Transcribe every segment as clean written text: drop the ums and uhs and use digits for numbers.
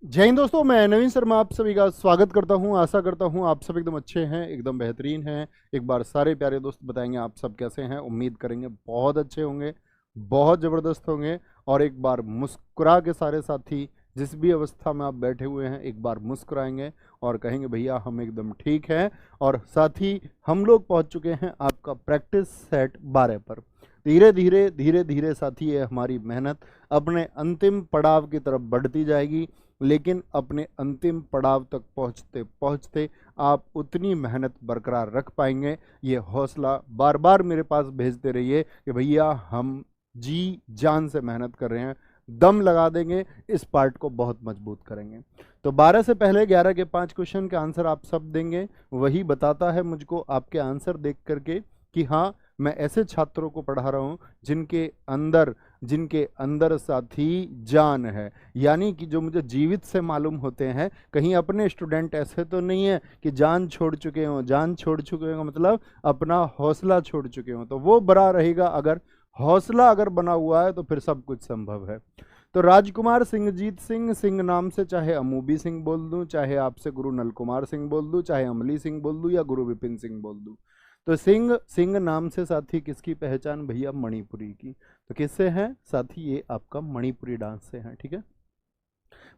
जय हिंद दोस्तों, मैं नवीन शर्मा आप सभी का स्वागत करता हूं। आशा करता हूं आप सब एकदम अच्छे हैं, एकदम बेहतरीन हैं। एक बार सारे प्यारे दोस्त बताएंगे आप सब कैसे हैं। उम्मीद करेंगे बहुत अच्छे होंगे, बहुत ज़बरदस्त होंगे। और एक बार मुस्कुरा के सारे साथी जिस भी अवस्था में आप बैठे हुए हैं एक बार मुस्कुराएंगे और कहेंगे भैया हम एकदम ठीक हैं। और साथ ही हम लोग पहुंच चुके हैं आपका प्रैक्टिस सेट 12 पर। धीरे धीरे धीरे धीरे साथी ये हमारी मेहनत अपने अंतिम पड़ाव की तरफ बढ़ती जाएगी। लेकिन अपने अंतिम पड़ाव तक पहुंचते पहुंचते आप उतनी मेहनत बरकरार रख पाएंगे। ये हौसला बार बार मेरे पास भेजते रहिए कि भैया हम जी जान से मेहनत कर रहे हैं, दम लगा देंगे, इस पार्ट को बहुत मजबूत करेंगे। तो 12 से पहले 11 के 5 क्वेश्चन के आंसर आप सब देंगे। वही बताता है मुझको आपके आंसर देख करके कि हाँ, मैं ऐसे छात्रों को पढ़ा रहा हूँ जिनके अंदर साथी जान है। यानी कि जो मुझे जीवित से मालूम होते हैं, कहीं अपने स्टूडेंट ऐसे तो नहीं है कि जान छोड़ चुके हों। जान छोड़ चुके हों मतलब अपना हौसला छोड़ चुके हों, तो वो बना रहेगा। अगर हौसला अगर बना हुआ है तो फिर सब कुछ संभव है। तो राजकुमार सिंहजीत सिंह, सिंह नाम से चाहे अमूबी सिंह बोल दूं, चाहे आपसे गुरु नल कुमार सिंह बोल दूं, चाहे अमली सिंह बोल दूं या गुरु विपिन सिंह बोल दूं, तो सिंह सिंह नाम से साथी किसकी पहचान भैया? मणिपुरी की। तो किससे है साथी? ये आपका मणिपुरी डांस से है। ठीक है।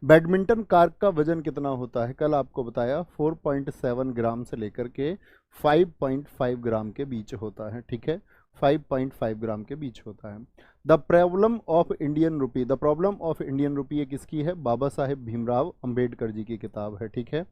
बैडमिंटन कार्क का वजन कितना होता है? कल आपको बताया 4.7 ग्राम से लेकर के 5.5 ग्राम के बीच होता है। ठीक है, 5.5 ग्राम के बीच होता है। The problem of Indian rupee, the problem of Indian rupee ये किसकी है? बाबा साहेब भीमराव अंबेडकर जी की किताब है। ठीक है,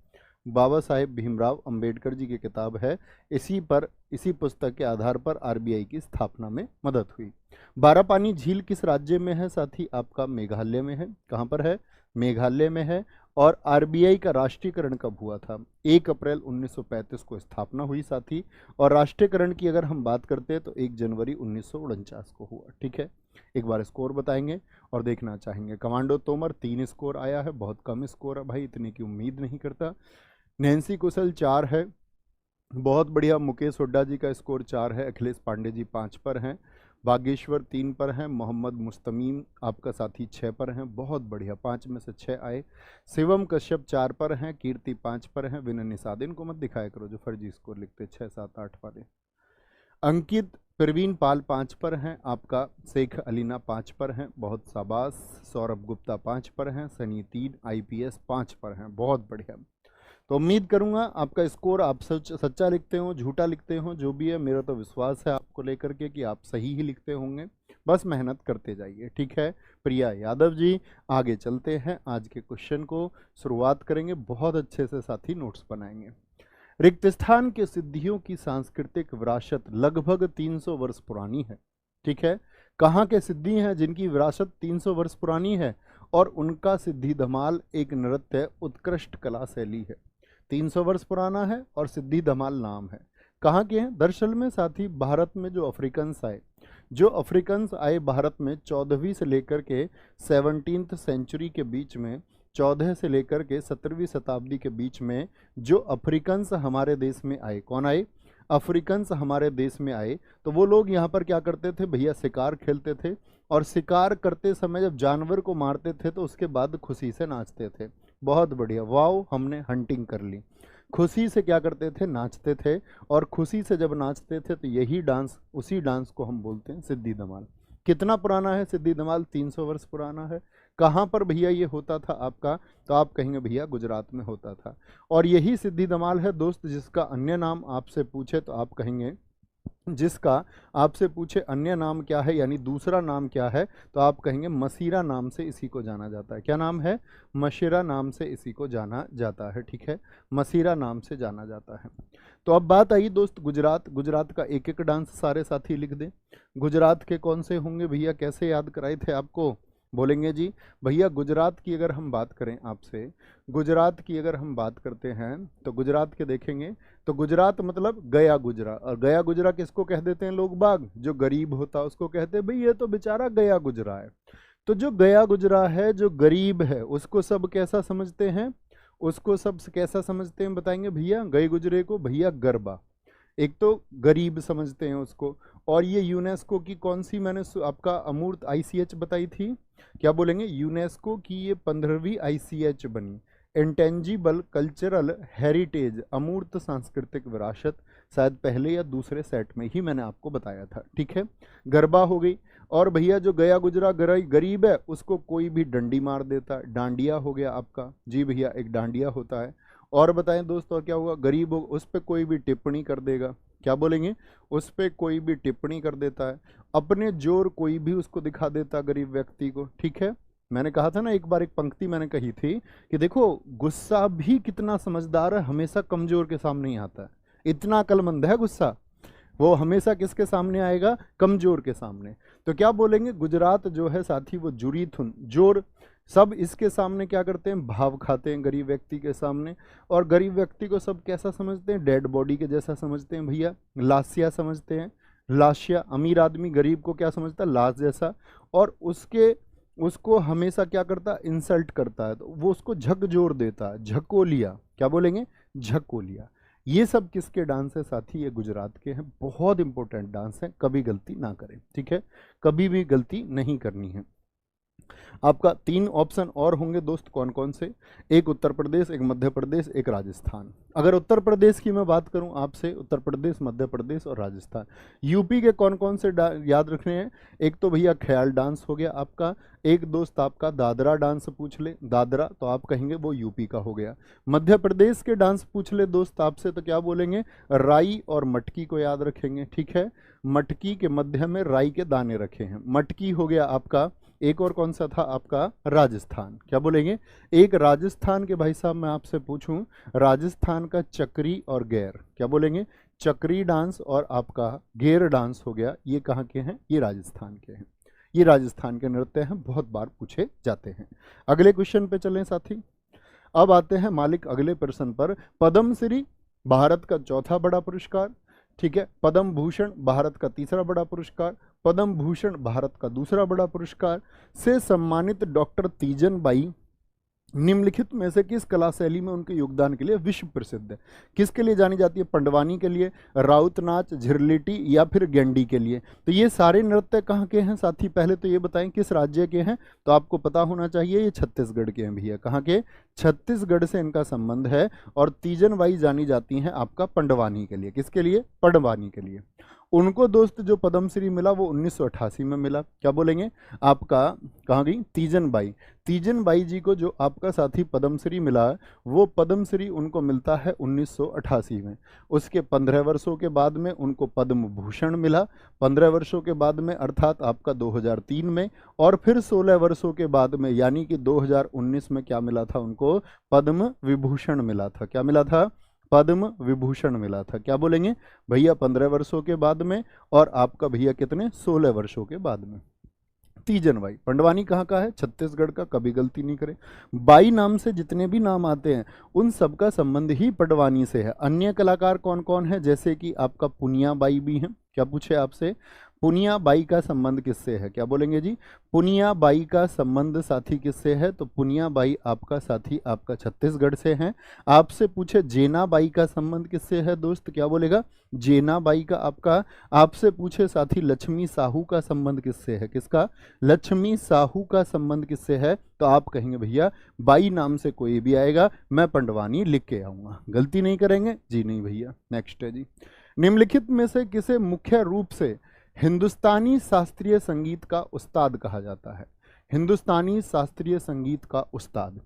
बाबा साहेब भीमराव अंबेडकर जी की किताब है। इसी पुस्तक के आधार पर आरबीआई की स्थापना में मदद हुई। बारापानी झील किस राज्य में है साथी? आपका मेघालय में है। कहाँ पर है? मेघालय में है। और आरबीआई का राष्ट्रीयकरण कब हुआ था? 1 अप्रैल 1935 को स्थापना हुई साथी। और राष्ट्रीयकरण की अगर हम बात करते हैं तो 1 जनवरी 1949 को हुआ। ठीक है, एक बार स्कोर बताएंगे और देखना चाहेंगे। कमांडो तोमर 3 स्कोर आया है, बहुत कम स्कोर है भाई, इतने की उम्मीद नहीं करता। नैन्सी कुशल 4 है, बहुत बढ़िया। मुकेश हुड्डा जी का स्कोर 4 है। अखिलेश पांडे जी 5 पर हैं। बागेश्वर 3 पर हैं। मोहम्मद मुस्तमीम आपका साथी 6 पर हैं, बहुत बढ़िया, 5 में से 6 आए। शिवम कश्यप 4 पर हैं। कीर्ति 5 पर हैं। विनय निषाद, इनको मत दिखाया करो जो फर्जी स्कोर लिखते 6, 7, 8 वाले। अंकित प्रवीण पाल 5 पर हैं। आपका शेख अलीना 5 पर हैं, बहुत शाबाश। सौरभ गुप्ता 5 पर हैं। सनी 3 आईपीएस 5 पर हैं, बहुत बढ़िया। तो उम्मीद करूंगा आपका स्कोर आप सच्चा लिखते हो, झूठा लिखते हो, जो भी है, मेरा तो विश्वास है आपको लेकर के कि आप सही ही लिखते होंगे। बस मेहनत करते जाइए। ठीक है प्रिया यादव जी, आगे चलते हैं। आज के क्वेश्चन को शुरुआत करेंगे, बहुत अच्छे से साथी नोट्स बनाएंगे। रिक्त स्थान के सिद्धियों की सांस्कृतिक विरासत लगभग 300 वर्ष पुरानी है। ठीक है, कहाँ के सिद्धि हैं जिनकी विरासत 300 वर्ष पुरानी है? और उनका सिद्धि धमाल एक नृत्य उत्कृष्ट कला शैली है। 300 वर्ष पुराना है और सिद्धि धमाल नाम है। कहाँ के हैं? दरअसल में साथी भारत में जो अफ्रीकन्स आए भारत में 14वीं से लेकर के 17th सेंचुरी के बीच में, 14 से लेकर के 17वीं शताब्दी के बीच में जो अफ्रीकन्स हमारे देश में आए, कौन आए? अफ्रीकन्स हमारे देश में आए। तो वो लोग यहाँ पर क्या करते थे भैया? शिकार खेलते थे। और शिकार करते समय जब जानवर को मारते थे तो उसके बाद खुशी से नाचते थे। बहुत बढ़िया, वाओ, हमने हंटिंग कर ली। खुशी से क्या करते थे? नाचते थे। और खुशी से जब नाचते थे तो यही डांस, उसी डांस को हम बोलते हैं सिद्धि धमाल। कितना पुराना है सिद्धि धमाल? 300 वर्ष पुराना है। कहाँ पर भैया ये होता था आपका? तो आप कहेंगे भैया गुजरात में होता था। और यही सिद्धि धमाल है दोस्त जिसका अन्य नाम आपसे पूछे तो आप कहेंगे, जिसका आपसे पूछे अन्य नाम क्या है, यानी दूसरा नाम क्या है, तो आप कहेंगे मसीरा नाम से इसी को जाना जाता है। क्या नाम है? मशीरा नाम से इसी को जाना जाता है। ठीक है, मसीरा नाम से जाना जाता है। तो अब बात आई दोस्त गुजरात का एक एक डांस सारे साथी लिख दें। गुजरात के कौन से होंगे भैया? कैसे याद कराए थे आपको? बोलेंगे जी भैया गुजरात की अगर हम बात करें आपसे, गुजरात की अगर हम बात करते हैं तो गुजरात के देखेंगे तो गुजरात मतलब गया गुजरा। और गया गुजरा किसको कह देते हैं लोग बाग? जो गरीब होता है उसको कहते हैं भाई ये तो बेचारा गया गुजरा है। तो जो गया गुजरा है, जो गरीब है, उसको सब कैसा समझते हैं? उसको सब कैसा समझते हैं बताएंगे भैया? गए गुजरे को भैया गरबा। एक तो गरीब समझते हैं उसको। और ये यूनेस्को की कौन सी मैंने आपका अमूर्त ICH बताई थी, क्या बोलेंगे, यूनेस्को की ये 15वीं ICH बनी, इंटेंजिबल कल्चरल हेरिटेज, अमूर्त सांस्कृतिक विरासत। शायद पहले या दूसरे सेट में ही मैंने आपको बताया था, ठीक है। गरबा हो गई। और भैया जो गया गुजरा गरीब है उसको कोई भी डंडी मार देता, डांडिया हो गया आपका, जी भैया एक डांडिया होता है। और बताएं दोस्त, और क्या हुआ, गरीब हो उस पर कोई भी टिप्पणी कर देगा, क्या बोलेंगे, उस पर कोई भी टिप्पणी कर देता है, अपने जोर कोई भी उसको दिखा देता गरीब व्यक्ति को, ठीक है। मैंने कहा था ना एक बार, एक पंक्ति मैंने कही थी कि देखो गुस्सा भी कितना समझदार है, हमेशा कमजोर के सामने ही आता है, इतना अक्लमंद है गुस्सा, वो हमेशा किसके सामने आएगा, कमजोर के सामने। तो क्या बोलेंगे, गुजरात जो है साथी वो जुरीथुन, जोर, सब इसके सामने क्या करते हैं, भाव खाते हैं गरीब व्यक्ति के सामने। और गरीब व्यक्ति को सब कैसा समझते हैं, डेड बॉडी के जैसा समझते हैं भैया, लाशिया समझते हैं, लाशिया। अमीर आदमी गरीब को क्या समझता है, लाश जैसा। और उसको हमेशा क्या करता है, इंसल्ट करता है, तो वो उसको झकझोर देता है, झकोलिया, क्या बोलेंगे, झकोलिया। ये सब किसके डांस है साथी, ये गुजरात के हैं, बहुत इंपॉर्टेंट डांस है, कभी गलती ना करें, ठीक है, कभी भी गलती नहीं करनी है। आपका 3 ऑप्शन और होंगे दोस्त, कौन कौन से, एक उत्तर प्रदेश, एक मध्य प्रदेश, एक राजस्थान। अगर उत्तर प्रदेश की मैं बात करूं आपसे, उत्तर प्रदेश, मध्य प्रदेश और राजस्थान। यूपी के कौन कौन से याद रखने हैं, एक तो भैया ख्याल डांस हो गया आपका, एक दोस्त आपका दादरा डांस पूछ ले, दादरा तो आप कहेंगे वो यूपी का हो गया। मध्य प्रदेश के डांस पूछ ले दोस्त आपसे तो क्या बोलेंगे, राई और मटकी को याद रखेंगे, ठीक है। मटकी के मध्य में राई के दाने रखे हैं, मटकी हो गया आपका। एक और कौन सा था आपका, राजस्थान, क्या बोलेंगे, एक राजस्थान के भाई साहब मैं आपसे पूछूं, राजस्थान का चक्री और गैर, क्या बोलेंगे, चक्री डांस और आपका गेर डांस हो गया, ये कहाँ के हैं, ये राजस्थान के हैं, ये राजस्थान के नृत्य हैं, बहुत बार पूछे जाते हैं। अगले क्वेश्चन पे चलें साथी। अब आते हैं मालिक अगले प्रश्न पर। पद्मश्री भारत का चौथा बड़ा पुरस्कार, ठीक है, पद्म भूषण भारत का तीसरा बड़ा पुरस्कार, पद्म भूषण भारत का दूसरा बड़ा पुरस्कार से सम्मानित डॉक्टर तीजन बाई निम्नलिखित में से किस कला शैली में उनके योगदान के लिए विश्व प्रसिद्ध है। किसके लिए जानी जाती है, पंडवानी के लिए, राउत नाच, झिरलिटी या फिर गेंडी के लिए। तो ये सारे नृत्य कहाँ के हैं साथी, पहले तो ये बताएं किस राज्य के हैं, तो आपको पता होना चाहिए ये छत्तीसगढ़ के हैं भैया, कहाँ के, छत्तीसगढ़ से इनका संबंध है। और तीजन बाई जानी जाती हैं आपका पंडवानी के लिए, किसके लिए, पंडवानी के लिए। उनको दोस्त जो पद्मश्री मिला वो 1988 में मिला, क्या बोलेंगे, आपका कहाँ गई, तीजन बाई, तीजन बाई जी को जो आपका साथी पद्मश्री मिला वो पद्मश्री उनको मिलता है 1988 में। उसके 15 वर्षों के बाद में उनको पद्म भूषण मिला, 15 वर्षों के बाद में अर्थात आपका 2003 में, और फिर 16 वर्षों के बाद में यानी कि 2019 में क्या मिला था उनको, पद्म विभूषण मिला था, क्या मिला था, पद्म विभूषण मिला था, क्या बोलेंगे भैया, 15 वर्षों के बाद में, और आपका भैया कितने, 16 वर्षों के बाद में। तीजन बाई, पंडवानी कहाँ का है, छत्तीसगढ़ का, कभी गलती नहीं करें। बाई नाम से जितने भी नाम आते हैं उन सबका संबंध ही पंडवानी से है। अन्य कलाकार कौन कौन है, जैसे कि आपका पुनिया बाई भी हैं, क्या पूछे आपसे, पुनिया बाई का संबंध किससे है, क्या बोलेंगे जी, पुनिया बाई का संबंध साथी किससे है, तो पुनिया बाई आपका साथी आपका छत्तीसगढ़ से हैं। आपसे पूछे जेना बाई का संबंध किससे है दोस्त, क्या बोलेगा, जेना बाई का आपका। आपसे पूछे साथी लक्ष्मी साहू का संबंध किससे है, किसका, लक्ष्मी साहू का संबंध किससे है, तो आप कहेंगे भैया बाई नाम से कोई भी आएगा मैं पंडवानी लिख के आऊंगा, गलती नहीं करेंगे जी, नहीं भैया। नेक्स्ट है जी, निम्नलिखित में से किसे मुख्य रूप से हिंदुस्तानी शास्त्रीय संगीत का उस्ताद कहा जाता है, हिंदुस्तानी शास्त्रीय संगीत का उस्ताद।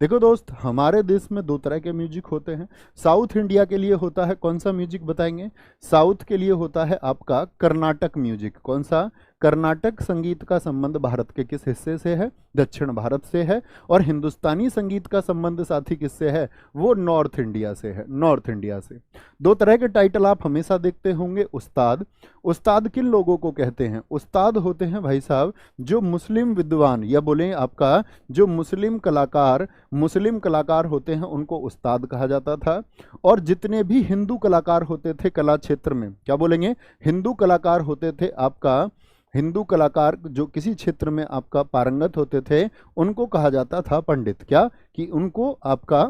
देखो दोस्त, हमारे देश में 2 तरह के म्यूजिक होते हैं। साउथ इंडिया के लिए होता है कौन सा म्यूजिक बताएंगे, साउथ के लिए होता है आपका कर्नाटक म्यूजिक। कौन सा, कर्नाटक संगीत का संबंध भारत के किस हिस्से से है, दक्षिण भारत से है। और हिंदुस्तानी संगीत का संबंध साथी किससे है, वो नॉर्थ इंडिया से है, नॉर्थ इंडिया से। 2 तरह के टाइटल आप हमेशा देखते होंगे, उस्ताद। उस्ताद किन लोगों को कहते हैं, उस्ताद होते हैं भाई साहब जो मुस्लिम विद्वान या बोले आपका जो मुस्लिम कलाकार होते हैं उनको उस्ताद कहा जाता था। और जितने भी हिंदू कलाकार होते थे कला क्षेत्र में, क्या बोलेंगे, हिंदू कलाकार होते थे आपका, हिंदू कलाकार जो किसी क्षेत्र में आपका पारंगत होते थे उनको कहा जाता था पंडित, क्या कि उनको आपका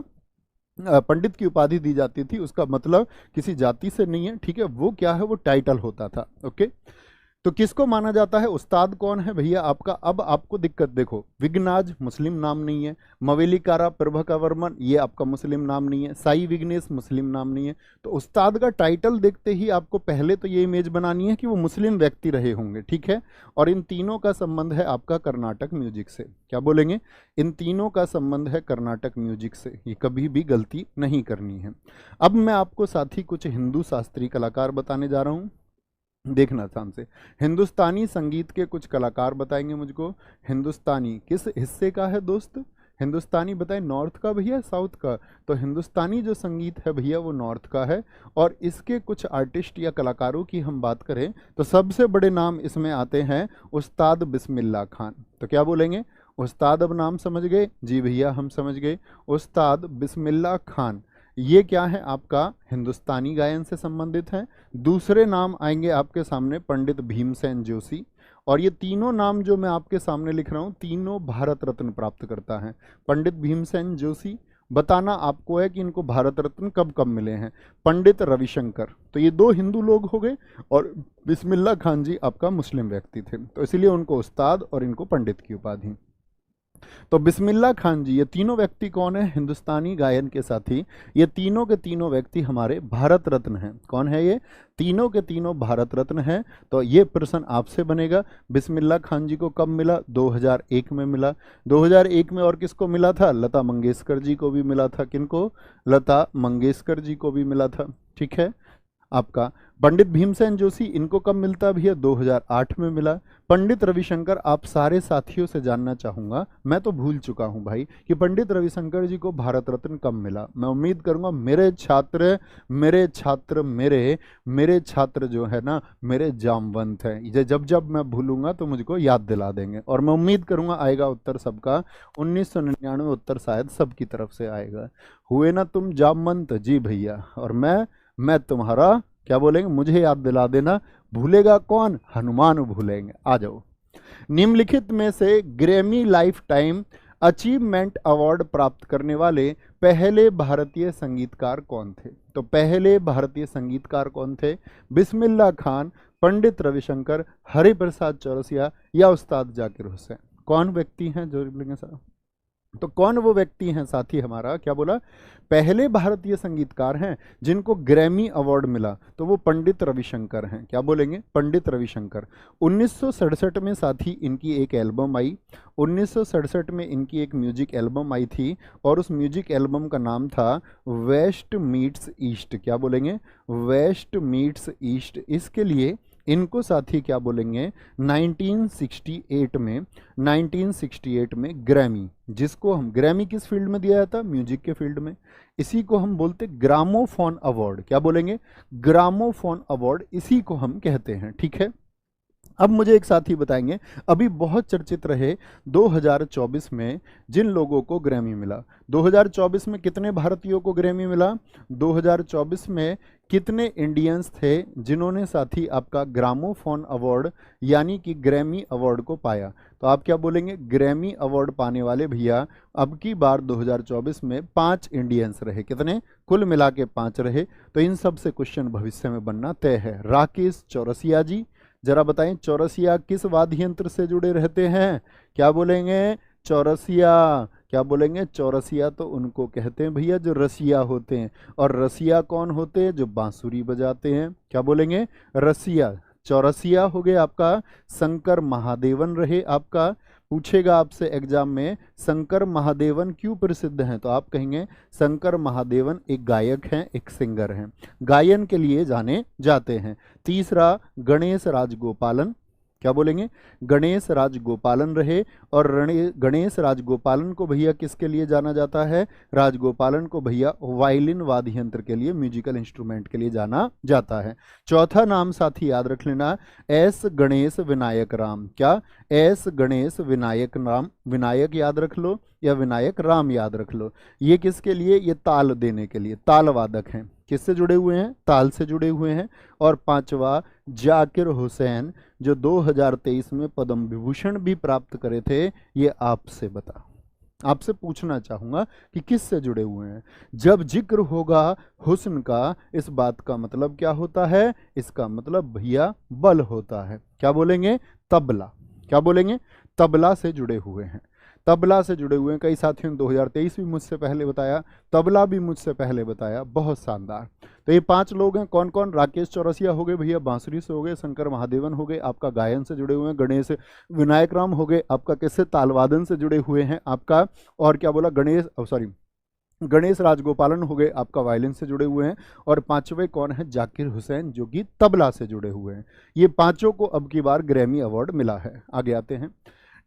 पंडित की उपाधि दी जाती थी, उसका मतलब किसी जाति से नहीं है, ठीक है, वो क्या है, वो टाइटल होता था। ओके, तो किसको माना जाता है, उस्ताद कौन है भैया आपका। अब आपको दिक्कत देखो, विघ्नाज मुस्लिम नाम नहीं है, मवेलिकारा प्रभाकरवर्मन ये आपका मुस्लिम नाम नहीं है, साई विघ्नेश मुस्लिम नाम नहीं है। तो उस्ताद का टाइटल देखते ही आपको पहले तो ये इमेज बनानी है कि वो मुस्लिम व्यक्ति रहे होंगे, ठीक है। और इन तीनों का संबंध है आपका कर्नाटक म्यूजिक से। क्या बोलेंगे, इन तीनों का संबंध है कर्नाटक म्यूजिक से, ये कभी भी गलती नहीं करनी है। अब मैं आपको साथ ही कुछ हिंदू शास्त्रीय कलाकार बताने जा रहा हूँ, देखना ध्यान से। हिंदुस्तानी संगीत के कुछ कलाकार बताएंगे मुझको। हिंदुस्तानी किस हिस्से का है दोस्त, हिंदुस्तानी बताएं, नॉर्थ का भैया साउथ का। तो हिंदुस्तानी जो संगीत है भैया वो नॉर्थ का है। और इसके कुछ आर्टिस्ट या कलाकारों की हम बात करें तो सबसे बड़े नाम इसमें आते हैं उस्ताद बिस्मिल्लाह खान। तो क्या बोलेंगे, उस्ताद, अब नाम समझ गए जी भैया, हम समझ गए, उस्ताद बिस्मिल्लाह खान। ये क्या है आपका, हिंदुस्तानी गायन से संबंधित है। दूसरे नाम आएंगे आपके सामने पंडित भीमसेन जोशी। और ये तीनों नाम जो मैं आपके सामने लिख रहा हूँ, तीनों भारत रत्न प्राप्त करता है। पंडित भीमसेन जोशी, बताना आपको है कि इनको भारत रत्न कब कब मिले हैं। पंडित रविशंकर, तो ये दो हिंदू लोग हो गए, और बिस्मिल्लाह खान जी आपका मुस्लिम व्यक्ति थे, तो इसलिए उनको उस्ताद और इनको पंडित की उपाधि। तो बिस्मिल्लाह खान जी, ये तीनों व्यक्ति कौन है, हिंदुस्तानी गायन के साथी, ये तीनों के तीनों व्यक्ति हमारे भारत रत्न हैं। कौन है ये, तीनों के तीनों भारत रत्न हैं। तो ये प्रश्न आपसे बनेगा, बिस्मिल्लाह खान जी को कब मिला, 2001 में मिला। 2001 में और किसको मिला था, लता मंगेशकर जी को भी मिला था। किनको, लता मंगेशकर जी को भी मिला था, ठीक है। आपका पंडित भीमसेन जोशी, इनको कब मिलता भैया, 2008 में मिला। पंडित रविशंकर, आप सारे साथियों से जानना चाहूंगा, मैं तो भूल चुका हूं भाई कि पंडित रविशंकर जी को भारत रत्न कब मिला। मैं उम्मीद करूंगा मेरे छात्र मेरे छात्र जो है ना, मेरे जामवंत हैं, ये जब जब मैं भूलूंगा तो मुझको याद दिला देंगे। और मैं उम्मीद करूंगा आएगा उत्तर सबका, 1999 उत्तर शायद सबकी तरफ से आएगा। हुए ना तुम जामवंत जी भैया, और मैं तुम्हारा, क्या बोलेंगे, मुझे याद दिला देना। भूलेगा कौन, हनुमान भूलेंगे। आ जाओ, निम्नलिखित में से Grammy life time achievement award प्राप्त करने वाले पहले भारतीय संगीतकार कौन थे। तो पहले भारतीय संगीतकार कौन थे, बिस्मिल्लाह खान, पंडित रविशंकर, हरिप्रसाद चौरसिया या उस्ताद जाकिर हुसैन। कौन व्यक्ति हैं जो बोलेंगे सर, तो कौन वो व्यक्ति हैं साथी हमारा, क्या बोला, पहले भारतीय संगीतकार हैं जिनको ग्रैमी अवार्ड मिला, तो वो पंडित रविशंकर हैं। क्या बोलेंगे, पंडित रविशंकर। 1967 में साथी इनकी एक एल्बम आई, 1967 में इनकी एक म्यूजिक एल्बम आई थी, और उस म्यूजिक एल्बम का नाम था वेस्ट मीट्स ईस्ट। क्या बोलेंगे, वेस्ट मीट्स ईस्ट। इसके लिए इनको साथी क्या बोलेंगे, 1968 में ग्रैमी, जिसको हम, ग्रैमी किस फील्ड में दिया जाता, म्यूजिक के फील्ड में, इसी को हम बोलते ग्रामोफोन अवार्ड। क्या बोलेंगे, ग्रामोफोन अवार्ड, इसी को हम कहते हैं, ठीक है। अब मुझे एक साथी बताएंगे, अभी बहुत चर्चित रहे 2024 में जिन लोगों को ग्रैमी मिला। 2024 में कितने भारतीयों को ग्रैमी मिला, 2024 में कितने इंडियंस थे जिन्होंने साथी आपका ग्रामोफोन अवार्ड यानी कि ग्रैमी अवार्ड को पाया। तो आप क्या बोलेंगे, ग्रैमी अवार्ड पाने वाले भैया अब की बार 2024 में 5 इंडियंस रहे। कितने, कुल मिला के 5 रहे। तो इन सब से क्वेश्चन भविष्य में बनना तय है। राकेश चौरसिया जी, जरा बताएं चौरसिया किस वाद्य यंत्र से जुड़े रहते हैं। क्या बोलेंगे, चौरसिया। क्या बोलेंगे, चौरसिया तो उनको कहते हैं भैया जो रसिया होते हैं, और रसिया कौन होते हैं, जो बांसुरी बजाते हैं। क्या बोलेंगे, रसिया। चौरसिया हो गए आपका शंकर महादेवन रहे। आपका पूछेगा आपसे एग्जाम में, शंकर महादेवन क्यों प्रसिद्ध हैं, तो आप कहेंगे शंकर महादेवन एक गायक हैं, एक सिंगर हैं, गायन के लिए जाने जाते हैं। तीसरा गणेश राजगोपालन। क्या बोलेंगे, गणेश राजगोपालन रहे। और गणेश राजगोपालन को भैया किसके लिए जाना जाता है, राजगोपालन को भैया वायलिन वाद्य यंत्र के लिए, म्यूजिकल इंस्ट्रूमेंट के लिए जाना जाता है। चौथा नाम साथी याद रख लेना, एस गणेश विनायक राम। क्या, एस गणेश विनायक राम, विनायक याद रख लो या विनायक राम याद रख लो। ये किसके लिए, ये ताल देने के लिए, ताल वादक हैं। किससे जुड़े हुए हैं, ताल से जुड़े हुए हैं। और पांचवा जाकिर हुसैन, जो 2023 में पद्म विभूषण भी प्राप्त करे थे, ये आपसे बता। आपसे पूछना चाहूंगा कि किससे जुड़े हुए हैं। जब जिक्र होगा हुस्न का, इस बात का मतलब क्या होता है? इसका मतलब भैया बल होता है। क्या बोलेंगे? तबला। क्या बोलेंगे? तबला से जुड़े हुए हैं। तबला से जुड़े हुए हैं। कई साथियों ने 2023 भी मुझसे पहले बताया, तबला भी मुझसे पहले बताया। बहुत शानदार। तो ये 5 लोग हैं। कौन कौन? राकेश चौरसिया हो गए भैया, बांसुरी से हो गए। शंकर महादेवन हो गए, आपका गायन से जुड़े हुए हैं। गणेश विनायक राम हो गए, आपका किससे? तालवादन से जुड़े हुए हैं आपका। और क्या बोला? गणेश राजगोपालन हो गए, आपका वायलिन से जुड़े हुए हैं। और 5वें कौन है? जाकिर हुसैन, जो कि तबला से जुड़े हुए हैं। ये 5 को अब की बार ग्रैमी अवार्ड मिला है। आगे आते हैं।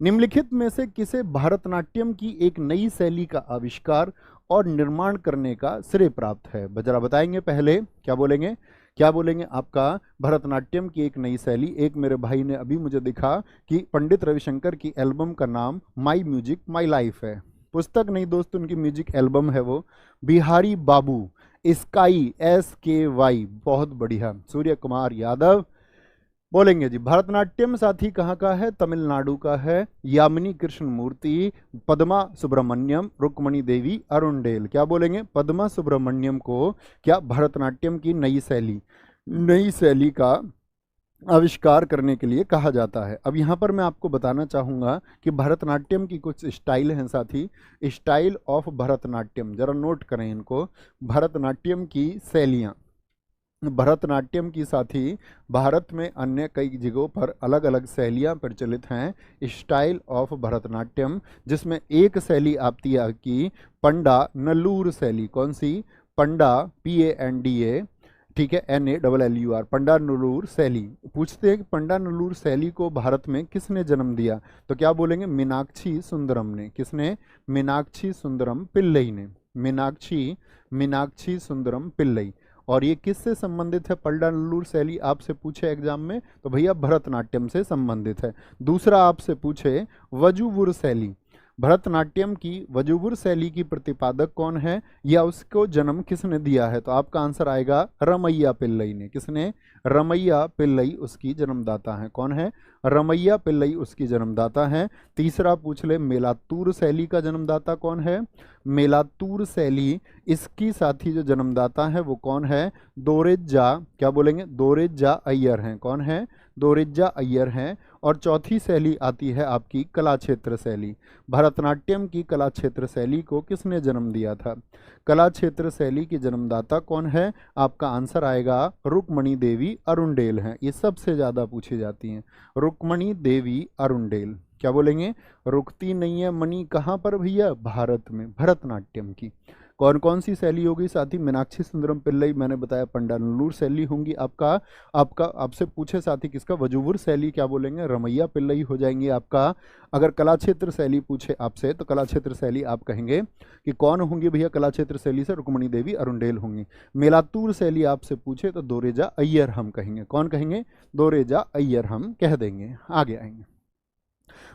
निम्नलिखित में से किसे भारतनाट्यम की एक नई शैली का आविष्कार और निर्माण करने का श्रेय प्राप्त है? जरा बताएंगे पहले। क्या बोलेंगे? क्या बोलेंगे? आपका भरतनाट्यम की एक नई शैली। एक मेरे भाई ने अभी मुझे दिखा कि पंडित रविशंकर की एल्बम का नाम माई म्यूजिक माई लाइफ है। पुस्तक नहीं दोस्त, उनकी म्यूजिक एल्बम है वो। बिहारी बाबू, स्काई, SKY, बहुत बढ़िया। सूर्य कुमार यादव बोलेंगे जी। भरतनाट्यम साथी कहाँ का है? तमिलनाडु का है। यामिनी कृष्ण मूर्ति, पद्मा सुब्रमण्यम, रुक्मणी देवी, अरुणडेल। क्या बोलेंगे? पद्मा सुब्रमण्यम को क्या भरतनाट्यम की नई शैली का आविष्कार करने के लिए कहा जाता है। अब यहाँ पर मैं आपको बताना चाहूँगा कि भरतनाट्यम की कुछ स्टाइल हैं साथी। स्टाइल ऑफ भरतनाट्यम, जरा नोट करें इनको। भरतनाट्यम की शैलियाँ, भरतनाट्यम की साथी भारत में अन्य कई जगहों पर अलग अलग शैलियाँ प्रचलित हैं। स्टाइल ऑफ भरतनाट्यम, जिसमें एक शैली आती है कि पंडा नल्लूर शैली। कौन सी? पंडा, PANDA, ठीक है, NALLUR, पंडा नल्लूर शैली। पूछते हैं कि पंडा नल्लूर शैली को भारत में किसने जन्म दिया? तो क्या बोलेंगे? मीनाक्षी सुंदरम ने। किसने? मीनाक्षी सुंदरम पिल्लई ने। मीनाक्षी सुंदरम पिल्लई। और ये किससे संबंधित है? पंडा नल्लूर शैली आपसे पूछे एग्जाम में तो भैया भरतनाट्यम से संबंधित है। दूसरा आपसे पूछे वजुवुर शैली, भरतनाट्यम की वजुवुर शैली की प्रतिपादक कौन है या उसको जन्म किसने दिया है? तो आपका आंसर आएगा रमैया पिल्लई ने। किसने? रमैया पिल्लई उसकी जन्मदाता है। कौन है? रमैया पिल्लई उसकी जन्मदाता है। तीसरा पूछ ले, मेलातूर शैली का जन्मदाता कौन है? मेलातूर शैली, इसकी साथी जो जन्मदाता है वो कौन है? दोरेज्जा, क्या बोलेंगे? दोरेज्जा अय्यर हैं। कौन है? दोरेज्जा अय्यर हैं। और चौथी शैली आती है आपकी कला क्षेत्र शैली। भरतनाट्यम की कला क्षेत्र शैली को किसने जन्म दिया था? कला क्षेत्र शैली की जन्मदाता कौन है? आपका आंसर आएगा रुक्मणी देवी अरुणडेल हैं। ये सबसे ज़्यादा पूछी जाती हैं, रुक्मणी देवी अरुणडेल। क्या बोलेंगे? रुकती नहीं है मणि कहाँ पर भैया? भारत में, भरतनाट्यम की। कौन कौन सी शैली होगी साथी? मीनाक्षी सुंदरम पिल्लई मैंने बताया, पंडा नल्लूर शैली होंगी आपका। आपसे पूछे साथी किसका? वजुवुर शैली क्या बोलेंगे? रमैया पिल्लई हो जाएंगी आपका। अगर कला क्षेत्र शैली पूछे आपसे तो कला क्षेत्र शैली आप कहेंगे कि कौन होंगी भैया? कला क्षेत्र शैली से रुक्मणी देवी अरुणडेल होंगी। मेलातूर शैली आपसे पूछे तो दोरेजा अय्यर हम कहेंगे। कौन कहेंगे? दोरेजा अय्यर हम कह देंगे। आगे आएंगे।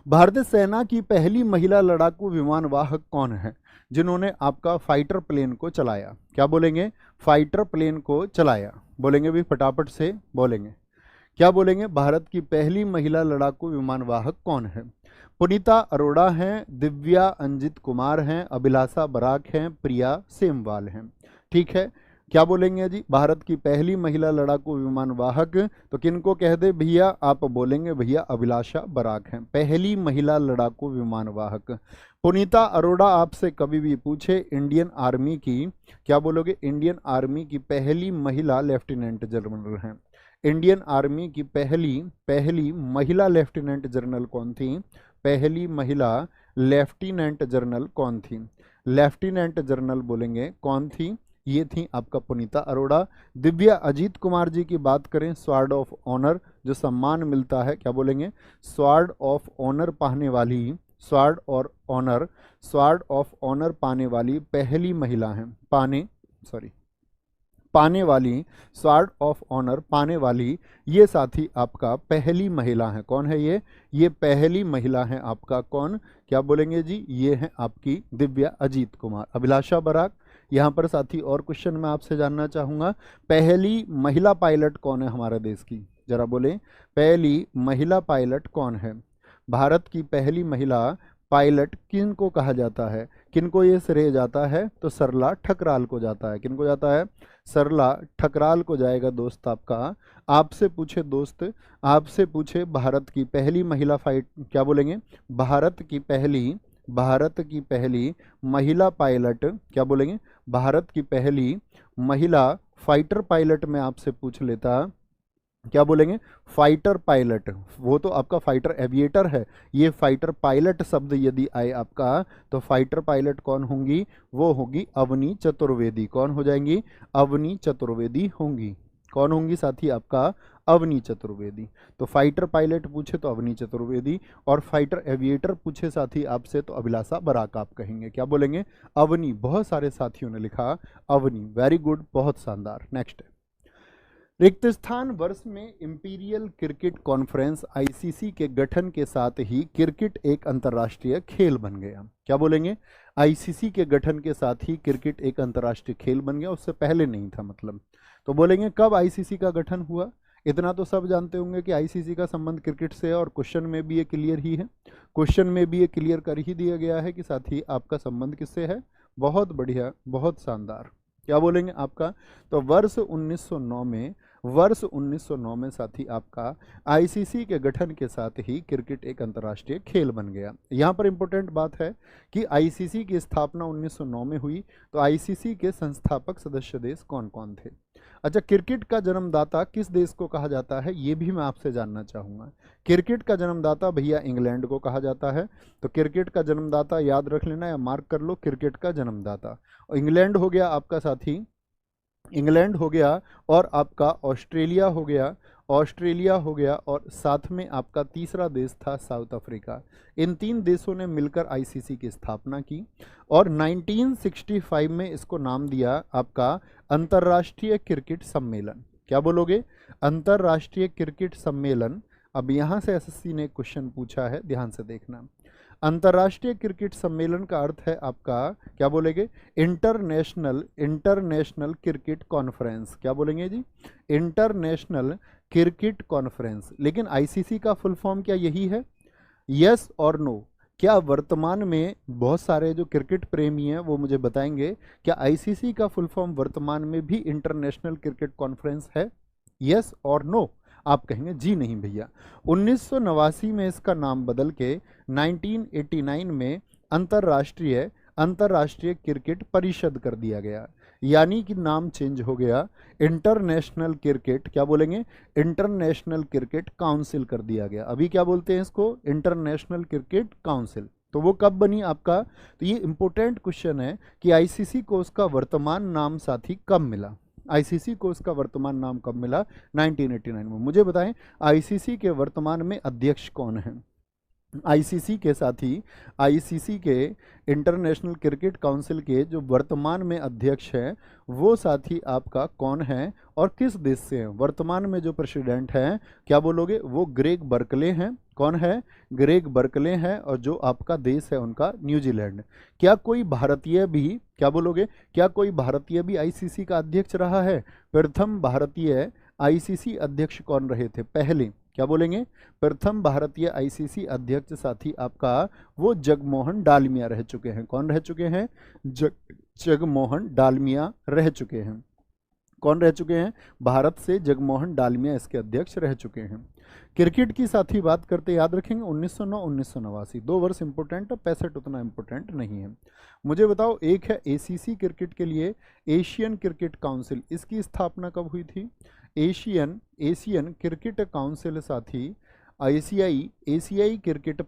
भारतीय सेना की पहली महिला लड़ाकू विमान वाहक कौन है जिन्होंने आपका फाइटर प्लेन को चलाया? क्या बोलेंगे? फाइटर प्लेन को चलाया। बोलेंगे भी फटाफट से बोलेंगे। क्या बोलेंगे? भारत की पहली महिला लड़ाकू विमान वाहक कौन है? पुनीता अरोड़ा हैं, दिव्या अंजित कुमार हैं, अभिलाषा बराक हैं, प्रिया सेमवाल हैं। ठीक है, क्या बोलेंगे जी? भारत की पहली महिला लड़ाकू विमान वाहक तो किनको कह दे भैया? आप बोलेंगे भैया अभिलाषा बराक हैं, पहली महिला लड़ाकू विमान वाहक। पुनीता अरोड़ा आपसे कभी भी पूछे इंडियन आर्मी की, क्या बोलोगे? इंडियन आर्मी की पहली महिला लेफ्टिनेंट जनरल हैं। इंडियन आर्मी की पहली महिला लेफ्टिनेंट जनरल कौन थी? पहली महिला लेफ्टिनेंट जनरल कौन थी? लेफ्टिनेंट जनरल बोलेंगे कौन थी? ये थी आपका पुनीता अरोड़ा। दिव्या अजीत कुमार जी की बात करें, स्वॉर्ड ऑफ ऑनर जो सम्मान मिलता है, क्या बोलेंगे? स्वॉर्ड ऑफ ऑनर पाने वाली, स्वॉर्ड ऑफ ऑनर पाने वाली पहली महिला हैं। पाने वाली, स्वॉर्ड ऑफ ऑनर पाने वाली ये साथी आपका पहली महिला है। कौन है ये? ये पहली महिला है आपका कौन? क्या बोलेंगे जी? ये है आपकी दिव्या अजीत कुमार। अभिलाषा बराक। यहाँ पर साथी और क्वेश्चन मैं आपसे जानना चाहूँगा, पहली महिला पायलट कौन है हमारे देश की? जरा बोले, पहली महिला पायलट कौन है? भारत की पहली महिला पायलट किन को कहा जाता है? किन को ये श्रेय जाता है? तो सरला ठकराल को जाता है। किन को जाता है? सरला ठकराल को जाएगा दोस्त आपका। आपसे पूछे दोस्त, आपसे पूछे भारत की पहली महिला फाइट, क्या बोलेंगे? भारत की पहली महिला पायलट, क्या बोलेंगे? भारत की पहली महिला फाइटर पायलट में आपसे पूछ लेता, क्या बोलेंगे? Fighter pilot. वो तो आपका फाइटर एविएटर है, ये फाइटर पायलट शब्द यदि आए आपका, तो फाइटर पायलट कौन होंगी? वो होगी अवनी चतुर्वेदी। कौन हो जाएंगी? अवनी चतुर्वेदी होंगी। कौन होंगी साथी? आपका अवनी चतुर्वेदी। तो फाइटर पायलट पूछे तो अवनी चतुर्वेदी, और फाइटर एविएटर पूछे साथी आपसे तो अभिलाषा बराक आप कहेंगे। क्या बोलेंगे? अवनी। बहुत सारे साथियों ने लिखा अवनी, वेरी गुड, बहुत शानदार। नेक्स्ट, रिक्त स्थान वर्ष में इंपीरियल क्रिकेट कॉन्फ्रेंस आईसीसी के गठन के साथ ही क्रिकेट एक अंतर्राष्ट्रीय खेल बन गया। क्या बोलेंगे? आईसीसी के गठन के साथ ही क्रिकेट एक अंतर्राष्ट्रीय खेल बन गया, उससे पहले नहीं था मतलब। तो बोलेंगे कब आईसीसी का गठन हुआ? इतना तो सब जानते होंगे कि आईसीसी का संबंध क्रिकेट से है, और क्वेश्चन में भी ये क्लियर ही है, क्वेश्चन में भी ये क्लियर कर ही दिया गया है कि साथी आपका संबंध किससे है। बहुत बढ़िया, बहुत शानदार। क्या बोलेंगे आपका? तो वर्ष 1909 में साथी आपका आईसीसी के गठन के साथ ही क्रिकेट एक अंतर्राष्ट्रीय खेल बन गया। यहाँ पर इंपॉर्टेंट बात है कि आईसीसी की स्थापना 1909 में हुई, तो आईसीसी के संस्थापक सदस्य देश कौन कौन थे? अच्छा, क्रिकेट का जन्मदाता किस देश को कहा जाता है, ये भी मैं आपसे जानना चाहूँगा। क्रिकेट का जन्मदाता भैया इंग्लैंड को कहा जाता है। तो क्रिकेट का जन्मदाता याद रख लेना या मार्क कर लो, क्रिकेट का जन्मदाता इंग्लैंड हो गया आपका साथी, इंग्लैंड हो गया, और आपका ऑस्ट्रेलिया हो गया, और साथ में आपका तीसरा देश था साउथ अफ्रीका। इन 3 देशों ने मिलकर आईसीसी की स्थापना की, और 1965 में इसको नाम दिया आपका अंतर्राष्ट्रीय क्रिकेट सम्मेलन। क्या बोलोगे? अंतर्राष्ट्रीय क्रिकेट सम्मेलन। अब यहाँ से एसएससी ने क्वेश्चन पूछा है, ध्यान से देखना। अंतर्राष्ट्रीय क्रिकेट सम्मेलन का अर्थ है आपका, क्या बोलेंगे? International cricket conference. क्या बोलेंगे जी? International cricket conference. लेकिन आईसीसी का फुल फॉर्म क्या यही है? यस और नो? क्या वर्तमान में बहुत सारे जो क्रिकेट प्रेमी हैं वो मुझे बताएंगे, क्या आईसीसी का फुल फॉर्म वर्तमान में भी इंटरनेशनल क्रिकेट कॉन्फ्रेंस है? यस और नो? आप कहेंगे जी नहीं भैया। 1989 में इसका नाम बदल के 1989 में अंतर्राष्ट्रीय क्रिकेट परिषद कर दिया गया, यानी कि नाम चेंज हो गया, इंटरनेशनल क्रिकेट, क्या बोलेंगे? इंटरनेशनल क्रिकेट काउंसिल कर दिया गया। अभी क्या बोलते हैं इसको? International cricket council. तो वो कब बनी आपका? तो ये इंपॉर्टेंट क्वेश्चन है कि आईसीसी को उसका वर्तमान नाम साथी कब मिला? आईसीसी को उसका वर्तमान नाम कब मिला? 1989 में। मुझे बताएं आईसीसी के वर्तमान में अध्यक्ष कौन है? आईसीसी के साथी, आईसीसी के इंटरनेशनल क्रिकेट काउंसिल के जो वर्तमान में अध्यक्ष हैं वो साथी आपका कौन है और किस देश से हैं? वर्तमान में जो प्रेसिडेंट हैं, क्या बोलोगे? वो ग्रेग बर्कले हैं। कौन है? ग्रेग बर्कले हैं, और जो आपका देश है उनका न्यूजीलैंड। क्या कोई भारतीय भी, क्या बोलोगे? क्या कोई भारतीय भी आईसीसी का अध्यक्ष रहा है? प्रथम भारतीय आईसीसी अध्यक्ष कौन रहे थे पहले? क्या बोलेंगे? प्रथम भारतीय आईसीसी अध्यक्ष साथी आपका वो जगमोहन डालमिया रह चुके हैं। कौन रह चुके हैं? जगमोहन डालमिया रह चुके हैं। कौन रह चुके हैं? भारत से जगमोहन डालमिया इसके अध्यक्ष रह चुके हैं। क्रिकेट की साथी बात करते याद रखेंगे 1909 1989, 2 वर्ष इंपोर्टेंट, 65 उतना इंपोर्टेंट नहीं है। मुझे बताओ, एक है एसीसी क्रिकेट के लिए एशियन क्रिकेट काउंसिल, इसकी स्थापना कब हुई थी? एशियन क्रिकेट काउंसिल साथी एशियाई क्रिकेट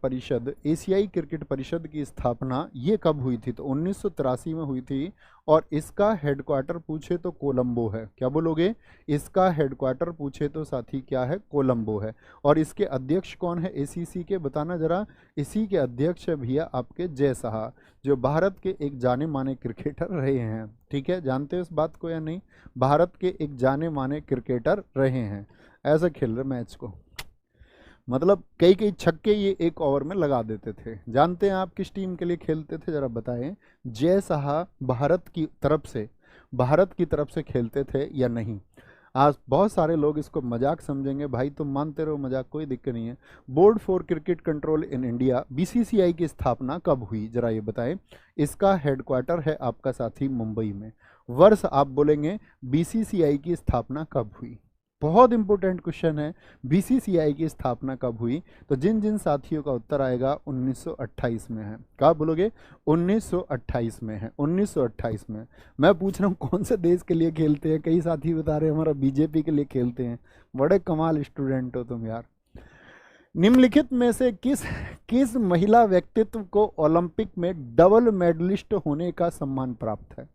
परिषद की स्थापना ये कब हुई थी? तो 1983 में हुई थी, और इसका हेडक्वार्टर पूछे तो कोलंबो है। क्या बोलोगे? इसका हेडक्वार्टर पूछे तो साथी क्या है? कोलंबो है। और इसके अध्यक्ष कौन है एसीसी के? बताना जरा। इसी के अध्यक्ष है भैया आपके जय शाह, जो भारत के एक जाने माने क्रिकेटर रहे हैं। ठीक है, जानते हो इस बात को या नहीं? भारत के एक जाने माने क्रिकेटर रहे हैं। ऐसे खेल रहे मैच को, मतलब कई छक्के ये एक ओवर में लगा देते थे। जानते हैं आप किस टीम के लिए खेलते थे? जरा बताएं। जय शाह भारत की तरफ से खेलते थे या नहीं? आज बहुत सारे लोग इसको मजाक समझेंगे, भाई तुम मानते रहो मजाक, कोई दिक्कत नहीं है। Board for cricket control in India, BCCI की स्थापना कब हुई, जरा ये बताएं। इसका हेडक्वार्टर है आपका साथी मुंबई में। वर्ष आप बोलेंगे बीसीसीआई की स्थापना कब हुई। बहुत इंपॉर्टेंट क्वेश्चन है, बीसीसीआई की स्थापना कब हुई। तो जिन जिन साथियों का उत्तर आएगा 1928 में है। कब बोलोगे? 1928 में है, 1928 में। मैं पूछ रहा हूँ कौन से देश के लिए खेलते हैं, कई साथी बता रहे हैं हमारा बीजेपी के लिए खेलते हैं। बड़े कमाल स्टूडेंट हो तुम यार। निम्नलिखित में से किस किस महिला व्यक्तित्व को ओलंपिक में डबल मेडलिस्ट होने का सम्मान प्राप्त है?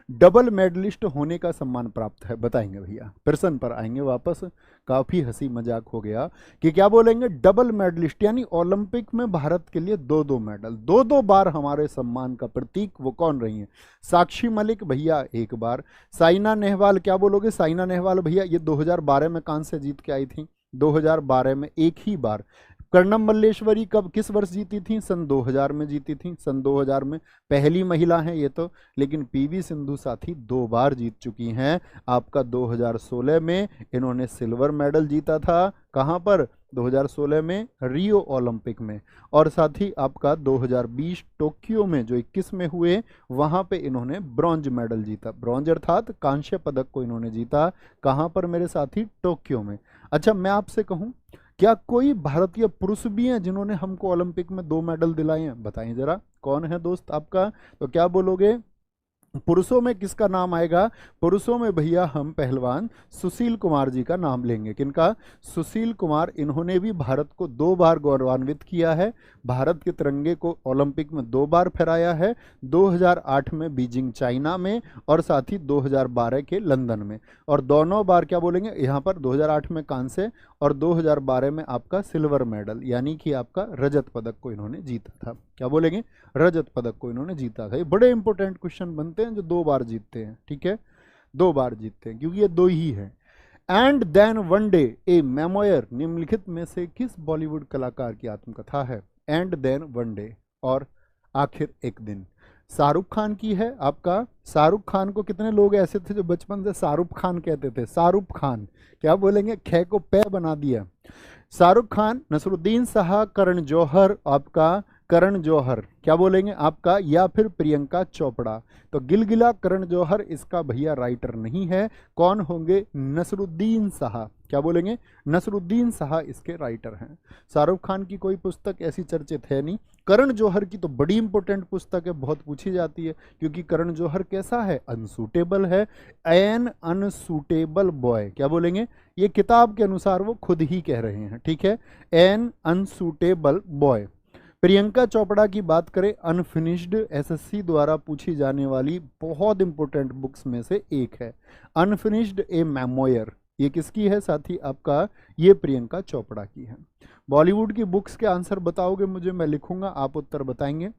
डबल मेडलिस्ट होने का सम्मान प्राप्त है, बताएंगे भैया। प्रश्न पर आएंगे वापस। काफी हंसी मजाक हो गया कि क्या बोलेंगे, डबल मेडलिस्ट यानी ओलंपिक में भारत के लिए दो दो मेडल, दो दो बार हमारे सम्मान का प्रतीक। वो कौन रही है? साक्षी मलिक भैया एक बार, साइना नेहवाल, क्या बोलोगे? साइना नेहवाल भैया ये 2012 में कांस्य जीत के आई थी, 2012 में एक ही बार। कर्णम मल्लेश्वरी कब किस वर्ष जीती थी? सन 2000 में जीती थी, सन 2000 में। पहली महिला है ये तो, लेकिन पीवी सिंधु साथी दो बार जीत चुकी हैं। आपका 2016 में इन्होंने सिल्वर मेडल जीता था, कहां पर? 2016 में रियो ओलंपिक में। और साथ ही आपका 2020 टोक्यो में जो 21 में हुए, वहां पे इन्होंने ब्रॉन्ज मेडल जीता। ब्रॉन्ज अर्थात कांस्य पदक को इन्होंने जीता, कहां पर मेरे साथी? टोक्यो में। अच्छा मैं आपसे कहूं, क्या कोई भारतीय पुरुष भी हैं जिन्होंने हमको ओलंपिक में दो मेडल दिलाए हैं? बताइए जरा, कौन है दोस्त आपका? तो क्या बोलोगे? पुरुषों में किसका नाम आएगा? पुरुषों में भैया हम पहलवान सुशील कुमार जी का नाम लेंगे। किनका? सुशील कुमार। इन्होंने भी भारत को दो बार गौरवान्वित किया है, भारत के तिरंगे को ओलंपिक में दो बार फहराया है, 2008 में बीजिंग चाइना में, और साथ ही 2012 के लंदन में। और दोनों बार क्या बोलेंगे यहाँ पर, 2008 में कांस्य और 2012 में आपका सिल्वर मेडल, यानी कि आपका रजत पदक को इन्होंने जीता था। क्या बोलेंगे? रजत पदक को इन्होंने जीता था। ये बड़े इंपॉर्टेंट क्वेश्चन बनते हैं जो दो बार जीतते हैं, ठीक है? दो बार जीतते हैं क्योंकि ये दो ही है। And then one day a memoir, निम्नलिखित में से किस बॉलीवुड कलाकार की आत्मकथा है? एंड देन वन डे, और आखिर एक दिन। शाहरुख खान की है। आपका शाहरुख खान को कितने लोग ऐसे थे जो बचपन से शाहरुख खान कहते थे? शाहरुख खान, क्या बोलेंगे? खे को पे बना दिया। शाहरुख खान, नसरुद्दीन शाह, करण जौहर, आपका करण जौहर, क्या बोलेंगे आपका? या फिर प्रियंका चोपड़ा। तो गिलगिला करण जौहर इसका भैया राइटर नहीं है। कौन होंगे? नसरुद्दीन शाह। क्या बोलेंगे? नसरुद्दीन शाह इसके राइटर हैं। शाहरुख खान की कोई पुस्तक ऐसी चर्चित है नहीं। करण जौहर की तो बड़ी इंपॉर्टेंट पुस्तक है, बहुत पूछी जाती है, क्योंकि करण जौहर कैसा है? अनसूटेबल है, एन अनसूटेबल बॉय। क्या बोलेंगे? ये किताब के अनुसार वो खुद ही कह रहे हैं, ठीक है? An unsuitable boy. Priyanka Chopra की बात करें, अनफिनिश्ड, एसएससी द्वारा पूछी जाने वाली बहुत इंपॉर्टेंट बुक्स में से एक है। अनफिनिश्ड ए मेमोयर, ये किसकी है साथी? आपका ये प्रियंका चोपड़ा की है। बॉलीवुड की बुक्स के आंसर बताओगे मुझे, मैं लिखूंगा, आप उत्तर बताएंगे।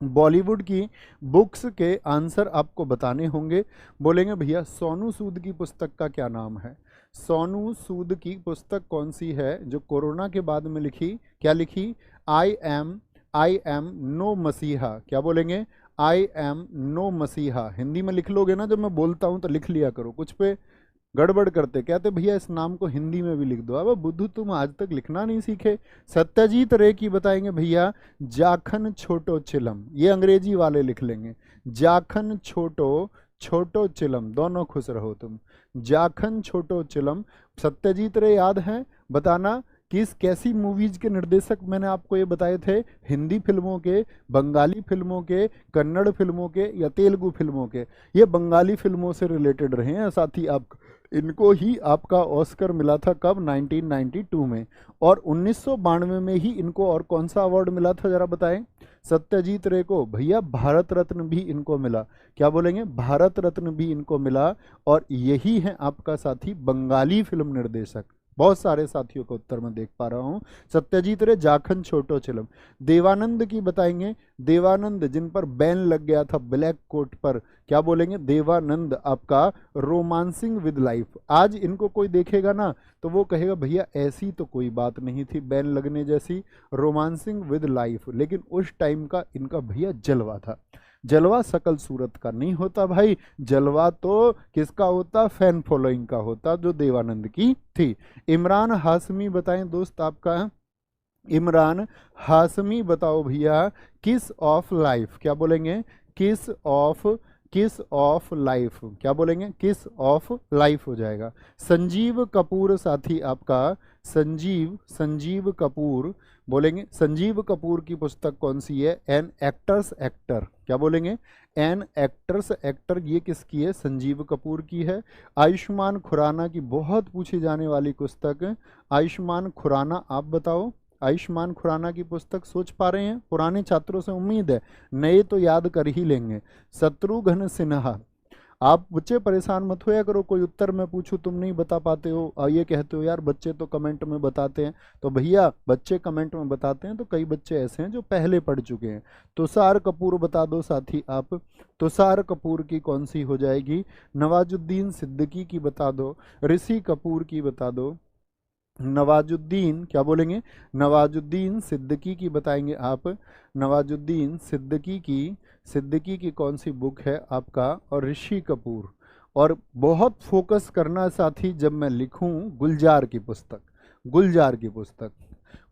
बॉलीवुड की बुक्स के आंसर आपको बताने होंगे। बोलेंगे भैया सोनू सूद की पुस्तक का क्या नाम है? सोनू सूद की पुस्तक कौन सी है जो कोरोना के बाद में लिखी? क्या लिखी? आई एम नो मसीहा। क्या बोलेंगे? आई एम नो मसीहा। हिंदी में लिख लोगे ना, जब मैं बोलता हूं तो लिख लिया करो, कुछ पे गड़बड़ करते, कहते भैया इस नाम को हिंदी में भी लिख दो। अब बुद्धू तुम आज तक लिखना नहीं सीखे। सत्यजीत रे की बताएंगे भैया जाखन छोटो चिलम, ये अंग्रेजी वाले लिख लेंगे। जाखन छोटो छोटो चिलम, दोनों खुश रहो तुम। जाखन छोटो चिलम, सत्यजीत रे याद है? बताना किस कैसी मूवीज के निर्देशक मैंने आपको ये बताए थे? हिंदी फिल्मों के, बंगाली फिल्मों के, कन्नड़ फिल्मों के या तेलुगु फिल्मों के? ये बंगाली फिल्मों से रिलेटेड रहे हैं साथ ही। आप इनको ही आपका ऑस्कर मिला था कब? 1992 में। और 1992 में ही इनको और कौन सा अवार्ड मिला था जरा बताएं? सत्यजीत रे को भैया भारत रत्न भी इनको मिला। क्या बोलेंगे? भारत रत्न भी इनको मिला। और यही है आपका साथी बंगाली फिल्म निर्देशक। बहुत सारे साथियों का उत्तर मैं देख पा रहा हूं। सत्यजीत रे, जाखन छोटो चिलम। देवानंद की बताएंगे, देवानंद जिन पर बैन लग गया था ब्लैक कोट पर, क्या बोलेंगे? देवानंद आपका रोमांसिंग विद लाइफ। आज इनको कोई देखेगा ना तो वो कहेगा भैया ऐसी तो कोई बात नहीं थी बैन लगने जैसी, रोमांसिंग विद लाइफ, लेकिन उस टाइम का इनका भैया जलवा था। जलवा सकल सूरत का नहीं होता भाई, जलवा तो किसका होता, फैन फॉलोइंग का होता, जो देवानंद की थी। इमरान हाशमी बताएं दोस्त आपका, इमरान हाशमी बताओ भैया, किस ऑफ लाइफ, क्या बोलेंगे, किस ऑफ, किस ऑफ लाइफ, क्या बोलेंगे, किस ऑफ लाइफ हो जाएगा। संजीव कपूर साथी आपका, संजीव कपूर बोलेंगे, संजीव कपूर की पुस्तक कौन सी है, एन एक्टर्स एक्टर, क्या बोलेंगे, एन एक्टर्स एक्टर, ये किसकी है, संजीव कपूर की है। आयुष्मान खुराना की बहुत पूछी जाने वाली पुस्तक, आयुष्मान खुराना, आप बताओ, आयुष्मान खुराना की पुस्तक सोच पा रहे हैं, पुराने छात्रों से उम्मीद है, नए तो याद कर ही लेंगे। शत्रुघ्न सिन्हा, आप बच्चे परेशान मत होया करो, कोई उत्तर मैं पूछूं तुम नहीं बता पाते हो और ये कहते हो यार बच्चे तो कमेंट में बताते हैं, तो भैया बच्चे कमेंट में बताते हैं तो कई बच्चे ऐसे हैं जो पहले पढ़ चुके हैं। तुषार कपूर बता दो साथी आप, तुषार कपूर की कौन सी हो जाएगी, नवाजुद्दीन सिद्दीकी की बता दो, ऋषि कपूर की बता दो, नवाजुद्दीन, क्या बोलेंगे, नवाजुद्दीन सिद्दीकी की बताएंगे आप, नवाजुद्दीन सिद्दीकी की कौन सी बुक है आपका, और ऋषि कपूर। और बहुत फोकस करना साथी जब मैं लिखूं, गुलजार की पुस्तक, गुलजार की पुस्तक,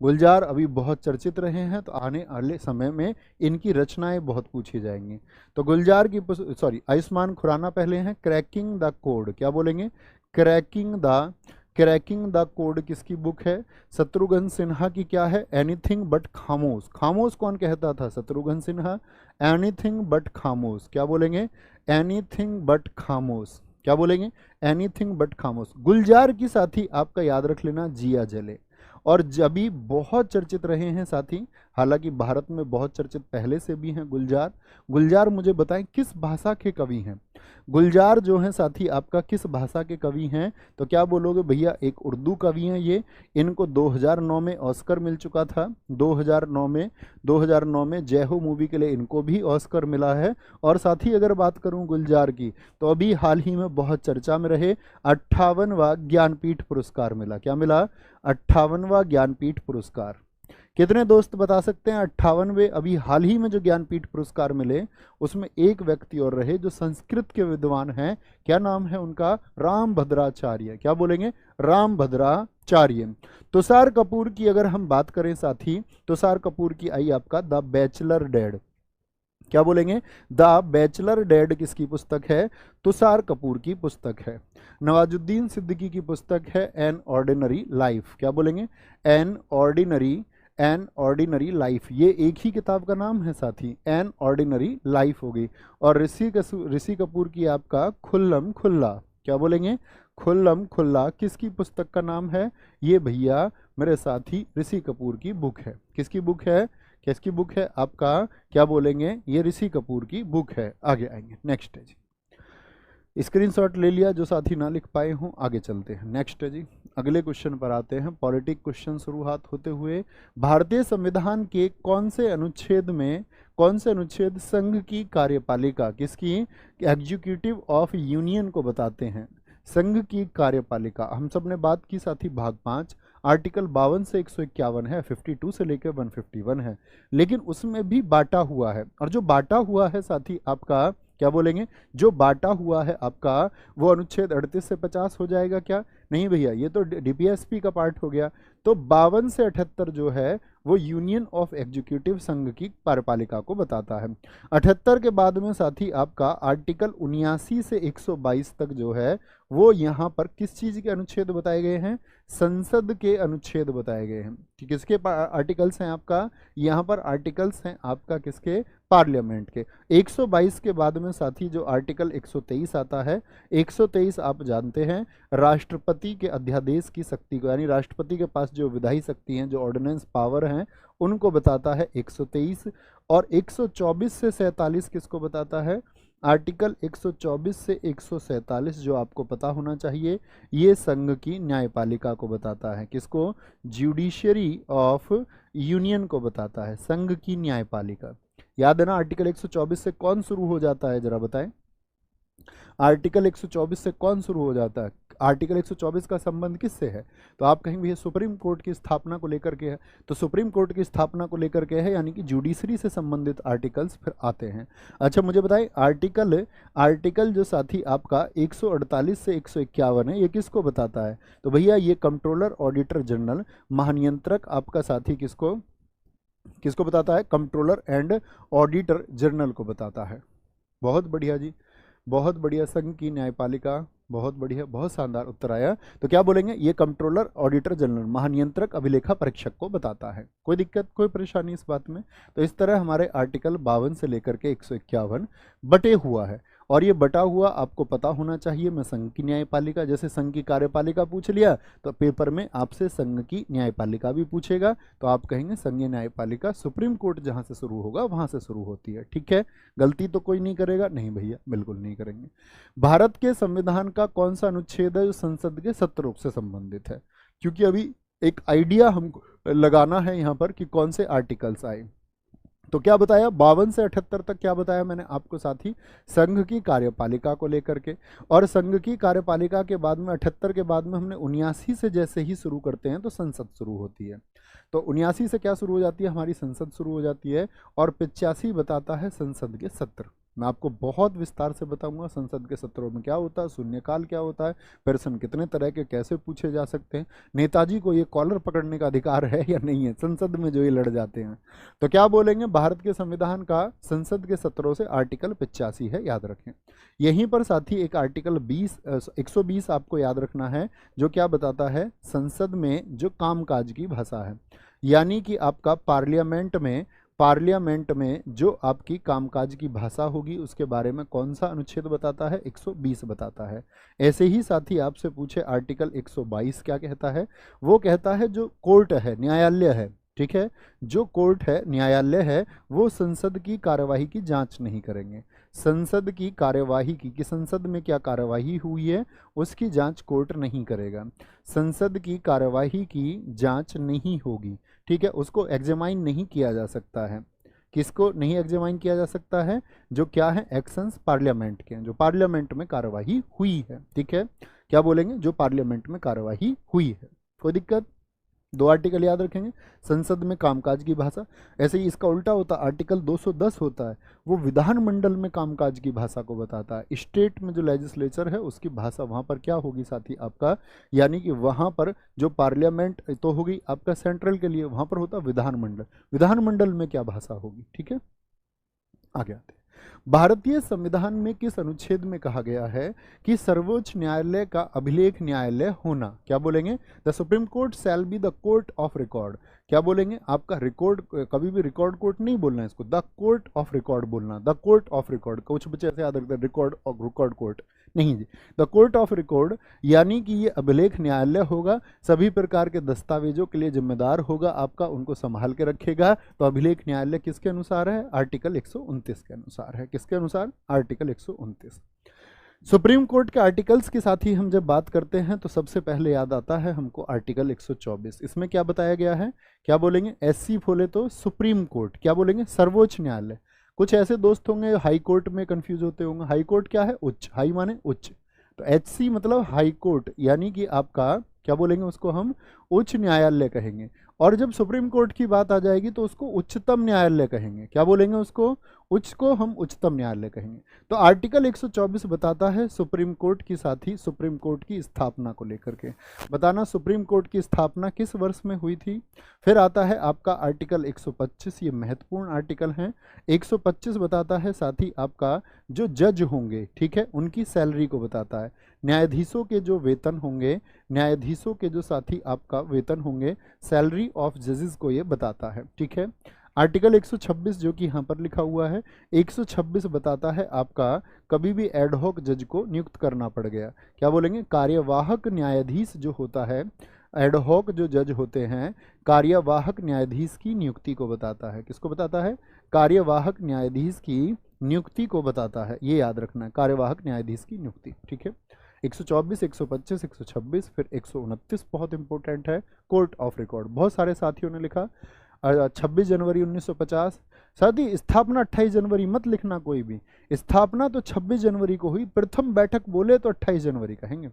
गुलजार अभी बहुत चर्चित रहे हैं, तो आने वाले समय में इनकी रचनाएं बहुत पूछी जाएंगी। तो गुलजार की सॉरी, आयुष्मान खुराना पहले हैं, क्रैकिंग द कोड, क्या बोलेंगे, क्रैकिंग द कोड किसकी बुक है, शत्रुघ्न सिन्हा की क्या है, एनीथिंग बट खामोश, खामोश कौन कहता था, शत्रुघ्न सिन्हा, एनीथिंग बट खामोश, क्या बोलेंगे, एनीथिंग बट खामोश, क्या बोलेंगे, एनीथिंग बट खामोश। गुलजार की साथी आपका याद रख लेना, जिया जले, और जबी बहुत चर्चित रहे हैं साथी, हालांकि भारत में बहुत चर्चित पहले से भी हैं गुलजार। गुलजार मुझे बताएं किस भाषा के कवि हैं, गुलजार जो हैं साथी आपका किस भाषा के कवि हैं, तो क्या बोलोगे भैया, एक उर्दू कवि हैं ये, इनको 2009 में ऑस्कर मिल चुका था, 2009 में जय हो मूवी के लिए इनको भी ऑस्कर मिला है। और साथ ही अगर बात करूं गुलजार की, तो अभी हाल ही में बहुत चर्चा में रहे, 58वां ज्ञानपीठ पुरस्कार मिला, क्या मिला, 58वां ज्ञानपीठ पुरस्कार। कितने दोस्त बता सकते हैं 58वें, अभी हाल ही में जो ज्ञानपीठ पुरस्कार मिले उसमें एक व्यक्ति और रहे जो संस्कृत के विद्वान हैं, क्या नाम है उनका, राम भद्राचार्य, क्या बोलेंगे, राम भद्राचार्य। तुषार कपूर की अगर हम बात करें साथी, तुषार कपूर की आई आपका द बैचलर डेड, क्या बोलेंगे, द बैचलर डेड किसकी पुस्तक है, तुषार कपूर की पुस्तक है। नवाजुद्दीन सिद्दीकी की पुस्तक है एन ऑर्डिनरी लाइफ, क्या बोलेंगे, एन ऑर्डिनरी लाइफ, ये एक ही किताब का नाम है साथी, एन ऑर्डिनरी लाइफ हो गई। और ऋषि कपूर की आपका खुल्लम खुल्ला, क्या बोलेंगे, खुल्लम खुल्ला किसकी पुस्तक का नाम है, ये भैया मेरे साथी ऋषि कपूर की बुक है, किसकी बुक है, किसकी बुक है आपका, क्या बोलेंगे, ये ऋषि कपूर की बुक है। आगे आएंगे, नेक्स्ट है जी, स्क्रीनशॉट ले लिया जो साथी ना लिख पाए हों, आगे चलते हैं, नेक्स्ट है जी, अगले क्वेश्चन पर आते हैं। पॉलिटिक क्वेश्चन शुरुआत होते हुए, भारतीय संविधान के कौन से अनुच्छेद संघ की कार्यपालिका, किसकी, एग्जीक्यूटिव ऑफ यूनियन को बताते हैं, संघ की कार्यपालिका। हम सब ने बात की साथी भाग 5, आर्टिकल 52 से 151 है, 52 से लेकर 151 है, लेकिन उसमें भी बांटा हुआ है, और जो बांटा हुआ है साथी आपका, क्या बोलेंगे, जो बांटा हुआ है आपका वो अनुच्छेद 38 से 50 हो जाएगा क्या, नहीं भैया ये तो डीपीएसपी का पार्ट हो गया। तो 52 से 78 जो है वो यूनियन ऑफ एग्जीक्यूटिव संघ की कार्यपालिका को बताता है। 78 के बाद में साथी आपका आर्टिकल 79 से 122 तक जो है वो यहाँ पर किस चीज के अनुच्छेद बताए गए हैं, संसद के अनुच्छेद बताए गए हैं। कि किसके आर्टिकल्स हैं आपका, यहाँ पर आर्टिकल्स हैं आपका किसके, पार्लियामेंट के। 122 के बाद में साथी जो आर्टिकल 123 आता है, 123 आप जानते हैं राष्ट्रपति के अध्यादेश की शक्ति को, यानी राष्ट्रपति के पास जो विधायी शक्ति हैं, जो ऑर्डिनेंस पावर हैं, उनको बताता है 123। और 124 से 47 किसको बताता है, आर्टिकल 124 से 147 जो आपको पता होना चाहिए, ये संघ की न्यायपालिका को बताता है, किसको, ज्यूडिशरी ऑफ यूनियन को बताता है, संघ की न्यायपालिका। याद है ना, आर्टिकल 124 से कौन शुरू हो जाता है, जरा बताएं, आर्टिकल 124 से कौन शुरू हो जाता है, आर्टिकल 124 का संबंध किससे है? तो आप कहेंगे भैया सुप्रीम कोर्ट की स्थापना को लेकर के है, तो सुप्रीम कोर्ट की स्थापना को लेकर के है, यानी कि जुडिशरी से संबंधित आर्टिकल्स फिर आते हैं। अच्छा मुझे बताएं, आर्टिकल जो साथी आपका 148 से 151 है, ये किसको बताता है? तो भैया ये कंट्रोलर ऑडिटर जनरल महानियंत्रक आपका साथी किसको बताता है? कंट्रोलर एंड ऑडिटर जनरल को बताता है। बहुत बढ़िया जी, बहुत बढ़िया। संघ की न्यायपालिका, बहुत बढ़िया, बहुत शानदार उत्तर आया। तो क्या बोलेंगे? ये कंट्रोलर ऑडिटर जनरल महानियंत्रक अभिलेखा परीक्षक को बताता है। कोई दिक्कत, कोई परेशानी इस बात में? तो इस तरह हमारे आर्टिकल 52 से लेकर के 151 बटे हुआ है, और ये बटा हुआ आपको पता होना चाहिए। मैं संघ की न्यायपालिका, जैसे संघ की कार्यपालिका पूछ लिया तो पेपर में आपसे संघ की न्यायपालिका भी पूछेगा, तो आप कहेंगे संघीय न्यायपालिका सुप्रीम कोर्ट जहां से शुरू होगा वहां से शुरू होती है। ठीक है, गलती तो कोई नहीं करेगा? नहीं भैया, बिल्कुल नहीं करेंगे। भारत के संविधान का कौन सा अनुच्छेद है जो संसद के सत्र से संबंधित है? क्योंकि अभी एक आइडिया हमको लगाना है यहाँ पर कि कौन से आर्टिकल्स आए। तो क्या बताया? 52 से 78 तक क्या बताया मैंने आपको साथी? संघ की कार्यपालिका को लेकर के, और संघ की कार्यपालिका के बाद में 78 के बाद में हमने 79 से जैसे ही शुरू करते हैं तो संसद शुरू होती है। तो 79 से क्या शुरू हो जाती है? हमारी संसद शुरू हो जाती है, और 85 बताता है संसद के सत्र। मैं आपको बहुत विस्तार से बताऊंगा संसद के सत्रों में क्या होता है, शून्यकाल क्या होता है, प्रश्न कितने तरह के कैसे पूछे जा सकते हैं, नेताजी को ये कॉलर पकड़ने का अधिकार है या नहीं है संसद में जो ये लड़ जाते हैं। तो क्या बोलेंगे? भारत के संविधान का संसद के सत्रों से आर्टिकल 85 है, याद रखें। यहीं पर साथी एक आर्टिकल 120 आपको याद रखना है, जो क्या बताता है? संसद में जो कामकाज की भाषा है, यानी कि आपका पार्लियामेंट में जो आपकी कामकाज की भाषा होगी उसके बारे में कौन सा अनुच्छेद बताता है? 120 बताता है। ऐसे ही साथी आपसे पूछे आर्टिकल 122 क्या कहता है? वो कहता है जो कोर्ट है, न्यायालय है, ठीक है, जो कोर्ट है, न्यायालय है, वो संसद की कार्यवाही की जांच नहीं करेंगे। संसद की कार्यवाही की कि संसद में क्या कार्यवाही हुई है उसकी जांच कोर्ट नहीं करेगा। संसद की कार्यवाही की जांच नहीं होगी, ठीक है, उसको एग्जामाइन नहीं किया जा सकता है। किसको नहीं एग्जामाइन किया जा सकता है? जो क्या है? एक्शंस पार्लियामेंट के, जो पार्लियामेंट में कार्यवाही हुई है। ठीक है, क्या बोलेंगे? जो पार्लियामेंट में कार्यवाही हुई है। कोई दिक्कत? 2 आर्टिकल याद रखेंगे, संसद में कामकाज की भाषा। ऐसे ही इसका उल्टा होता है, आर्टिकल 210 होता है, वो विधानमंडल में कामकाज की भाषा को बताता है। स्टेट में जो लेजिस्लेचर है उसकी भाषा वहाँ पर क्या होगी साथी आपका? यानी कि वहाँ पर जो पार्लियामेंट तो होगी आपका सेंट्रल के लिए, वहाँ पर होता विधानमंडल, विधानमंडल में क्या भाषा होगी। ठीक है, आगे आते हैं। भारतीय संविधान में किस अनुच्छेद में कहा गया है कि सर्वोच्च न्यायालय का अभिलेख न्यायालय होना? क्या बोलेंगे? The supreme court shall be the court of record. क्या बोलेंगे? आपका रिकॉर्ड, कभी भी रिकॉर्ड कोर्ट नहीं बोलना है इसको, द कोर्ट ऑफ रिकॉर्ड बोलना, द कोर्ट ऑफ रिकॉर्ड। कुछ बच्चे ऐसे याद रखते हैं रिकॉर्ड और रिकॉर्ड कोर्ट, नहीं जी, द कोर्ट ऑफ रिकॉर्ड, यानी कि ये अभिलेख न्यायालय होगा, सभी प्रकार के दस्तावेजों के लिए जिम्मेदार होगा आपका, उनको संभाल के रखेगा। तो अभिलेख न्यायालय किसके अनुसार है? आर्टिकल 129 के अनुसार है। किसके अनुसार? आर्टिकल 129। सुप्रीम कोर्ट के आर्टिकल्स के साथ ही हम जब बात करते हैं तो सबसे पहले याद आता है हमको आर्टिकल 124। इसमें क्या बताया गया है? क्या बोलेंगे? एससी बोले तो सुप्रीम कोर्ट, क्या बोलेंगे? सर्वोच्च न्यायालय। कुछ ऐसे दोस्त होंगे हाई कोर्ट में कंफ्यूज होते होंगे, हाई कोर्ट क्या है? उच्च, हाई माने उच्च, तो एचसी मतलब हाई कोर्ट, यानी कि आपका क्या बोलेंगे उसको? हम उच्च न्यायालय कहेंगे। और जब सुप्रीम कोर्ट की बात आ जाएगी तो उसको उच्चतम न्यायालय कहेंगे। क्या बोलेंगे उसको? उच्च को हम उच्चतम न्यायालय कहेंगे। तो आर्टिकल 124 बताता है सुप्रीम कोर्ट की, साथ ही सुप्रीम कोर्ट की स्थापना को लेकर के बताना, सुप्रीम कोर्ट की स्थापना किस वर्ष में हुई थी। फिर आता है आपका आर्टिकल 125, ये महत्वपूर्ण आर्टिकल है। 125 बताता है साथ ही आपका जो जज होंगे, ठीक है, उनकी सैलरी को बताता है। न्यायाधीशों के जो वेतन होंगे, न्यायाधीशों के जो साथी आपका वेतन होंगे, सैलरी ऑफ जजेस को ये बताता है। ठीक है, आर्टिकल 126 जो कि यहाँ पर लिखा हुआ है, 126 बताता है आपका कभी भी एडहॉक जज को नियुक्त करना पड़ गया। क्या बोलेंगे? कार्यवाहक न्यायाधीश जो होता है, एडहॉक जो जज होते हैं, कार्यवाहक न्यायाधीश की नियुक्ति को बताता है। किसको बताता है? कार्यवाहक न्यायाधीश की नियुक्ति को बताता है, ये याद रखना है, कार्यवाहक न्यायाधीश की नियुक्ति। ठीक है, 124, 125, 126, फिर 129 बहुत इंपॉर्टेंट है, कोर्ट ऑफ रिकॉर्ड। बहुत सारे साथियों ने लिखा 26 जनवरी 1950। साथी स्थापना 28 जनवरी मत लिखना कोई भी, स्थापना तो 26 जनवरी को हुई, प्रथम बैठक बोले तो 28 जनवरी कहेंगे।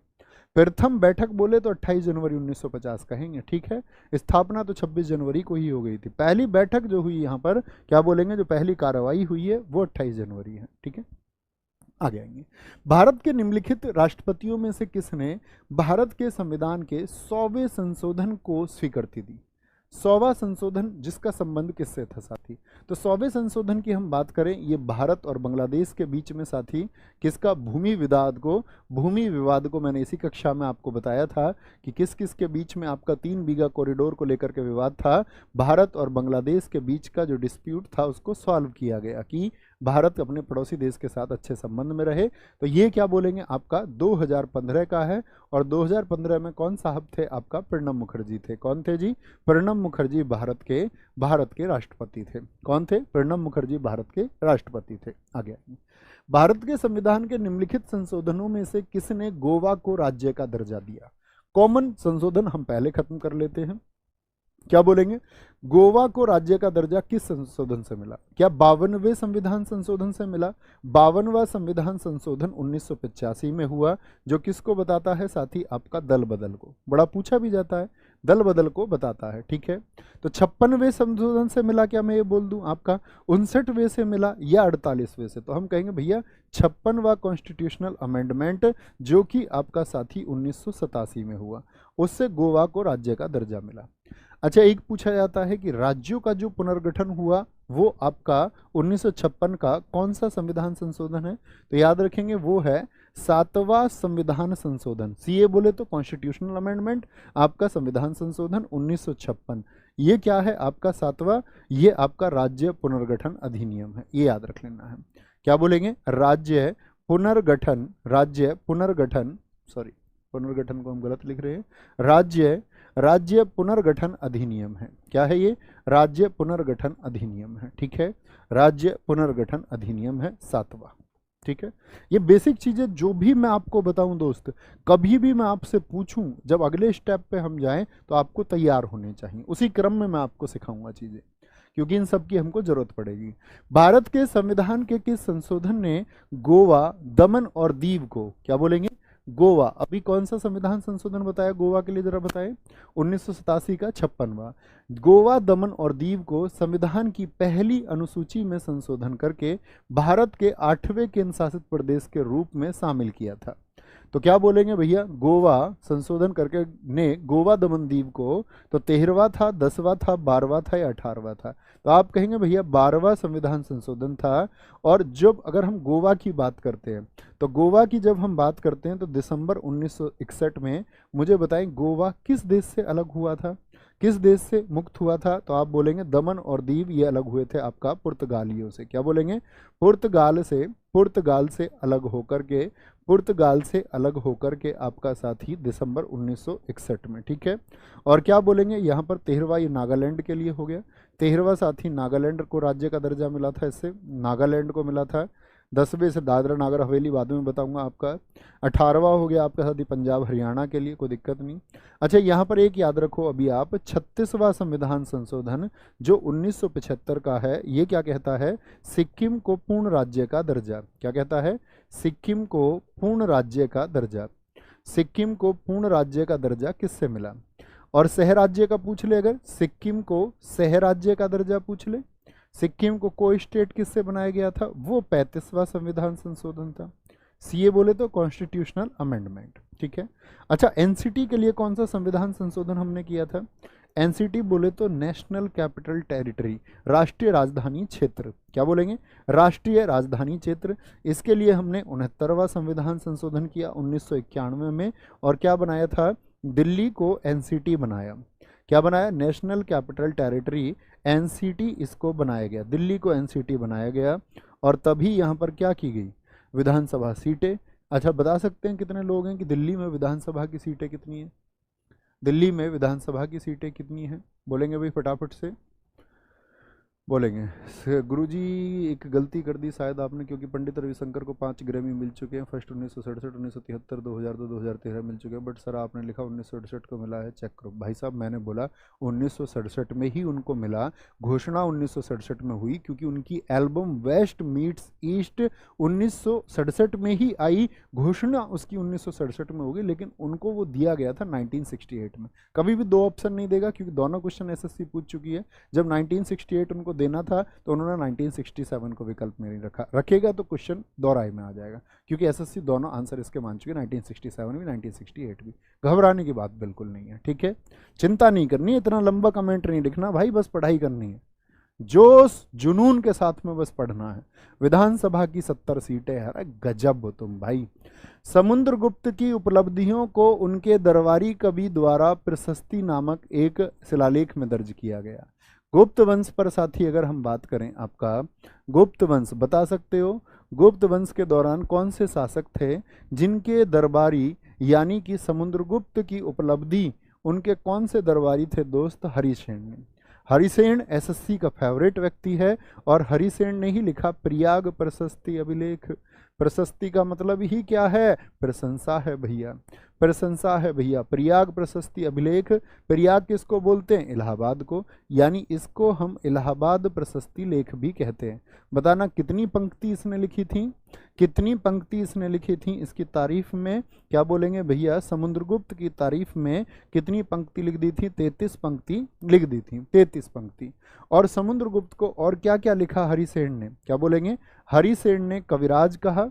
प्रथम बैठक बोले तो 28 जनवरी 1950 कहेंगे, ठीक है। स्थापना तो 26 जनवरी को ही हो गई थी। पहली बैठक जो हुई यहाँ पर क्या बोलेंगे, जो पहली कार्रवाई हुई है वो 28 जनवरी है, ठीक है। आगे आएंगे। भारत के निम्नलिखित राष्ट्रपतियों में से किसने भारत के संविधान के 100वें संशोधन को स्वीकृति दी? 100वां संशोधन जिसका संबंध किससे था साथी? तो 100वें संशोधन की हम बात करें, ये भारत और बांग्लादेश के बीच में साथी किसका, भूमि विवाद को मैंने इसी कक्षा में आपको बताया था कि किस किस के बीच में आपका 3 बीघा कॉरिडोर को लेकर के विवाद था। भारत और बांग्लादेश के बीच का जो डिस्प्यूट था उसको सॉल्व किया गया कि भारत अपने पड़ोसी देश के साथ अच्छे संबंध में रहे। तो ये क्या बोलेंगे, आपका 2015 का है। और 2015 में कौन साहब थे, आपका प्रणब मुखर्जी थे। कौन थे जी? प्रणब मुखर्जी भारत के राष्ट्रपति थे। कौन थे? प्रणब मुखर्जी भारत के राष्ट्रपति थे। आगे आइए। भारत के संविधान के निम्नलिखित संशोधनों में से किसने गोवा को राज्य का दर्जा दिया? कॉमन संशोधन हम पहले खत्म कर लेते हैं। क्या बोलेंगे, गोवा को राज्य का दर्जा किस संशोधन से मिला? क्या 52वें संविधान संशोधन से मिला? 52वां संविधान संशोधन 1985 में हुआ, जो किसको बताता है साथी? आपका दल बदल को। बड़ा पूछा भी जाता है, दल बदल को बताता है, ठीक है। तो 56वें संशोधन से मिला, क्या मैं ये बोल दूं आपका 59वें से मिला या 48वें से? तो हम कहेंगे भैया 56वां कॉन्स्टिट्यूशनल अमेंडमेंट, जो कि आपका साथी 1987 में हुआ, उससे गोवा को राज्य का दर्जा मिला। अच्छा, एक पूछा जाता है कि राज्यों का जो पुनर्गठन हुआ वो आपका 1956 का कौन सा संविधान संशोधन है? तो याद रखेंगे वो है 7वां संविधान संशोधन। सीए बोले तो कॉन्स्टिट्यूशनल अमेंडमेंट, आपका संविधान संशोधन 1956। ये क्या है आपका 7वां? ये आपका राज्य पुनर्गठन अधिनियम है, ये याद रख लेना है। क्या बोलेंगे? राज्य पुनर्गठन, सॉरी पुनर्गठन को हम गलत लिख रहे हैं, राज्य पुनर्गठन अधिनियम है। क्या है ये? राज्य पुनर्गठन अधिनियम है, ठीक है। राज्य पुनर्गठन अधिनियम है 7वां, ठीक है। ये बेसिक चीजें जो भी मैं आपको बताऊं दोस्त, कभी भी मैं आपसे पूछूं, जब अगले स्टेप पे हम जाएं तो आपको तैयार होने चाहिए। उसी क्रम में मैं आपको सिखाऊंगा चीजें, क्योंकि इन सब की हमको जरूरत पड़ेगी। भारत के संविधान के किस संशोधन ने गोवा, दमन और दीव को, क्या बोलेंगे, गोवा, अभी कौन सा संविधान संशोधन बताया गोवा के लिए, जरा बताएं? 1987 का 56वां। गोवा, दमन और दीव को संविधान की पहली अनुसूची में संशोधन करके भारत के 8वें केंद्र शासित प्रदेश के रूप में शामिल किया था। तो क्या बोलेंगे भैया, गोवा संशोधन करके ने गोवा, दमन, दीव को, तो 13वां था, 10वां था, 12वां था या 18वां था? तो आप कहेंगे भैया 12वां संविधान संशोधन था। और जब अगर हम गोवा की बात करते हैं, तो गोवा की जब हम बात करते हैं तो दिसंबर 1961 में, मुझे बताएं गोवा किस देश से अलग हुआ था, किस देश से मुक्त हुआ था? तो आप बोलेंगे दमन और दीव ये अलग हुए थे आपका पुर्तगालियों से। क्या बोलेंगे? पुर्तगाल से अलग होकर के आपका साथी दिसंबर 1961 में, ठीक है। और क्या बोलेंगे यहाँ पर 13वां, ये नागालैंड के लिए हो गया। 13वां साथी नागालैंड को राज्य का दर्जा मिला था, इससे नागालैंड को मिला था। 10वें से दादरा नागर हवेली, बाद में बताऊंगा आपका। 18वां हो गया आपका साथी पंजाब हरियाणा के लिए, कोई दिक्कत नहीं। अच्छा, यहाँ पर एक याद रखो अभी आप, 36वां संविधान संशोधन जो 1975 का है, ये क्या कहता है? सिक्किम को पूर्ण राज्य का दर्जा। क्या कहता है? सिक्किम को पूर्ण राज्य का दर्जा। सिक्किम को पूर्ण राज्य का दर्जा किससे मिला? और सह राज्य का पूछ ले, अगर सिक्किम को सह राज्य का दर्जा पूछ ले, सिक्किम को को स्टेट किससे बनाया गया था? वो 35वां संविधान संशोधन था। सीए बोले तो कॉन्स्टिट्यूशनल अमेंडमेंट, ठीक है। अच्छा, एनसीटी के लिए कौन सा संविधान संशोधन हमने किया था? एनसीटी बोले तो नेशनल कैपिटल टेरिटरी, राष्ट्रीय राजधानी क्षेत्र। क्या बोलेंगे? राष्ट्रीय राजधानी क्षेत्र। इसके लिए हमने 69वां संविधान संशोधन किया 1991 में। और क्या बनाया था? दिल्ली को एनसीटी बनाया। क्या बनाया? नेशनल कैपिटल टेरिटरी, एनसीटी इसको बनाया गया, दिल्ली को एनसीटी बनाया गया। और तभी यहाँ पर क्या की गई? विधानसभा सीटें। अच्छा, बता सकते हैं कितने लोग हैं कि दिल्ली में विधानसभा की सीटें कितनी हैं? दिल्ली में विधानसभा की सीटें कितनी हैं? बोलेंगे भाई फटाफट से। बोलेंगे गुरुजी एक गलती कर दी शायद आपने, क्योंकि पंडित रविशंकर को 5 ग्रैमी मिल चुके हैं। फर्स्ट 1967, 1973, 2002, 2013 मिल चुके हैं, बट सर आपने लिखा 1967 को मिला है, चेक करो। भाई साहब मैंने बोला 1967 में ही उनको मिला, घोषणा 1967 में हुई, क्योंकि उनकी एल्बम वेस्ट मीट्स ईस्ट 1967 में ही आई, घोषणा उसकी 1967 में होगी, लेकिन उनको वो दिया गया था 1968 में। कभी भी 2 ऑप्शन नहीं देगा, क्योंकि दोनों क्वेश्चन एसएससी पूछ चुकी है। जब 1968 उनको देना था तो उन्होंने 1967 को विकल्प में नहीं रखा, रखेगा तो क्वेश्चन दोहराई में आ जाएगा, क्योंकि एसएससी दोनों आंसर इसके मान चुके, 1967 भी 1968 भी। घबराने की बात बिल्कुल नहीं है, ठीक है, चिंता नहीं करनी है, इतना लंबा कमेंट नहीं लिखना भाई, बस पढ़ाई करनी है, जोश जुनून के साथ में बस पढ़ना है। विधानसभा की 70 सीटें, अरे गजब हो तुम भाई। समुद्रगुप्त की उपलब्धियों को उनके दरबारी कवि द्वारा प्रशस्ति नामक एक शिलालेख में दर्ज किया गया। गुप्त वंश पर साथी अगर हम बात करें, आपका गुप्त वंश बता सकते हो, गुप्त वंश के दौरान कौन से शासक थे जिनके दरबारी यानी कि समुद्रगुप्त की उपलब्धि, उनके कौन से दरबारी थे दोस्त? हरिसेन। हरिसेन एसएससी का फेवरेट व्यक्ति है, और हरिसेन ने ही लिखा प्रयाग प्रशस्ति अभिलेख। प्रशस्ति का मतलब ही क्या है? प्रशंसा है भैया, प्रशंसा है भैया। प्रयाग प्रशस्ति अभिलेख, प्रयाग किसको बोलते हैं? इलाहाबाद को, यानी इसको हम इलाहाबाद प्रशस्ति लेख भी कहते हैं। बताना कितनी पंक्ति इसने लिखी थी, कितनी पंक्ति इसने लिखी थी इसकी तारीफ में? क्या बोलेंगे भैया? समुद्रगुप्त की तारीफ में कितनी पंक्ति लिख दी थी? 33 पंक्ति लिख दी थी, 33 पंक्ति। और समुद्रगुप्त को और क्या क्या लिखा हरिसेन ने? क्या बोलेंगे? हरिसेन ने कविराज कहा,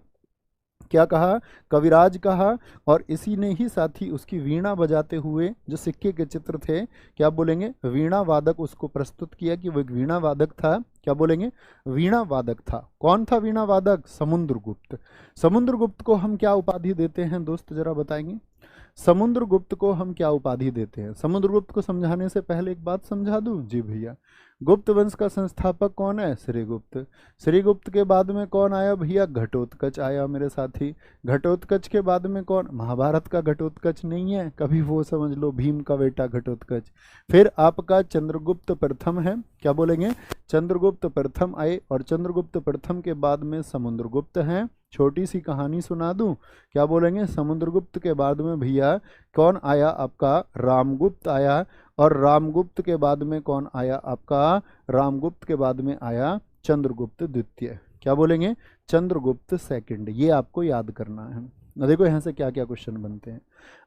क्या कहा? कविराज कहा, और इसी ने ही साथी उसकी वीणा बजाते हुए जो सिक्के के चित्र थे, क्या बोलेंगे? वीणा वादक उसको प्रस्तुत किया कि वो एक वीणा वादक था। क्या बोलेंगे? वीणा वादक था। कौन था वीणा वादक? समुद्रगुप्त। समुद्रगुप्त को हम क्या उपाधि देते हैं दोस्त, जरा बताएंगे? समुद्रगुप्त को हम क्या उपाधि देते हैं? समुद्रगुप्त को समझाने से पहले एक बात समझा दूं। जी भैया, गुप्त वंश का संस्थापक कौन है? श्रीगुप्त। श्रीगुप्त के बाद में कौन आया भैया? घटोत्कच आया मेरे साथी। घटोत्कच के बाद में कौन? महाभारत का घटोत्कच नहीं है, कभी वो समझ लो, भीम का बेटा घटोत्कच। फिर आपका चंद्रगुप्त प्रथम है। क्या बोलेंगे? चंद्रगुप्त प्रथम आए, और चंद्रगुप्त प्रथम के बाद में समुद्रगुप्त हैं। छोटी सी कहानी सुना दूं। क्या बोलेंगे? समुद्रगुप्त के बाद में भैया कौन आया? आपका रामगुप्त आया, और रामगुप्त के बाद में कौन आया? आपका रामगुप्त के बाद में आया चंद्रगुप्त द्वितीय। क्या बोलेंगे? चंद्रगुप्त सेकंड। ये आपको याद करना है। ना देखो यहाँ से क्या क्या क्वेश्चन बनते हैं।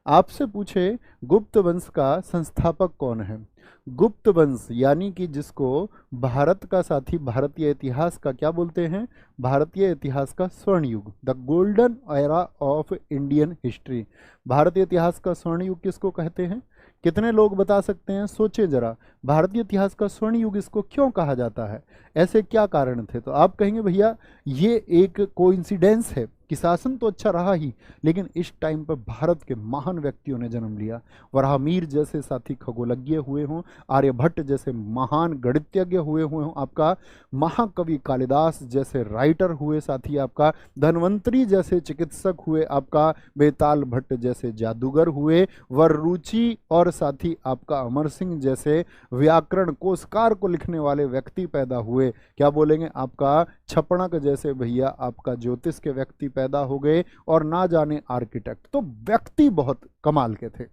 आपसे पूछे गुप्त वंश का संस्थापक कौन है? गुप्त वंश यानी कि जिसको भारत का साथी, भारतीय इतिहास का क्या बोलते हैं? भारतीय इतिहास का स्वर्ण युग, the golden era of Indian history. भारतीय इतिहास का स्वर्ण युग किसको कहते हैं? कितने लोग बता सकते हैं? सोचे जरा, भारतीय इतिहास का स्वर्ण युग इसको क्यों कहा जाता है? ऐसे क्या कारण थे? तो आप कहेंगे भैया ये एक कोइंसिडेंस है कि शासन तो अच्छा रहा ही, लेकिन इस टाइम पर भारत के महान व्यक्तियों ने जन्म लिया। वराहमीर जैसे साथी खगोलज्ञ हुए हों, आर्यभट्ट जैसे महान गणितज्ञ हुए हों, आपका महाकवि कालिदास जैसे राइटर हुए साथी, आपका धन्वंतरी जैसे चिकित्सक हुए, आपका बेताल भट्ट जैसे जादूगर हुए, वररुचि और साथी आपका अमर सिंह जैसे व्याकरण कोशकार को लिखने वाले व्यक्ति पैदा हुए। क्या बोलेंगे? आपका छपणक जैसे भैया आपका ज्योतिष के व्यक्ति पैदा हो गए, और ना जाने आर्किटेक्ट। तो व्यक्ति बहुत कमाल के थे,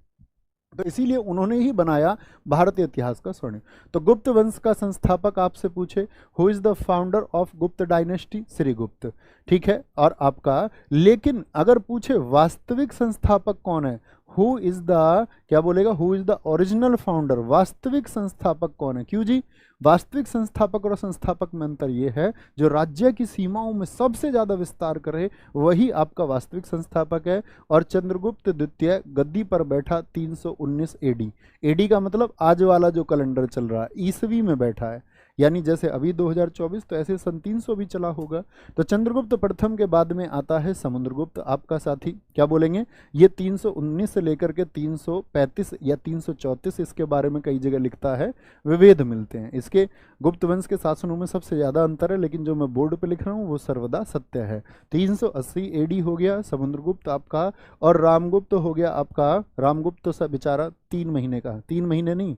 तो इसीलिए उन्होंने ही बनाया भारतीय इतिहास का स्वर्ण। तो गुप्त वंश का संस्थापक आपसे पूछे who is the founder of गुप्त डायनेस्टी? श्रीगुप्त। ठीक है, और आपका लेकिन अगर पूछे वास्तविक संस्थापक कौन है, हु इज द, क्या बोलेगा? Who is the original founder? वास्तविक संस्थापक कौन है? क्यों जी? वास्तविक संस्थापक और संस्थापक में अंतर यह है, जो राज्य की सीमाओं में सबसे ज्यादा विस्तार करे वही आपका वास्तविक संस्थापक है। और चंद्रगुप्त द्वितीय गद्दी पर बैठा 319 एडी। एडी का मतलब आज वाला जो कैलेंडर चल रहा है, ईसवी में बैठा है, यानी जैसे अभी 2024 तो ऐसे सन 300 भी चला होगा। तो चंद्रगुप्त प्रथम के बाद में आता है समुद्रगुप्त आपका साथी। क्या बोलेंगे? ये 319 से लेकर के 335 या 334 इसके बारे में कई जगह लिखता है, विभेद मिलते हैं इसके। गुप्त वंश के शासनों में सबसे ज़्यादा अंतर है, लेकिन जो मैं बोर्ड पे लिख रहा हूँ वो सर्वदा सत्य है। 380 एडी हो गया समुद्रगुप्त आपका, और रामगुप्त हो गया आपका। रामगुप्त तो सब बेचारा 3 महीने का, 3 महीने नहीं,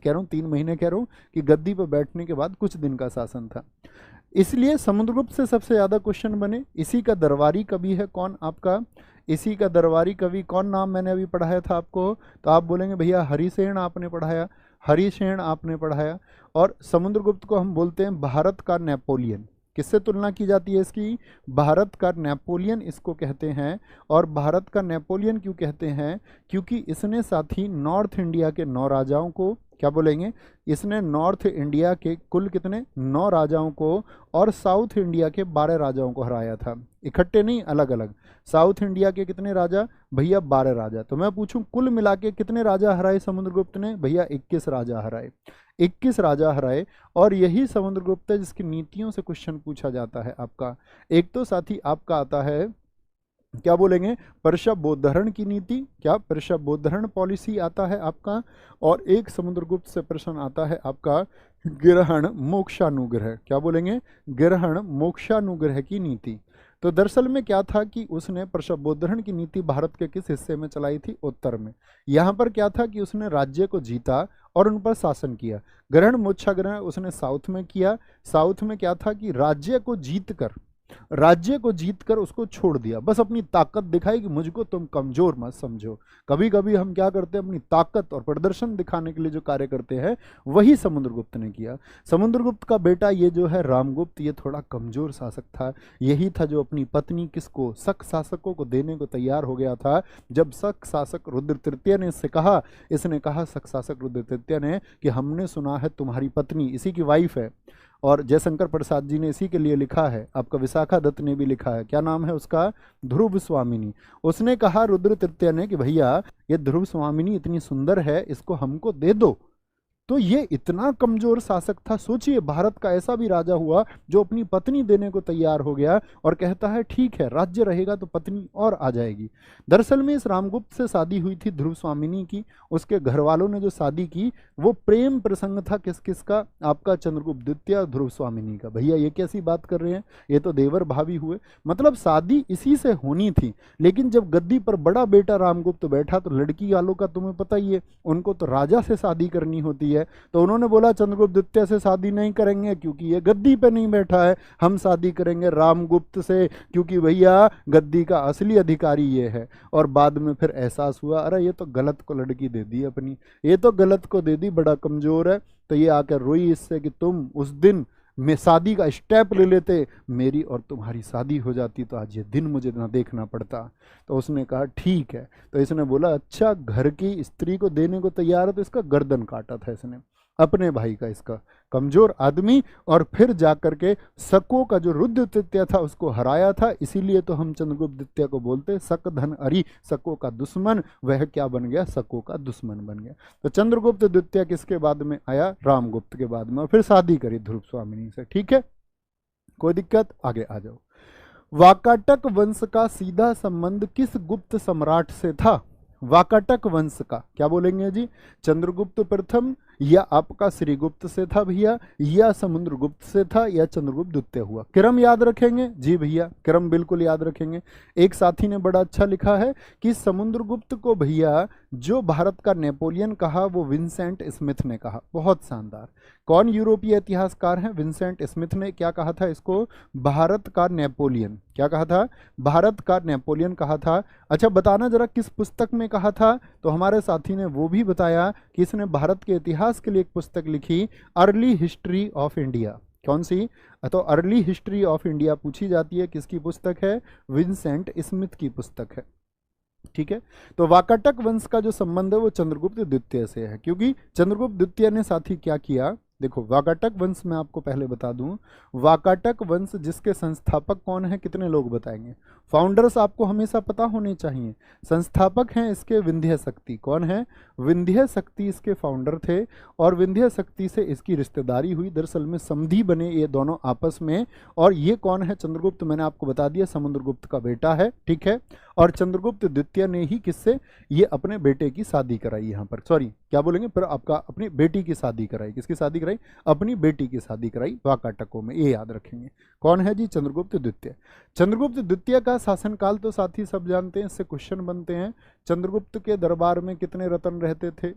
कह रहा हूँ, 3 महीने कह रहा हूँ, कि गद्दी पर बैठने के बाद कुछ दिन का शासन था। इसलिए समुद्रगुप्त से सबसे ज़्यादा क्वेश्चन बने। इसी का दरबारी कवि है कौन आपका, इसी का दरबारी कवि कौन, नाम मैंने अभी पढ़ाया था आपको, तो आप बोलेंगे भैया हरिसेन आपने पढ़ाया, हरिसेन आपने पढ़ाया। और समुद्रगुप्त को हम बोलते हैं भारत का नेपोलियन। किससे तुलना की जाती है इसकी, भारत का नेपोलियन इसको कहते हैं। और भारत का नेपोलियन क्यों कहते हैं, क्योंकि इसने साथ ही नॉर्थ इंडिया के 9 राजाओं को, क्या बोलेंगे, इसने नॉर्थ इंडिया के कुल कितने 9 राजाओं को और साउथ इंडिया के 12 राजाओं को हराया था, इकट्ठे नहीं, अलग अलग। साउथ इंडिया के कितने राजा भैया, 12 राजा। तो मैं पूछूं कुल मिला के कितने राजा हराए समुद्रगुप्त ने, भैया 21 राजा हराए, 21 राजा हराए। और यही समुद्रगुप्त है जिसकी नीतियों से क्वेश्चन पूछा जाता है आपका। एक तो साथी आपका आता है, क्या बोलेंगे, पर्शवोद्धरण की नीति, क्या पर्शवोद्धरण पॉलिसी आता है आपका। और एक समुद्रगुप्त से प्रश्न आता है आपका ग्रहण मोक्षानुग्रह, क्या बोलेंगे, ग्रहण मोक्षानुग्रह की नीति। तो दरअसल में क्या था कि उसने पर्शवोद्धरण की नीति भारत के किस हिस्से में चलाई थी, उत्तर में। यहाँ पर क्या था कि उसने राज्य को जीता और उन पर शासन किया। ग्रहण मोक्षाग्रह उसने साउथ में किया। साउथ में क्या था कि राज्य को जीत कर उसको छोड़ दिया, बस अपनी ताकत दिखाई कि मुझको तुम कमजोर मत समझो। कभी कभी हम क्या करते हैं, अपनी ताकत और प्रदर्शन दिखाने के लिए जो कार्य करते हैं, वही समुद्रगुप्त ने किया। समुद्रगुप्त का बेटा ये जो है रामगुप्त, ये थोड़ा कमजोर शासक था। यही था जो अपनी पत्नी किसको, शक शासकों को देने को तैयार हो गया था। जब शक शासक रुद्र तृतीय ने इससे कहा, इसने कहा शक शासक रुद्र तृतीय ने कि हमने सुना है तुम्हारी पत्नी, इसी की वाइफ है, और जयशंकर प्रसाद जी ने इसी के लिए लिखा है, आपका विशाखा दत्त ने भी लिखा है, क्या नाम है उसका, ध्रुव स्वामिनी। उसने कहा रुद्र तृतीय ने कि भैया ये ध्रुव स्वामिनी इतनी सुंदर है, इसको हमको दे दो। तो ये इतना कमजोर शासक था। सोचिए भारत का ऐसा भी राजा हुआ जो अपनी पत्नी देने को तैयार हो गया और कहता है ठीक है राज्य रहेगा तो पत्नी और आ जाएगी। दरअसल में इस रामगुप्त से शादी हुई थी ध्रुव स्वामिनी की। उसके घर वालों ने जो शादी की वो प्रेम प्रसंग था किस किस का, आपका चंद्रगुप्त द्वितीय ध्रुव स्वामिनी का। भैया ये कैसी बात कर रहे हैं, ये तो देवर भाभी हुए, मतलब शादी इसी से होनी थी। लेकिन जब गद्दी पर बड़ा बेटा रामगुप्त बैठा तो लड़की वालों का तुम्हें पता ही है, उनको तो राजा से शादी करनी होती है। तो उन्होंने बोला चंद्रगुप्त द्वितीय से शादी नहीं करेंगे क्योंकि ये गद्दी पे नहीं बैठा है, हम शादी करेंगे रामगुप्त से क्योंकि भैया गद्दी का असली अधिकारी ये है। और बाद में फिर एहसास हुआ अरे ये तो गलत को लड़की दे दी अपनी, ये तो गलत को दे दी, बड़ा कमजोर है। तो ये आकर रोई इससे कि तुम उस दिन मैं शादी का स्टेप ले लेते, मेरी और तुम्हारी शादी हो जाती तो आज ये दिन मुझे ना देखना पड़ता। तो उसने कहा ठीक है। तो इसने बोला अच्छा घर की स्त्री को देने को तैयार है, तो इसका गर्दन काटा था इसने, अपने भाई का, इसका कमजोर आदमी। और फिर जाकर के शकों का जो रुद्र तृतीय था उसको हराया था। इसीलिए तो हम चंद्रगुप्त द्वितीय को बोलते शक धन अरि, शकों का दुश्मन, वह क्या बन गया, शकों का दुश्मन बन गया। तो चंद्रगुप्त द्वितीय किसके बाद में आया, रामगुप्त के बाद में, और फिर शादी करी ध्रुव स्वामिनी से। ठीक है, कोई दिक्कत, आगे आ जाओ। वाकाटक वंश का सीधा संबंध किस गुप्त सम्राट से था, वाकाटक वंश का, क्या बोलेंगे जी, चंद्रगुप्त प्रथम या आपका श्रीगुप्त से था भैया, या समुद्रगुप्त से था, या चंद्रगुप्त द्वितीय हुआ। क्रम याद रखेंगे जी भैया, क्रम बिल्कुल याद रखेंगे। एक साथी ने बड़ा अच्छा लिखा है कि समुद्रगुप्त को भैया जो भारत का नेपोलियन कहा वो विंसेंट स्मिथ ने कहा, बहुत शानदार। कौन यूरोपीय इतिहासकार हैं, विंसेंट स्मिथ ने क्या कहा था इसको, भारत का नेपोलियन, क्या कहा था, भारत का नेपोलियन कहा था। अच्छा बताना जरा किस पुस्तक में कहा था, तो हमारे साथी ने वो भी बताया कि इसने भारत के इतिहास के लिए एक पुस्तक लिखी, अर्ली हिस्ट्री ऑफ इंडिया। कौन सी, तो अर्ली हिस्ट्री ऑफ इंडिया पूछी जाती है, किसकी पुस्तक है, विंसेंट स्मिथ की पुस्तक है। ठीक है, तो वाकाटक वंश का जो संबंध है वो चंद्रगुप्त द्वितीय से है, क्योंकि चंद्रगुप्त द्वितीय ने साथी क्या किया, देखो वाकाटक वंश में आपको पहले बता दूं, वाकाटक वंश जिसके संस्थापक कौन है, कितने लोग बताएंगे, फाउंडर्स आपको हमेशा पता होने चाहिए। संस्थापक हैं इसके विंध्य शक्ति, कौन है, विंध्य शक्ति इसके फाउंडर थे, और विंध्य शक्ति से इसकी रिश्तेदारी हुई, दरअसल में समधी बने ये दोनों आपस में। और ये कौन है, चंद्रगुप्त, मैंने आपको बता दिया समुद्रगुप्त का बेटा है। ठीक है, और चंद्रगुप्त द्वितीय ने ही किससे, ये अपने बेटे की शादी कराई, यहाँ पर सॉरी क्या बोलेंगे, फिर आपका अपनी बेटी की शादी कराई, किसकी शादी कराई, अपनी बेटी की शादी कराई वाकाटकों में, ये याद रखेंगे। कौन है जी, चंद्रगुप्त द्वितीय। चंद्रगुप्त द्वितीय का शासनकाल तो साथी सब जानते हैं, इससे क्वेश्चन बनते हैं। चंद्रगुप्त के दरबार में कितने रत्न रहते थे,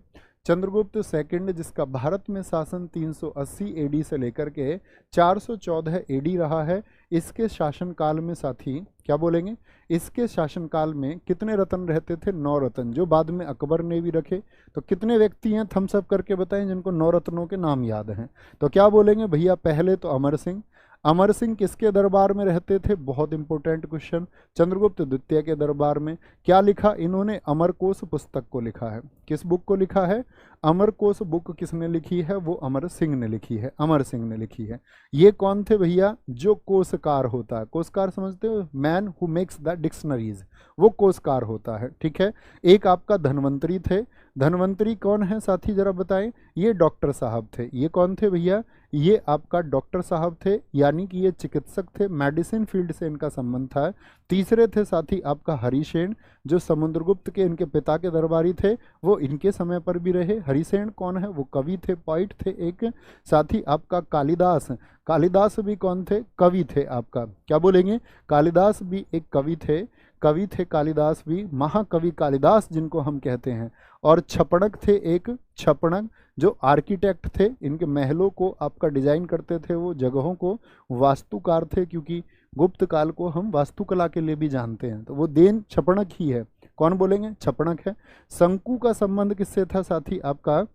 चंद्रगुप्त सेकंड जिसका भारत में शासन 380 एडी से लेकर के 414 एडी रहा है, इसके शासनकाल में साथी क्या बोलेंगे, इसके शासनकाल में कितने रत्न रहते थे? 9 रत्न, जो बाद में अकबर ने भी रखे। तो कितने व्यक्ति हैं थम्स अप करके बताएं जिनको 9 रत्नों के नाम याद हैं? तो क्या बोलेंगे भैया? पहले तो अमर सिंह। अमर सिंह किसके दरबार में रहते थे? बहुत इंपॉर्टेंट क्वेश्चन। चंद्रगुप्त द्वितीय के दरबार में। क्या लिखा इन्होंने? अमरकोश पुस्तक को लिखा है। किस बुक को लिखा है? अमरकोश बुक किसने लिखी है? वो अमर सिंह ने लिखी है, अमर सिंह ने लिखी है। ये कौन थे भैया? जो कोशकार होता है। कोशकार समझते हो? Man who makes the dictionaries, वो कोशकार होता है। ठीक है। एक आपका धन्वंतरी थे। धन्वंतरी कौन है साथी जरा बताएं? ये डॉक्टर साहब थे। ये कौन थे भैया? ये आपका डॉक्टर साहब थे, यानी कि ये चिकित्सक थे, मेडिसिन फील्ड से इनका संबंध था। तीसरे थे साथी आपका हरिसेन, जो समुद्रगुप्त के इनके पिता के दरबारी थे, वो इनके समय पर भी रहे। हरिसेन कौन है? वो कवि थे, पोइट थे एक। साथी आपका कालिदास। कालिदास भी कौन थे? कवि थे आपका। क्या बोलेंगे? कालिदास भी एक कवि थे, कवि थे कालिदास भी, महाकवि कालिदास जिनको हम कहते हैं। और छपणक थे एक, छपणक जो आर्किटेक्ट थे, इनके महलों को आपका डिजाइन करते थे, वो जगहों को, वास्तुकार थे, क्योंकि गुप्त काल को हम वास्तुकला के लिए भी जानते हैं। तो वो देन छपणक ही है। कौन बोलेंगे? छपणक है। शंकु का संबंध किससे था साथी आपका?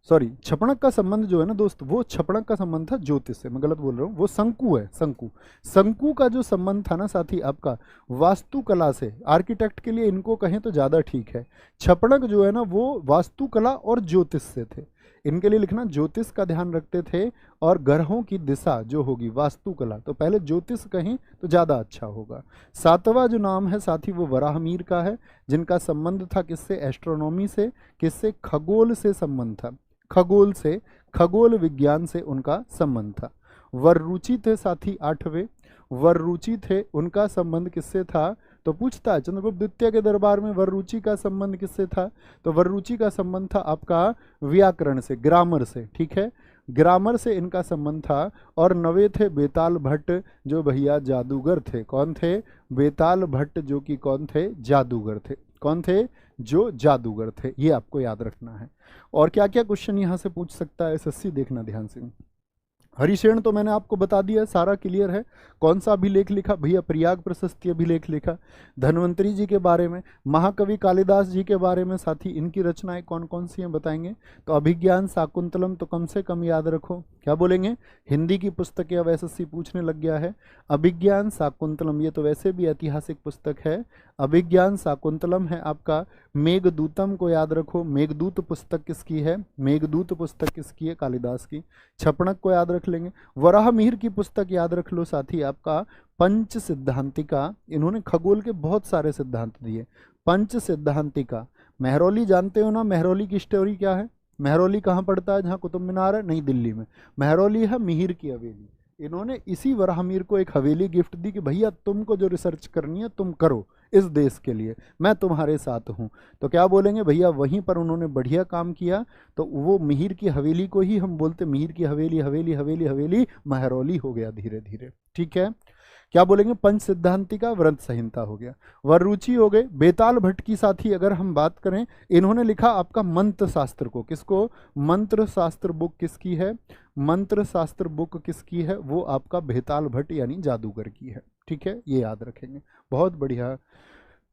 सॉरी, छपणक का संबंध जो है ना दोस्त, वो छपणक का संबंध था ज्योतिष से। मैं गलत बोल रहा हूँ, वो शंकु है, शंकु। शंकु का जो संबंध था ना साथी आपका वास्तुकला से, आर्किटेक्ट के लिए इनको कहें तो ज़्यादा ठीक है। छपणक जो है ना वो वास्तुकला और ज्योतिष से थे। इनके लिए लिखना ज्योतिष का ध्यान रखते थे, और ग्रहों की दिशा जो होगी वास्तुकला, तो पहले ज्योतिष कहें तो ज़्यादा अच्छा होगा। सातवां जो नाम है साथी वो वराहमीर का है, जिनका संबंध था किससे? एस्ट्रोनॉमी से। किससे? खगोल से संबंध था, खगोल से, खगोल विज्ञान से उनका संबंध था। वररुचि थे साथी 8वें, वररुचि थे, उनका संबंध किससे था? तो पूछता है चंद्रगुप्त द्वितीय के दरबार में वररुचि का संबंध किससे था? तो वररुचि का संबंध था आपका व्याकरण से, ग्रामर से। ठीक है, ग्रामर से इनका संबंध था। और 9वें थे बेताल भट्ट, जो भैया जादूगर थे। कौन थे? बेताल भट्ट, जो कि कौन थे? जादूगर थे। कौन थे? जो जादूगर थे। ये आपको याद रखना है। और क्या क्या क्वेश्चन यहाँ से पूछ सकता है एसएससी, देखना ध्यान से। हरिशेन तो मैंने आपको बता दिया, सारा क्लियर है। कौन सा अभिलेख लिखा भैया? प्रयाग प्रशस्ति अभिलेख लिखा। धन्वंतरी जी के बारे में, महाकवि कालिदास जी के बारे में साथी इनकी रचनाएं कौन कौन सी हैं बताएंगे? तो अभिज्ञान शाकुंतलम तो कम से कम याद रखो। क्या बोलेंगे? हिंदी की पुस्तकें अब एसएससी पूछने लग गया है। अभिज्ञान शाकुंतलम, ये तो वैसे भी ऐतिहासिक पुस्तक है। अभिज्ञान शाकुंतलम है आपका। मेघदूतम को याद रखो। मेघदूत पुस्तक किसकी है? मेघदूत पुस्तक किसकी है? कालिदास की। छपणक को याद रख लेंगे। वराहमिहिर की पुस्तक याद रख लो साथी आपका पंच सिद्धांतिका। इन्होंने खगोल के बहुत सारे सिद्धांत दिए। पंच सिद्धांतिका। मेहरौली जानते हो ना, मेहरौली की स्टोरी क्या है? मेहरौली कहाँ पड़ता है? जहाँ कुतुब मीनार है, नई दिल्ली में। मेहरौली है मिहिर की हवेली। इन्होंने इसी वराहमिहिर को एक हवेली गिफ्ट दी कि भैया तुमको जो रिसर्च करनी है तुम करो इस देश के लिए, मैं तुम्हारे साथ हूँ। तो क्या बोलेंगे भैया? वहीं पर उन्होंने बढ़िया काम किया। तो वो मिहिर की हवेली को ही हम बोलते मिहिर की हवेली, हवेली हवेली हवेली महरौली हो गया धीरे धीरे। ठीक है, क्या बोलेंगे? पंच सिद्धांतिका, व्रत संहिता हो गया। वररुचि हो गए। बेताल भट्ट की साथी अगर हम बात करें, इन्होंने लिखा आपका मंत्र शास्त्र को। किसको? मंत्र शास्त्र बुक किसकी है? मंत्र शास्त्र बुक किसकी है? वो आपका बेताल भट्ट यानी जादूगर की है। ठीक है, ये याद रखेंगे। बहुत बढ़िया।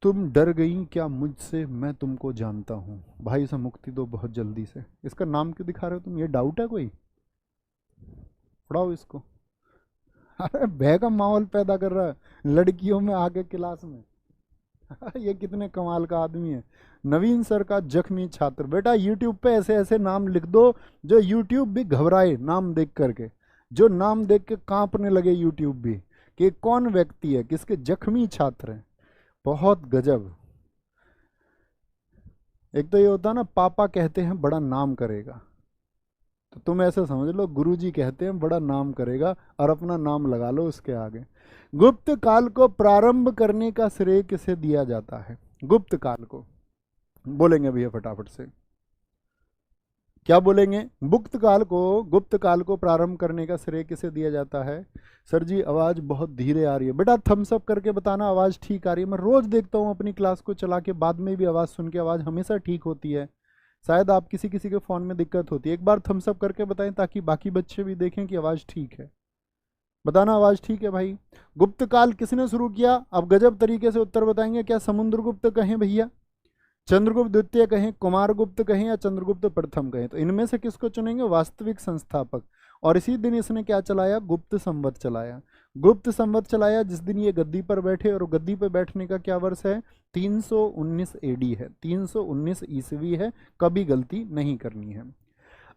तुम डर गई क्या मुझसे, मैं तुमको जानता हूँ। भाई से मुक्ति दो बहुत जल्दी से। इसका नाम क्यों दिखा रहे हो तुम? ये डाउट है कोई? पढ़ाओ इसको। अरे भय का माहौल पैदा कर रहा है लड़कियों में आगे क्लास में। ये कितने कमाल का आदमी है। नवीन सर का जख्मी छात्र। बेटा यूट्यूब पे ऐसे ऐसे नाम लिख दो जो यूट्यूब भी घबराए नाम देख करके, जो नाम देख के कांपने लगे यूट्यूब भी कि कौन व्यक्ति है, किसके जख्मी छात्र हैं। बहुत गजब। एक तो ये होता है ना, पापा कहते हैं बड़ा नाम करेगा, तो तुम ऐसे समझ लो गुरुजी कहते हैं बड़ा नाम करेगा और अपना नाम लगा लो उसके आगे। गुप्त काल को प्रारंभ करने का श्रेय किसे दिया जाता है? गुप्त काल को बोलेंगे भैया फटाफट से। क्या बोलेंगे? गुप्त काल को प्रारंभ करने का श्रेय किसे दिया जाता है? सर जी आवाज़ बहुत धीरे आ रही है। बेटा थम्स अप करके बताना आवाज़ ठीक आ रही है। मैं रोज़ देखता हूँ अपनी क्लास को चला के, बाद में भी आवाज़ सुन के आवाज़ हमेशा ठीक होती है। शायद आप किसी किसी के फ़ोन में दिक्कत होती है, एक बार थम्स अप करके बताएं ताकि बाकी बच्चे भी देखें कि आवाज़ ठीक है। बताना आवाज़ ठीक है भाई। गुप्त काल किसने शुरू किया? अब गजब तरीके से उत्तर बताएंगे। क्या समुद्रगुप्त कहें भैया, चंद्रगुप्त द्वितीय कहें, कुमारगुप्त कहें या चंद्रगुप्त प्रथम कहें? तो इनमें से किसको चुनेंगे? वास्तविक संस्थापक। और इसी दिन इसने क्या चलाया? गुप्त संवत चलाया। गुप्त संवत चलाया जिस दिन ये गद्दी पर बैठे, और गद्दी पर बैठने का क्या वर्ष है? 319 एडी है, 319 ईस्वी है, कभी गलती नहीं करनी है।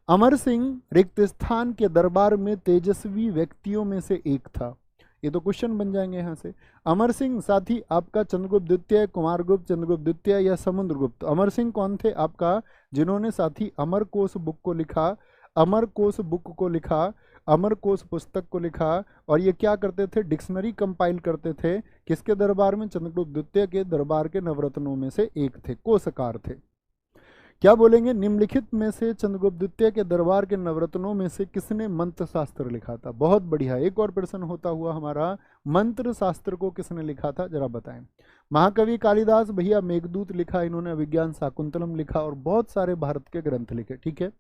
अमर सिंह रिक्त स्थान के दरबार में तेजस्वी व्यक्तियों में से एक था। ये तो क्वेश्चन बन जाएंगे यहाँ से। अमर सिंह साथी आपका चंद्रगुप्त द्वितीय, कुमारगुप्त, चंद्रगुप्त द्वितीय या समुद्रगुप्त? अमर सिंह कौन थे आपका? जिन्होंने साथी अमरकोश बुक को लिखा, अमरकोश बुक को लिखा, अमरकोश पुस्तक को लिखा। और ये क्या करते थे? डिक्शनरी कंपाइल करते थे। किसके दरबार में? चंद्रगुप्त द्वितीय के दरबार के नवरत्नों में से एक थे, कोशकार थे। क्या बोलेंगे? निम्नलिखित में से चंद्रगुप्त द्वितीय के दरबार के नवरत्नों में से किसने मंत्र शास्त्र लिखा था? बहुत बढ़िया, एक और प्रश्न होता हुआ हमारा, मंत्र शास्त्र को किसने लिखा था, जरा बताएं। महाकवि कालिदास भैया, मेघदूत लिखा इन्होंने, अभिज्ञान शाकुंतलम लिखा, और बहुत सारे भारत के ग्रंथ लिखे। ठीक है।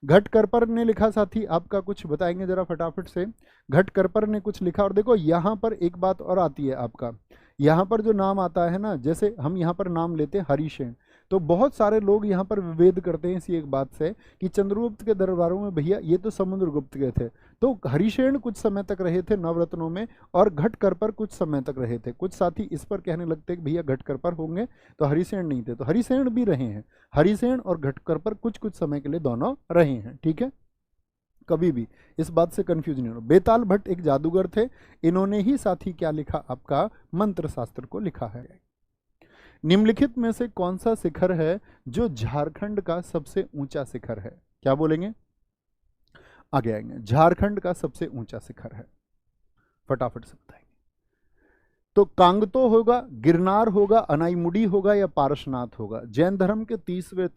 घटकरपर ने लिखा साथी आपका, कुछ बताएंगे जरा फटाफट से। घटकरपर ने कुछ लिखा। और देखो यहाँ पर एक बात और आती है आपका, यहाँ पर जो नाम आता है ना, जैसे हम यहाँ पर नाम लेते हैं हरिशेन, तो बहुत सारे लोग यहाँ पर विभेद करते हैं इसी एक बात से कि चंद्रगुप्त के दरबारों में भैया ये तो समुद्रगुप्त के थे। तो हरिशेन कुछ समय तक रहे थे नवरत्नों में, और घटकरपर कुछ समय तक रहे थे। कुछ साथी इस पर कहने लगते हैं कि भैया घटकरपर होंगे तो हरिशेन नहीं थे, तो हरिशेन भी रहे हैं। हरिशेन और घटकरपर कुछ कुछ समय के लिए दोनों रहे हैं। ठीक है, कभी भी इस बात से कंफ्यूज नहीं होना। बेताल भट्ट एक जादूगर थे, इन्होंने ही साथी क्या लिखा आपका? मंत्र शास्त्र को लिखा है। निम्नलिखित में से कौन सा शिखर है जो झारखंड का सबसे ऊंचा शिखर है? क्या बोलेंगे? आगे आएंगे। झारखंड का सबसे ऊंचा शिखर है, फटाफट से बताएंगे। तो कांगतो होगा, गिरनार होगा, अनाईमुड़ी होगा या पार्श्वनाथ होगा? जैन धर्म के 23वें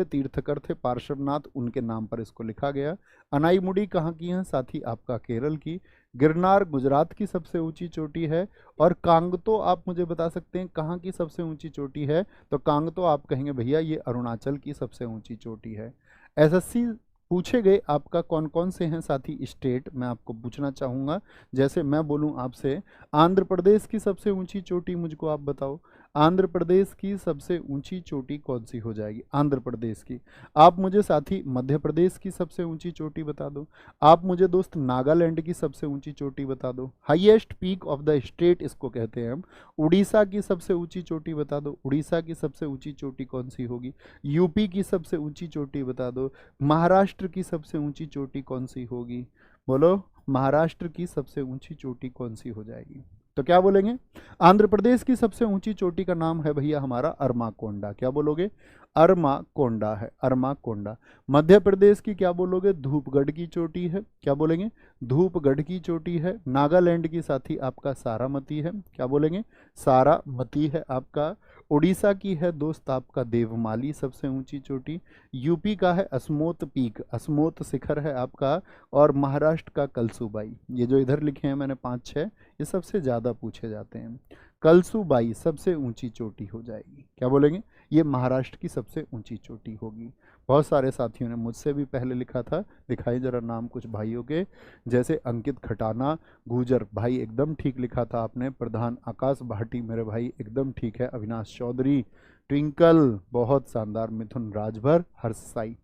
तीर्थकर थे पार्श्वनाथ, उनके नाम पर इसको लिखा गया। अनाईमुड़ी कहाँ की है साथी? आपका केरल की। गिरनार गुजरात की सबसे ऊंची चोटी है। और कांगतो आप मुझे बता सकते हैं कहाँ की सबसे ऊंची चोटी है? तो कांगतो आप कहेंगे भैया ये अरुणाचल की सबसे ऊंची चोटी है। एसएससी पूछे गए आपका कौन कौन से हैं साथी स्टेट, मैं आपको पूछना चाहूँगा। जैसे मैं बोलूँ आपसे, आंध्र प्रदेश की सबसे ऊंची चोटी मुझको आप बताओ। आंध्र प्रदेश की सबसे ऊंची चोटी कौन सी हो जाएगी? आंध्र प्रदेश की। आप मुझे साथी मध्य प्रदेश की सबसे ऊंची चोटी बता दो। आप मुझे दोस्त नागालैंड की सबसे ऊंची चोटी बता दो। Highest peak of the state इसको कहते हैं हम। उड़ीसा की सबसे ऊंची चोटी बता दो। उड़ीसा की सबसे ऊंची चोटी कौन सी होगी? यूपी की सबसे ऊंची चोटी बता दो। महाराष्ट्र की सबसे ऊंची चोटी कौन सी होगी? बोलो, महाराष्ट्र की सबसे ऊंची चोटी कौन सी हो जाएगी? तो क्या बोलेंगे? आंध्र प्रदेश की सबसे ऊंची चोटी का नाम है भैया हमारा अरमाकोंडा। क्या बोलोगे? अरमाकोंडा है, अरमाकोंडा। मध्य प्रदेश की क्या बोलोगे? धूपगढ़ की चोटी है। क्या बोलेंगे? धूपगढ़ की चोटी है। नागालैंड की साथी आपका सारामती है। क्या बोलेंगे? सारामती है आपका। उड़ीसा की है दोस्त आपका देवमाली सबसे ऊंची चोटी। यूपी का है अस्मोत पीक, अस्मोत शिखर है आपका। और महाराष्ट्र का कलसूबाई। ये जो इधर लिखे हैं मैंने 5-6, ये सबसे ज़्यादा पूछे जाते हैं। कलसूबाई सबसे ऊंची चोटी हो जाएगी। क्या बोलेंगे? ये महाराष्ट्र की सबसे ऊंची चोटी होगी। बहुत सारे साथियों ने मुझसे भी पहले लिखा था, दिखाई जरा नाम कुछ भाइयों के, जैसे अंकित खटाना, गुजर भाई एकदम ठीक लिखा था आपने। प्रधान आकाश भाटी मेरे भाई एकदम ठीक है। अविनाश चौधरी, ट्विंकल बहुत शानदार। मिथुन राजभर, हर्ष साई।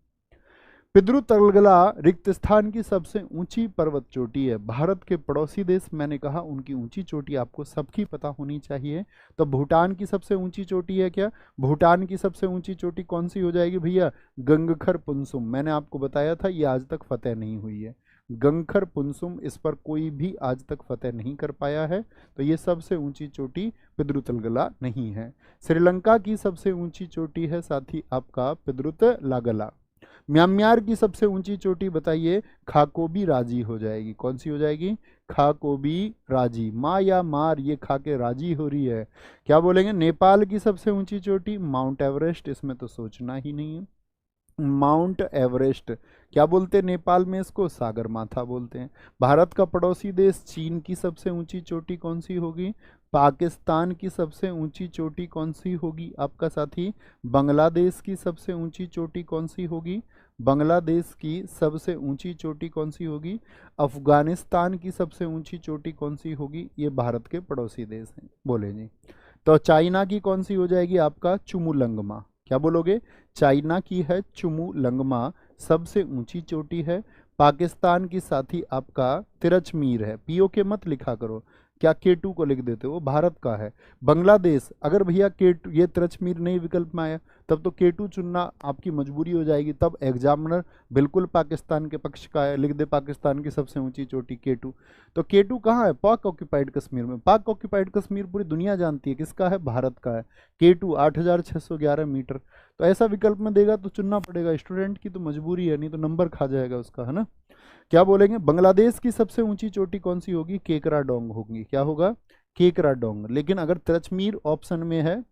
पिद्रु तलगला रिक्त स्थान की सबसे ऊंची पर्वत चोटी है। भारत के पड़ोसी देश, मैंने कहा उनकी ऊंची चोटी आपको सबकी पता होनी चाहिए। तो भूटान की सबसे ऊंची चोटी है क्या? भूटान की सबसे ऊंची चोटी कौन सी हो जाएगी भैया? गंगखर पुनसुम। मैंने आपको बताया था ये आज तक फतेह नहीं हुई है। गंगखर पुनसुम, इस पर कोई भी आज तक फतेह नहीं कर पाया है। तो ये सबसे ऊंची चोटी पिद्रु तलगला नहीं है। श्रीलंका की सबसे ऊंची चोटी है साथी आपका पिद्रुत लागला। म्यांमार की सबसे ऊंची चोटी बताइए? खाकोबी राजी हो जाएगी। कौन सी हो जाएगी? खाकोबी राजी। माँ या मार, ये खा के राजी हो रही है। क्या बोलेंगे? नेपाल की सबसे ऊंची चोटी माउंट एवरेस्ट, इसमें तो सोचना ही नहीं है। Mount Everest. क्या बोलते हैं नेपाल में इसको? सागरमाथा बोलते हैं। भारत का पड़ोसी देश चीन की सबसे ऊंची चोटी कौन सी होगी? पाकिस्तान की सबसे ऊंची चोटी कौन सी होगी आपका साथी? बांग्लादेश की सबसे ऊंची चोटी कौन सी होगी? बांग्लादेश की सबसे ऊंची चोटी कौन सी होगी? अफगानिस्तान की सबसे ऊंची चोटी कौन सी होगी? ये भारत के पड़ोसी देश हैं, बोले जी। तो चाइना की कौन सी हो जाएगी आपका? चुमुलंगमा। क्या बोलोगे? चाइना की है चुमुलंगमा, सबसे ऊंची चोटी है। पाकिस्तान की साथी आपका तिरचमीर है। पीओ के मत लिखा करो, क्या K2 को लिख देते हो? भारत का है। बांग्लादेश, अगर भैया K2 ये तिरचमीर नहीं विकल्प में आया तब तो K2 चुनना आपकी मजबूरी हो जाएगी, तब एग्जामिनर बिल्कुल पाकिस्तान के पक्ष का है, लिख दे पाकिस्तान की सबसे ऊंची चोटी K2। तो K2 कहाँ है? पाक ऑक्यूपाइड कश्मीर में। पाक ऑक्यूपाइड कश्मीर पूरी दुनिया जानती है किसका है? भारत का है। K2 8,611 metre. तो ऐसा विकल्प में देगा तो चुनना पड़ेगा, स्टूडेंट की तो मजबूरी है, नहीं तो नंबर खा जाएगा उसका, है ना। क्या बोलेंगे? बांग्लादेश की सबसे ऊंची चोटी कौन सी होगी? केकरा डोंग होगी। क्या होगा? केकरा डोंग। लेकिन अगर तिरचमीर ऑप्शन में है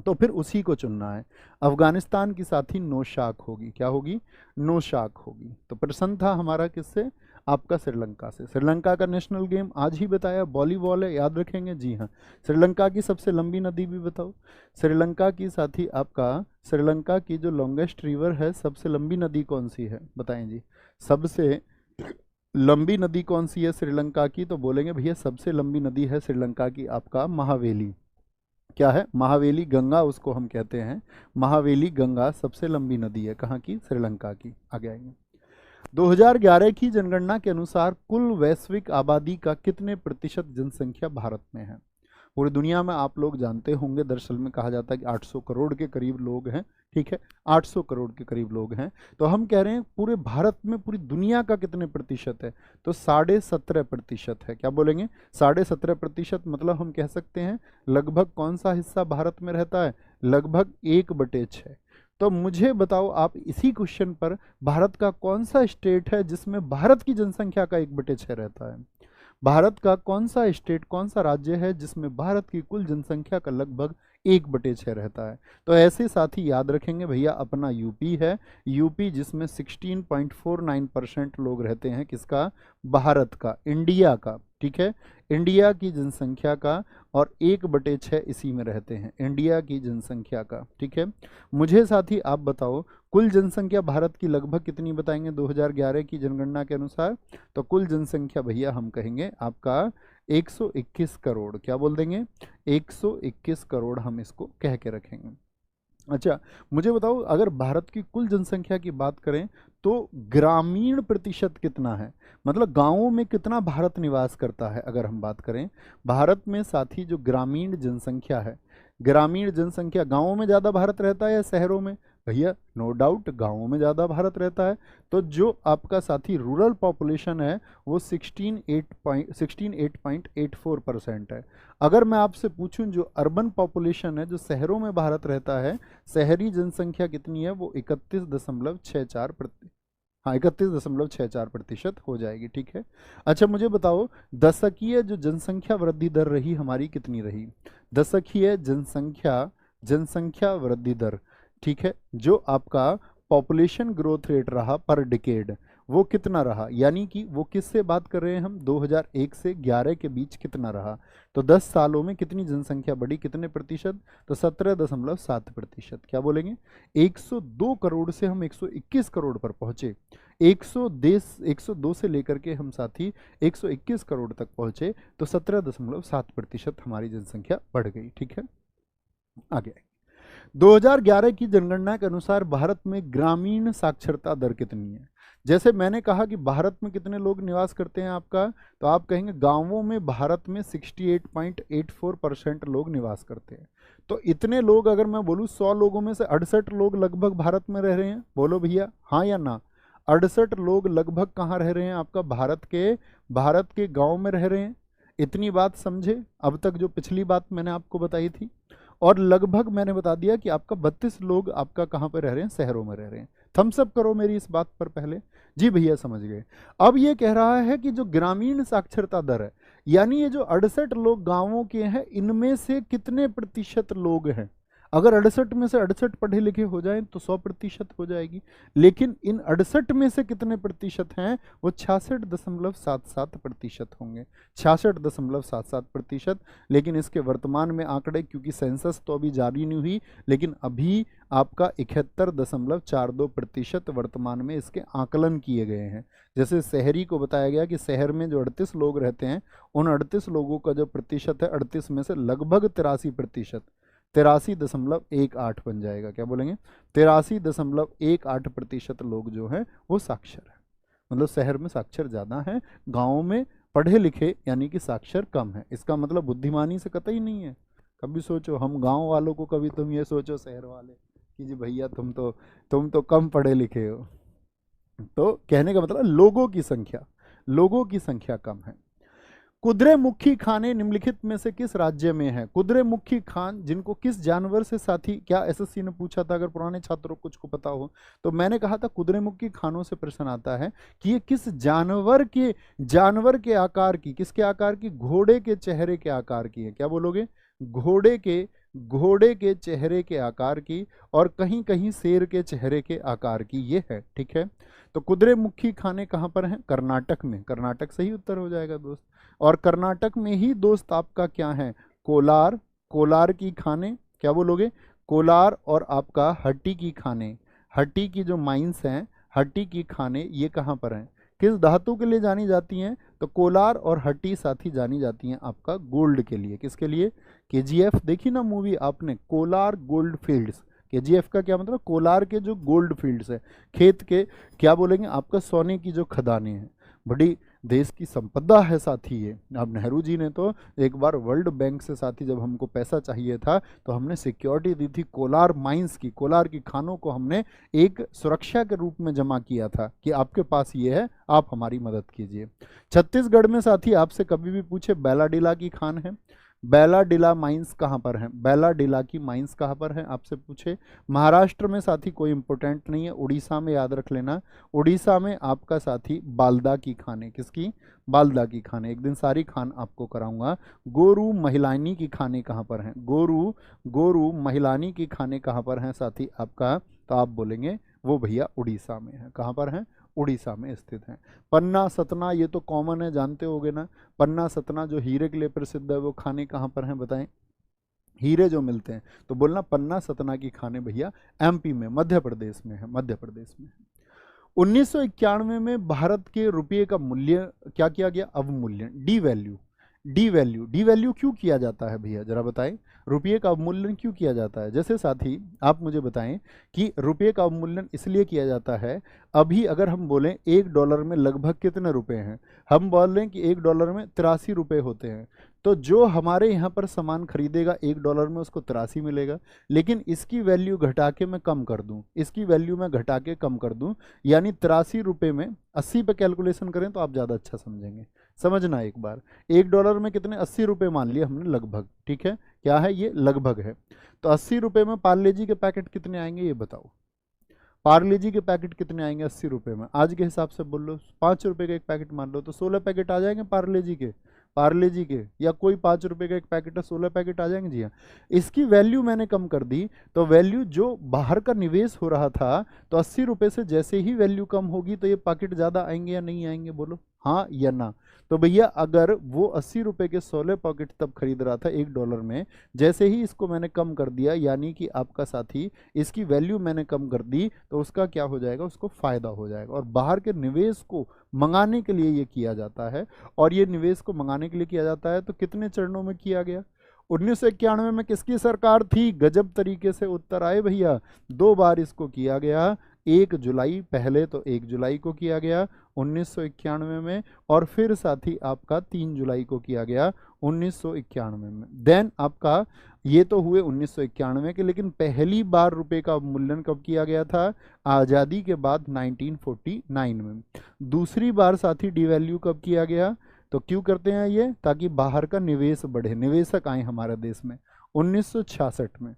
तो फिर उसी को चुनना है। अफगानिस्तान की साथी नौशाक होगी। क्या होगी? नौशाक होगी। तो प्रश्न था हमारा किससे? आपका श्रीलंका से। श्रीलंका का नेशनल गेम आज ही बताया वॉलीबॉल है, याद रखेंगे? जी हाँ। श्रीलंका की सबसे लंबी नदी भी बताओ। श्रीलंका की साथी आपका, श्रीलंका की जो लॉन्गेस्ट रिवर है, सबसे लंबी नदी कौन सी है? बताएं जी। सबसे लंबी नदी कौन सी है श्रीलंका की? तो बोलेंगे भैया सबसे लंबी नदी है श्रीलंका की आपका महावेली। क्या है? महावेली गंगा उसको हम कहते हैं। महावेली गंगा सबसे लंबी नदी है। कहाँ की? श्रीलंका की। आगे आएंगे। 2011 की जनगणना के अनुसार कुल वैश्विक आबादी का कितने प्रतिशत जनसंख्या भारत में है? पूरी दुनिया में आप लोग जानते होंगे, दरअसल में कहा जाता है कि 800 करोड़ के करीब लोग हैं। ठीक है, 800 करोड़ के करीब लोग हैं। तो हम कह रहे हैं पूरे भारत में पूरी दुनिया का कितने प्रतिशत है? तो 17.5% है। क्या बोलेंगे? 17.5%। मतलब हम कह सकते हैं लगभग कौन सा हिस्सा भारत में रहता है? लगभग 1/6। तो मुझे बताओ आप इसी क्वेश्चन पर, भारत का कौन सा स्टेट है जिसमें भारत की जनसंख्या का 1/6 रहता है? भारत का कौन सा स्टेट, कौन सा राज्य है जिसमें भारत की कुल जनसंख्या का लगभग 1/6 रहता है? तो ऐसे साथी याद रखेंगे भैया, अपना यूपी है। यूपी जिसमें 16.49% लोग रहते हैं। किसका? भारत का, इंडिया का। ठीक है, इंडिया की जनसंख्या का, और 1/6 इसी में रहते हैं, इंडिया की जनसंख्या का। ठीक है, मुझे साथी आप बताओ कुल जनसंख्या भारत की लगभग कितनी बताएंगे 2011 की जनगणना के अनुसार? तो कुल जनसंख्या भैया हम कहेंगे आपका 121 करोड़। क्या बोल देंगे? 121 करोड़ हम इसको कह के रखेंगे। अच्छा, मुझे बताओ अगर भारत की कुल जनसंख्या की बात करें तो ग्रामीण प्रतिशत कितना है? मतलब गांवों में कितना भारत निवास करता है? अगर हम बात करें भारत में साथी जो ग्रामीण जनसंख्या है, ग्रामीण जनसंख्या गांवों में ज़्यादा भारत रहता है या शहरों में? भैया नो डाउट गांवों में ज़्यादा भारत रहता है। तो जो आपका साथी रूरल पॉपुलेशन है वो 16.84% है। अगर मैं आपसे पूछूं जो अर्बन पॉपुलेशन है, जो शहरों में भारत रहता है, शहरी जनसंख्या कितनी है? वो 31.64%। हाँ, 31.64% हो जाएगी। ठीक है। अच्छा, मुझे बताओ दशकीय जो जनसंख्या वृद्धि दर रही हमारी कितनी रही? दशकीय जनसंख्या जनसंख्या वृद्धि दर, ठीक है, जो आपका पॉपुलेशन ग्रोथ रेट रहा पर डिकेड, वो कितना रहा? यानी कि वो किससे बात कर रहे हैं हम? 2001 से 11 के बीच कितना रहा? तो 10 सालों में कितनी जनसंख्या बढ़ी, कितने प्रतिशत? तो 17.7%। क्या बोलेंगे? 102 करोड़ से हम 121 करोड़ पर पहुंचे। 102 से लेकर के हम साथी 121 करोड़ तक पहुंचे, तो 17.7% हमारी जनसंख्या बढ़ गई। ठीक है, आगे 2011 की जनगणना के अनुसार भारत में ग्रामीण साक्षरता दर कितनी है? जैसे मैंने कहा कि भारत में कितने लोग निवास करते हैं आपका, तो आप कहेंगे गांवों में भारत में 68.84% लोग निवास करते हैं। तो इतने लोग, अगर मैं बोलूँ 100 लोगों में से 68 लोग लगभग भारत में रह रहे हैं, बोलो भैया हाँ या ना? 68 लोग लगभग कहाँ रह रहे हैं आपका? भारत के गांव में रह रहे हैं। इतनी बात समझे अब तक, जो पिछली बात मैंने आपको बताई थी। और लगभग मैंने बता दिया कि आपका 32 लोग आपका कहाँ पर रह रहे हैं? शहरों में रह रहे हैं। थम्स अप करो मेरी इस बात पर पहले। जी भैया समझ गए। अब ये कह रहा है कि जो ग्रामीण साक्षरता दर है, यानी ये जो 68 लोग गांवों के हैं, इनमें से कितने प्रतिशत लोग हैं? अगर 68 में से 68 पढ़े लिखे हो जाएं तो 100% हो जाएगी, लेकिन इन 68 में से कितने प्रतिशत हैं, वो 66.77% होंगे, 66.77%। लेकिन इसके वर्तमान में आंकड़े, क्योंकि सेंसस तो अभी जारी नहीं हुई, लेकिन अभी आपका 71.42% वर्तमान में इसके आकलन किए गए हैं। जैसे शहरी को बताया गया कि शहर में जो 38 लोग रहते हैं, उन 38 लोगों का जो प्रतिशत है, 38 में से लगभग 83%, 83.18 बन जाएगा, क्या बोलेंगे, 83.18% लोग जो हैं वो साक्षर है। मतलब शहर में साक्षर ज़्यादा है, गाँव में पढ़े लिखे यानी कि साक्षर कम है। इसका मतलब बुद्धिमानी से कतई नहीं है। कभी सोचो, हम गांव वालों को, कभी तुम ये सोचो शहर वाले कि जी भैया तुम तो कम पढ़े लिखे हो। तो कहने का मतलब लोगों की संख्या कम है। कुद्रेमुखी खाने निम्नलिखित में से किस राज्य में है? कुद्रेमुखी खान जिनको किस जानवर से साथी, क्या एसएससी ने पूछा था, अगर पुराने छात्रों को कुछ को पता हो तो मैंने कहा था कुद्रेमुखी खानों से प्रश्न आता है कि ये किस जानवर के आकार की, किसके आकार की, घोड़े के चेहरे के आकार की है। क्या बोलोगे? घोड़े के चेहरे के आकार की, और कहीं कहीं शेर के चेहरे के आकार की ये है, ठीक है। तो कुद्रेमुखी खाने कहाँ पर हैं? कर्नाटक में। कर्नाटक सही उत्तर हो जाएगा दोस्त। और कर्नाटक में ही दोस्त आपका क्या है, कोलार की खाने, क्या बोलोगे, कोलार, और आपका हट्टी की खाने, हट्टी की जो माइंस हैं, हट्टी की खाने, ये कहाँ पर हैं, किस धातु के लिए जानी जाती हैं? तो कोलार और हट्टी साथी जानी जाती हैं आपका गोल्ड के लिए। किसके लिए? केजीएफ देखी ना मूवी आपने, कोलार गोल्ड फील्ड्स। केजीएफ का क्या मतलब? कोलार के जो गोल्ड फील्ड्स है, खेत के, क्या बोलेंगे, आपका सोने की जो खदानें हैं, बड़ी देश की संपदा है साथी ये। अब नेहरू जी ने तो एक बार वर्ल्ड बैंक से साथी, जब हमको पैसा चाहिए था तो हमने सिक्योरिटी दी थी कोलार माइंस की, कोलार की खानों को हमने एक सुरक्षा के रूप में जमा किया था कि आपके पास ये है, आप हमारी मदद कीजिए। छत्तीसगढ़ में साथी आपसे कभी भी पूछे बैलाडीला की खान है, बैलाडीला माइंस कहाँ पर है, बैलाडीला की माइंस कहाँ पर है आपसे पूछे। महाराष्ट्र में साथी कोई इंपॉर्टेंट नहीं है, उड़ीसा में याद रख लेना, उड़ीसा में आपका साथी बाल्दा की खाने, किसकी? बाल्दा की खाने। एक दिन सारी खान आपको कराऊंगा। गोरू महिलानी की खाने कहाँ पर हैं? गोरू महिलानी की खाने कहाँ पर हैं साथी आपका? तो आप बोलेंगे वो भैया उड़ीसा में है। कहाँ पर हैं? उड़ीसा में स्थित हैं। पन्ना सतना, ये तो कॉमन है, जानते होगे ना। पन्ना सतना जो हीरे के लिए प्रसिद्ध है, वो खाने कहाँ पर हैं बताएं? हीरे जो मिलते हैं, तो बोलना पन्ना सतना की खाने भैया एमपी में, मध्य प्रदेश में है, मध्य प्रदेश में। 1991 में भारत के रुपये का मूल्य क्या किया गया? अवमूल्यन, डी वैल्यू क्यों किया जाता है भैया, जरा बताएं। रुपये का अवमूल्यन क्यों किया जाता है? जैसे साथी आप मुझे बताएं कि रुपये का अवमूल्यन इसलिए किया जाता है, अभी अगर हम बोलें $1 में लगभग कितने रुपए हैं, हम बोल रहे हैं कि $1 में 83 रुपये होते हैं, तो जो हमारे यहाँ पर सामान खरीदेगा $1 में उसको 83 मिलेगा। लेकिन इसकी वैल्यू घटा के मैं कम कर दूं, इसकी वैल्यू मैं घटा के कम कर दूं, यानी 83 रुपये में 80 पे कैलकुलेशन करें तो आप ज़्यादा अच्छा समझेंगे। समझना एक बार, $1 में कितने? 80 रुपये मान लिए हमने लगभग, ठीक है, क्या है ये? लगभग है। तो 80 रुपये में पार्ले जी के पैकेट कितने आएंगे ये बताओ? पार्ले जी के पैकेट कितने आएंगे 80 रुपये में? आज के हिसाब से बोल लो, 5 रुपये का एक पैकेट मान लो, तो 16 पैकेट आ जाएंगे पार्ले जी के, या कोई 5 रुपये का एक पैकेट है, 16 पैकेट आ जाएंगे। जी हाँ। इसकी वैल्यू मैंने कम कर दी, तो वैल्यू जो बाहर का निवेश हो रहा था, तो 80 रुपये से जैसे ही वैल्यू कम होगी तो ये पैकेट ज़्यादा आएंगे या नहीं आएंगे, बोलो हाँ या ना। तो भैया अगर वो 80 रुपये के 16 पॉकेट तब खरीद रहा था $1 में, जैसे ही इसको मैंने कम कर दिया, यानी कि आपका साथी इसकी वैल्यू मैंने कम कर दी, तो उसका क्या हो जाएगा? उसको फायदा हो जाएगा। और बाहर के निवेश को मंगाने के लिए ये किया जाता है, और ये निवेश को मंगाने के लिए किया जाता है। तो कितने चरणों में किया गया? 1991 में किसकी सरकार थी? गजब तरीके से उत्तर आए भैया। 2 बार इसको किया गया, 1 जुलाई, पहले तो 1 जुलाई को किया गया 1991 में, और फिर साथी आपका 3 जुलाई को किया गया 1991 में। देन आपका ये तो हुए 1991 के, लेकिन पहली बार रुपए का अवमूल्यन कब किया गया था? आज़ादी के बाद 1949 में। दूसरी बार साथी डिवैल्यू कब किया गया? तो क्यों करते हैं ये? ताकि बाहर का निवेश बढ़े, निवेशक आए हमारे देश में, 1966 में।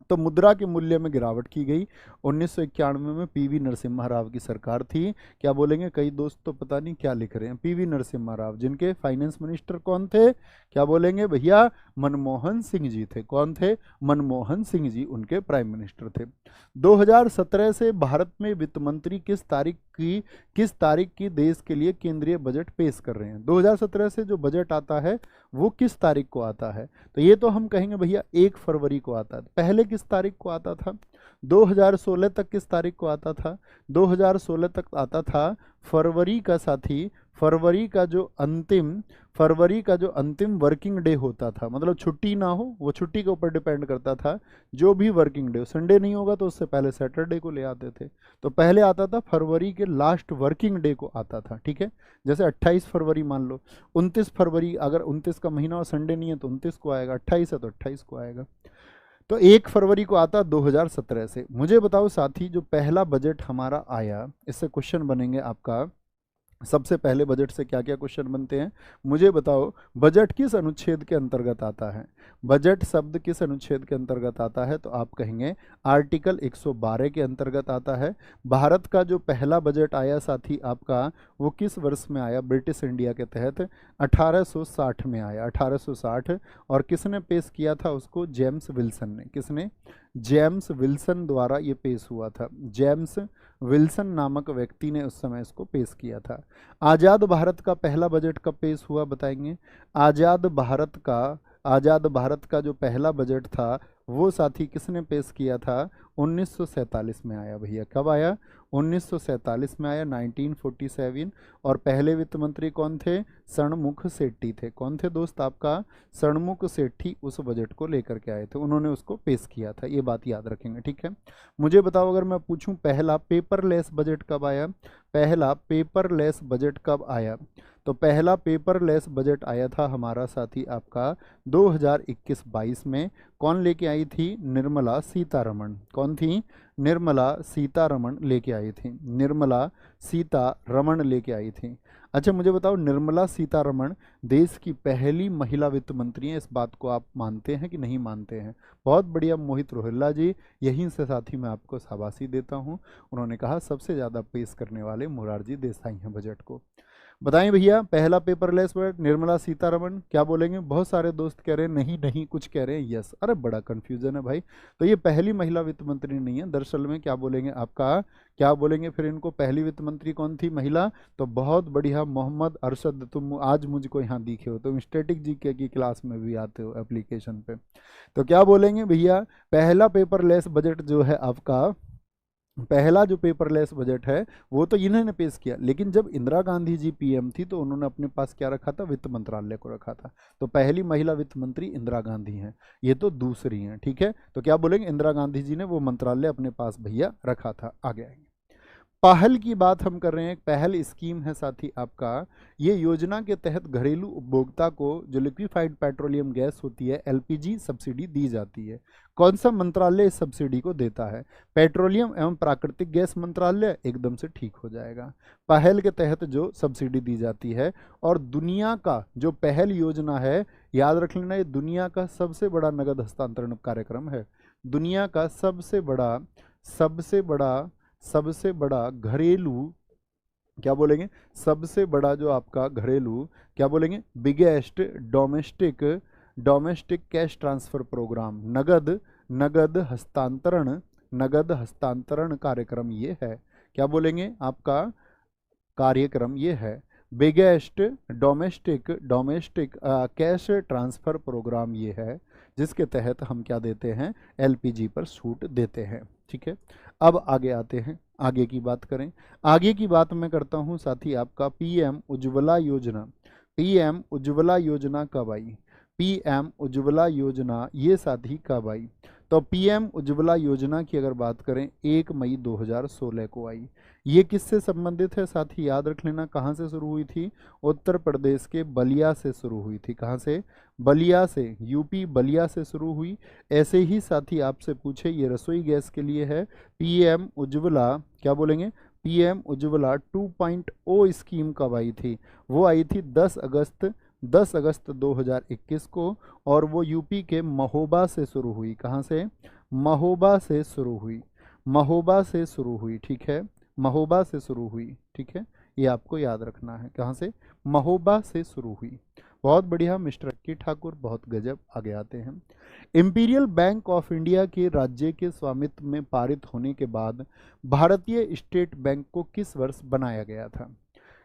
तो मुद्रा के मूल्य में गिरावट की गई। 1991 में पीवी नरसिम्हा राव की सरकार थी। क्या बोलेंगे, कई दोस्त तो पता नहीं क्या लिख रहे हैं, पीवी नरसिम्हा राव, जिनके फाइनेंस मिनिस्टर कौन थे, क्या बोलेंगे भैया, मनमोहन सिंह जी थे। कौन थे, मनमोहन सिंह जी उनके प्राइम मिनिस्टर थे। 2017 से भारत में वित्त मंत्री किस तारीख की देश के लिए केंद्रीय बजट पेश कर रहे हैं। 2017 से जो बजट आता है वो किस तारीख को आता है, तो ये तो हम कहेंगे भैया 1 फरवरी को आता है। पहले किस तारीख को आता था, 2016 तक किस तारीख को आता था, 2016 तक आता था फरवरी का साथी, फरवरी का जो अंतिम वर्किंग डे होता था, मतलब छुट्टी ना हो, वो छुट्टी के ऊपर डिपेंड करता था, जो भी वर्किंग डे, संडे नहीं होगा तो उससे पहले सैटरडे को ले आते थे। तो पहले आता था फरवरी के लास्ट वर्किंग डे को आता था, ठीक है। जैसे 28 फरवरी मान लो, 29 फरवरी, अगर 29 का महीना और संडे नहीं है तो 29 को आएगा, 28 है तो 28 को आएगा। तो 1 फरवरी को आता 2017 से। मुझे बताओ साथी, जो पहला बजट हमारा आया, इससे क्वेश्चन बनेंगे आपका, सबसे पहले बजट से क्या क्या क्वेश्चन बनते हैं, मुझे बताओ। बजट किस अनुच्छेद के अंतर्गत आता है, बजट शब्द किस अनुच्छेद के अंतर्गत आता है, तो आप कहेंगे आर्टिकल 112 के अंतर्गत आता है। भारत का जो पहला बजट आया साथी आपका, वो किस वर्ष में आया, ब्रिटिश इंडिया के तहत 1860 में आया, 1860। और किसने पेश किया था उसको, जेम्स विल्सन ने। किसने, जेम्स विल्सन द्वारा ये पेश हुआ था। जेम्स विल्सन नामक व्यक्ति ने उस समय इसको पेश किया था। आज़ाद भारत का पहला बजट कब पेश हुआ बताएंगे। आज़ाद भारत का जो पहला बजट था वो साथी किसने पेश किया था, 1947 में आया भैया। कब आया, 1947 में आया, 1947। और पहले वित्त मंत्री कौन थे, षणमुख सेठी थे। कौन थे दोस्त आपका, षणमुख सेठी उस बजट को लेकर के आए थे, उन्होंने उसको पेश किया था, ये बात याद रखेंगे, ठीक है। मुझे बताओ, अगर मैं पूछूं पहला पेपरलेस बजट कब आया, पहला पेपरलेस बजट कब आया, तो पहला पेपरलेस बजट आया था हमारा साथी आपका 2021-22 में। कौन लेके आई थी, निर्मला सीतारमण। कौन थी, निर्मला सीतारमण लेके आई थी, निर्मला सीतारमण लेके आई थी। अच्छा मुझे बताओ, निर्मला सीतारमण देश की पहली महिला वित्त मंत्री हैं, इस बात को आप मानते हैं कि नहीं मानते हैं। बहुत बढ़िया मोहित रोहिल्ला जी, यहीं से साथी मैं आपको शाबाशी देता हूं। उन्होंने कहा सबसे ज़्यादा पेश करने वाले मोरारजी देसाई हैं बजट को। बताएं भैया, पहला पेपरलेस बजट निर्मला सीतारमण, क्या बोलेंगे। बहुत सारे दोस्त कह रहे हैं नहीं नहीं, कुछ कह रहे हैं यस। अरे बड़ा कंफ्यूजन है भाई। तो ये पहली महिला वित्त मंत्री नहीं है दरअसल में, क्या बोलेंगे आपका, क्या बोलेंगे फिर इनको, पहली वित्त मंत्री कौन थी, महिला। तो बहुत बढ़िया मोहम्मद अरशद, तुम आज मुझको यहाँ दिखे हो, तुम स्टैटिक जीके की क्लास में भी आते हो एप्लीकेशन पे। तो क्या बोलेंगे भैया, पहला पेपरलेस बजट जो है आपका, पहला जो पेपरलेस बजट है वो तो इन्होंने पेश किया, लेकिन जब इंदिरा गांधी जी पीएम थी तो उन्होंने अपने पास क्या रखा था, वित्त मंत्रालय को रखा था। तो पहली महिला वित्त मंत्री इंदिरा गांधी हैं, ये तो दूसरी हैं, ठीक है। तो क्या बोलेंगे, इंदिरा गांधी जी ने वो मंत्रालय अपने पास भैया रखा था। आगे आएंगे, पहल की बात हम कर रहे हैं। पहल स्कीम है साथी आपका, ये योजना के तहत घरेलू उपभोक्ता को जो लिक्विफाइड पेट्रोलियम गैस होती है, एलपीजी सब्सिडी दी जाती है। कौन सा मंत्रालय इस सब्सिडी को देता है, पेट्रोलियम एवं प्राकृतिक गैस मंत्रालय, एकदम से ठीक हो जाएगा। पहल के तहत जो सब्सिडी दी जाती है, और दुनिया का जो पहल योजना है, याद रख लेना, ये दुनिया का सबसे बड़ा नगद हस्तांतरण कार्यक्रम है। दुनिया का सबसे बड़ा घरेलू, क्या बोलेंगे, सबसे बड़ा जो आपका घरेलू, क्या बोलेंगे, biggest domestic cash transfer programme, नगद हस्तांतरण कार्यक्रम ये है। क्या बोलेंगे आपका कार्यक्रम ये है, biggest domestic cash transfer programme ये है, जिसके तहत हम क्या देते हैं, एलपीजी पर छूट देते हैं, ठीक है। अब आगे आते हैं, आगे की बात करें। आगे की बात मैं करता हूं साथी आपका पीएम उज्ज्वला योजना। पीएम उज्ज्वला योजना कब आई, पीएम उज्ज्वला योजना ये साथी कब आई, तो पीएम उज्ज्वला योजना की अगर बात करें 1 मई 2016 को आई। ये किससे संबंधित है साथी, याद रख लेना। कहाँ से शुरू हुई थी, उत्तर प्रदेश के बलिया से शुरू हुई थी। कहाँ से, बलिया से, यूपी बलिया से शुरू हुई। ऐसे ही साथी आपसे पूछे, ये रसोई गैस के लिए है। पीएम उज्ज्वला, क्या बोलेंगे, पीएम उज्ज्वला 2.0 स्कीम कब आई थी, वो आई थी 10 अगस्त 2021 को, और वो यूपी के महोबा से शुरू हुई। कहाँ से, महोबा से शुरू हुई, महोबा से शुरू हुई, ठीक है, महोबा से शुरू हुई, ठीक है, ये आपको याद रखना है। कहाँ से? महोबा से शुरू हुई। बहुत बढ़िया मिस्टर अक्की ठाकुर, बहुत गजब, आगे आते हैं। इंपीरियल बैंक ऑफ इंडिया के राज्य के स्वामित्व में पारित होने के बाद भारतीय स्टेट बैंक को किस वर्ष बनाया गया था?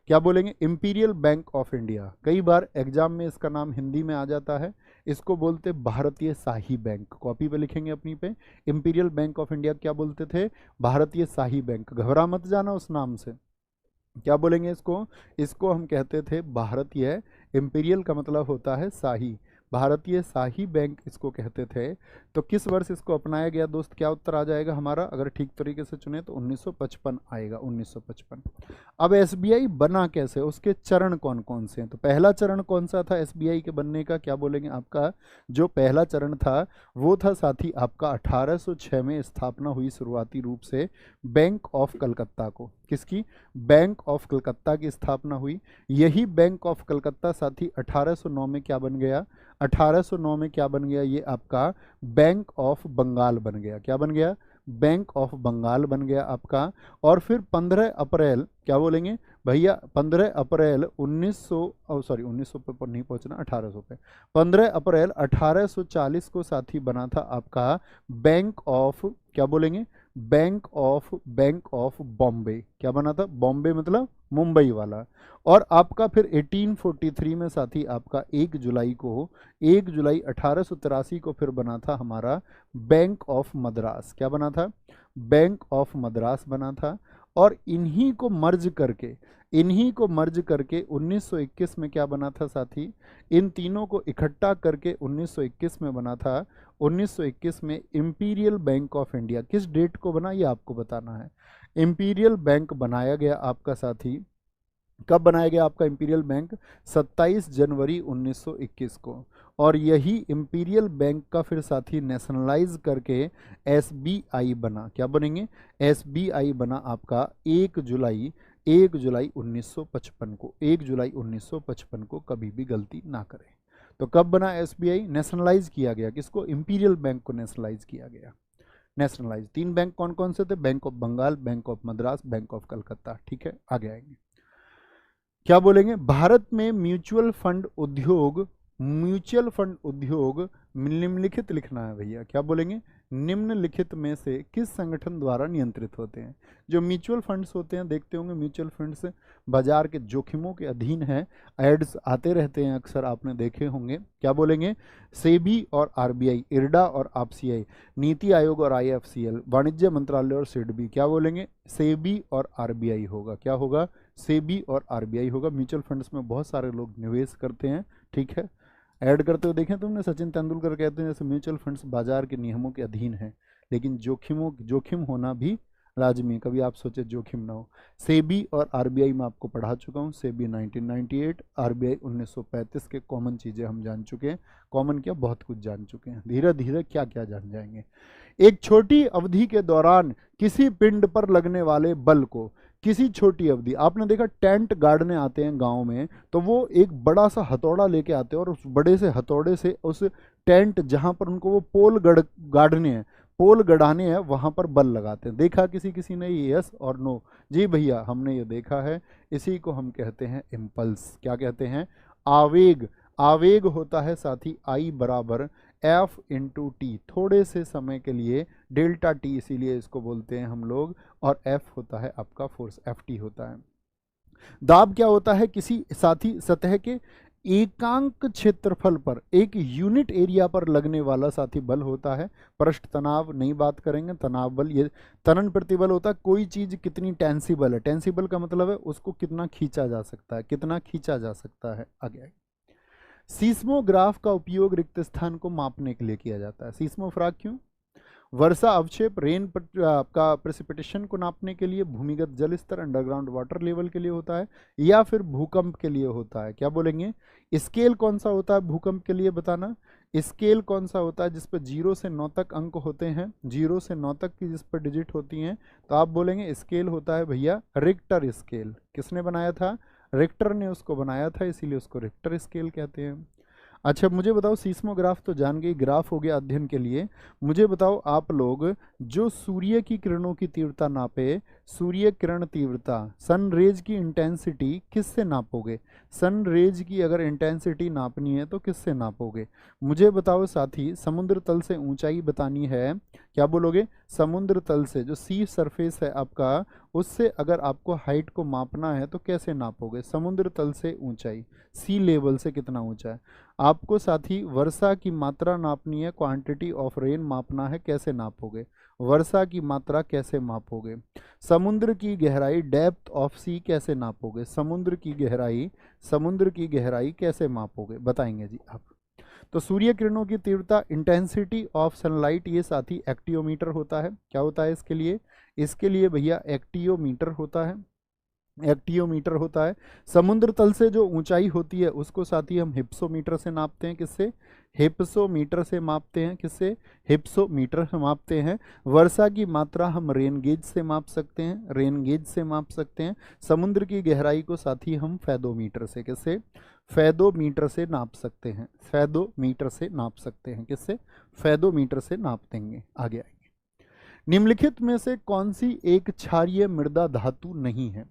क्या बोलेंगे? इंपीरियल बैंक ऑफ इंडिया, कई बार एग्जाम में इसका नाम हिंदी में आ जाता है, इसको बोलते भारतीय शाही बैंक। कॉपी पे लिखेंगे अपनी पे, इंपीरियल बैंक ऑफ इंडिया क्या बोलते थे? भारतीय शाही बैंक। घबरा मत जाना उस नाम से। क्या बोलेंगे इसको? इसको हम कहते थे भारतीय, इंपीरियल का मतलब होता है शाही, भारतीय शाही बैंक इसको कहते थे। तो किस वर्ष इसको अपनाया गया दोस्त? क्या उत्तर आ जाएगा हमारा? अगर ठीक तरीके से चुने तो 1955 आएगा, 1955। अब एसबीआई बना कैसे, उसके चरण कौन कौन से हैं? तो पहला चरण कौन सा था एसबीआई के बनने का? क्या बोलेंगे? आपका जो पहला चरण था वो था साथी आपका 1806 में स्थापना हुई शुरुआती रूप से बैंक ऑफ कलकत्ता को। किसकी? बैंक ऑफ कलकत्ता की स्थापना हुई। यही बैंक ऑफ कलकत्ता साथी 1809 में क्या बन गया? 1809 में क्या बन गया? ये आपका बैंक ऑफ बंगाल बन गया। क्या बन गया? बैंक ऑफ बंगाल बन गया आपका। और फिर 15 अप्रैल, क्या बोलेंगे भैया? 15 अप्रैल 1900 पर नहीं पहुंचना, 1800 पे, 15 अप्रैल 1840 को साथी बना था आपका बैंक ऑफ, क्या बोलेंगे? Bank of Bombay. क्या बना था? बॉम्बे मतलब मुंबई वाला। और आपका फिर 1843 में साथी आपका 1 जुलाई को, 1 जुलाई 1883 को फिर बना था हमारा बैंक ऑफ मद्रास। क्या बना था? बैंक ऑफ मद्रास बना था। और इन्हीं को मर्ज करके, इन्हीं को मर्ज करके 1921 में क्या बना था साथी? इन तीनों को इकट्ठा करके 1921 में बना था, 1921 में इंपीरियल बैंक ऑफ इंडिया। किस डेट को बना ये आपको बताना है। इंपीरियल बैंक बनाया गया आपका साथी, कब बनाया गया आपका इंपीरियल बैंक? 27 जनवरी 1921 को। और यही इंपीरियल बैंक का फिर साथी नेशनलाइज करके एसबीआई बना। क्या बनेंगे? एसबीआई बना आपका 1 जुलाई 1955 को, 1 जुलाई 1955 को। कभी भी गलती ना करें। तो कब बना एसबीआई? नेशनलाइज किया गया। किसको? इंपीरियल बैंक को नेशनलाइज किया गया। नेशनलाइज 3 बैंक कौन कौन से थे? Bank of Bengal, bank of Madras, bank of Calcutta. ठीक है, आगे आएंगे। क्या बोलेंगे? भारत में म्यूचुअल फंड उद्योग, म्यूचुअल फंड उद्योग निम्नलिखित लिखना है भैया। क्या बोलेंगे? निम्नलिखित में से किस संगठन द्वारा नियंत्रित होते हैं? जो म्यूचुअल फंड्स होते हैं, देखते होंगे म्यूचुअल फंड्स बाजार के जोखिमों के अधीन है। एड्स आते रहते हैं अक्सर, आपने देखे होंगे। क्या बोलेंगे? सेबी और आरबीआई, इरडा और आपसीआई, नीति आयोग और आईएफसीएल, वाणिज्य मंत्रालय और सिडबी। क्या बोलेंगे? सेबी और आरबीआई होगा। क्या होगा? सेबी और आरबीआई होगा। म्यूचुअल फंड्स में बहुत सारे लोग निवेश करते हैं। ठीक है, ऐड करते हुए देखें तुमने, सचिन तेंदुलकर कहते हैं जैसे म्यूचुअल फंड्स बाजार के नियमों के अधीन है, लेकिन जोखिम होना भी लाजमी। कभी आप सोचे जोखिम ना हो। सेबी और आरबीआई में आपको पढ़ा चुका हूँ। सेबी 1998, आरबीआई 1935 के कॉमन चीज़ें हम जान चुके हैं। कॉमन क्या, बहुत कुछ जान चुके हैं। धीरे धीरे क्या क्या जान जाएंगे। एक छोटी अवधि के दौरान किसी पिंड पर लगने वाले बल को, किसी छोटी अवधि, आपने देखा टेंट गाड़ने आते हैं गांव में, तो वो एक बड़ा सा हथौड़ा लेके आते हैं और उस बड़े से हथौड़े से उस टेंट जहां पर उनको वो पोल गाड़ने हैं, पोल गड़ाने हैं, वहां पर बल लगाते हैं। देखा किसी किसी ने? यस और नो? जी भैया, हमने ये देखा है। इसी को हम कहते हैं इम्पल्स। क्या कहते हैं? आवेग। आवेग होता है साथी आई बराबर एफ इंटू टी, थोड़े से समय के लिए डेल्टा टी, इसीलिए इसको बोलते हैं हम लोग। और एफ होता है आपका फोर्स, एफ टी होता है। दाब क्या होता है? किसी साथी सतह के एकांक क्षेत्रफल पर, एक यूनिट एरिया पर लगने वाला साथी बल होता है। पृष्ठ तनाव नहीं बात करेंगे, तनाव बल। ये तनन प्रतिबल होता है, कोई चीज कितनी टेंसिबल है। टेंसिबल का मतलब है उसको कितना खींचा जा सकता है, कितना खींचा जा सकता है। आगे सीस्मोग्राफ का उपयोग रिक्त स्थान को मापने के लिए किया जाता है। सीस्मोग्राफ क्यों? वर्षा अवक्षेप, रेन का प्रेसिपिटेशन को नापने के लिए, भूमिगत जल स्तर, अंडरग्राउंड वाटर लेवल के लिए होता है, या फिर भूकंप के लिए होता है। क्या बोलेंगे? स्केल कौन सा होता है भूकंप के लिए? बताना। स्केल कौन सा होता है जिस पर 0 से 9 तक अंक होते हैं, 0 से 9 तक की जिस पर डिजिट होती हैं? तो आप बोलेंगे स्केल होता है भैया रिक्टर स्केल। किसने बनाया था? रिक्टर ने उसको बनाया था, इसीलिए उसको रिक्टर स्केल कहते हैं। अच्छा मुझे बताओ, सीस्मोग्राफ तो जान गई, ग्राफ हो गया अध्ययन के लिए। मुझे बताओ आप लोग, जो सूर्य की किरणों की तीव्रता नापे, सूर्य किरण तीव्रता, सन रेज की इंटेंसिटी किससे नापोगे? सन रेज की अगर इंटेंसिटी नापनी है तो किससे नापोगे? मुझे बताओ साथी, समुद्र तल से ऊंचाई बतानी है, क्या बोलोगे? समुद्र तल से जो सी सरफेस है आपका, उससे अगर आपको हाइट को मापना है तो कैसे नापोगे? समुद्र तल से ऊंचाई, सी लेवल से कितना ऊंचा है। आपको साथी वर्षा की मात्रा नापनी है, क्वांटिटी ऑफ रेन मापना है, कैसे नापोगे? वर्षा की मात्रा कैसे मापोगे? समुद्र की गहराई, डेप्थ ऑफ सी कैसे नापोगे? समुद्र की गहराई, समुद्र की गहराई कैसे मापोगे? बताएंगे जी आप। तो सूर्य किरणों की तीव्रता, इंटेंसिटी ऑफ सनलाइट, ये साथी एक्टियोमीटर होता है। क्या होता है इसके लिए? इसके लिए भैया एक्टियोमीटर होता है, एक्टियोमीटर होता है। समुद्र तल से जो ऊंचाई होती है उसको साथी हम हिप्सोमीटर से नापते हैं। किससे? हिप्सोमीटर से मापते हैं। किससे? हिप्सोमीटर से मापते हैं। वर्षा की मात्रा हम रेन गेज से माप सकते हैं, रेन गेज से माप सकते हैं। समुद्र की गहराई को साथी हम फैदोमीटर से, किससे? फैदोमीटर से नाप सकते हैं, फैदोमीटर से नाप सकते हैं। किससे? फैदोमीटर से नाप देंगे। आगे आएंगे। निम्नलिखित में से कौन सी एक क्षारीय मृदा धातु नहीं है?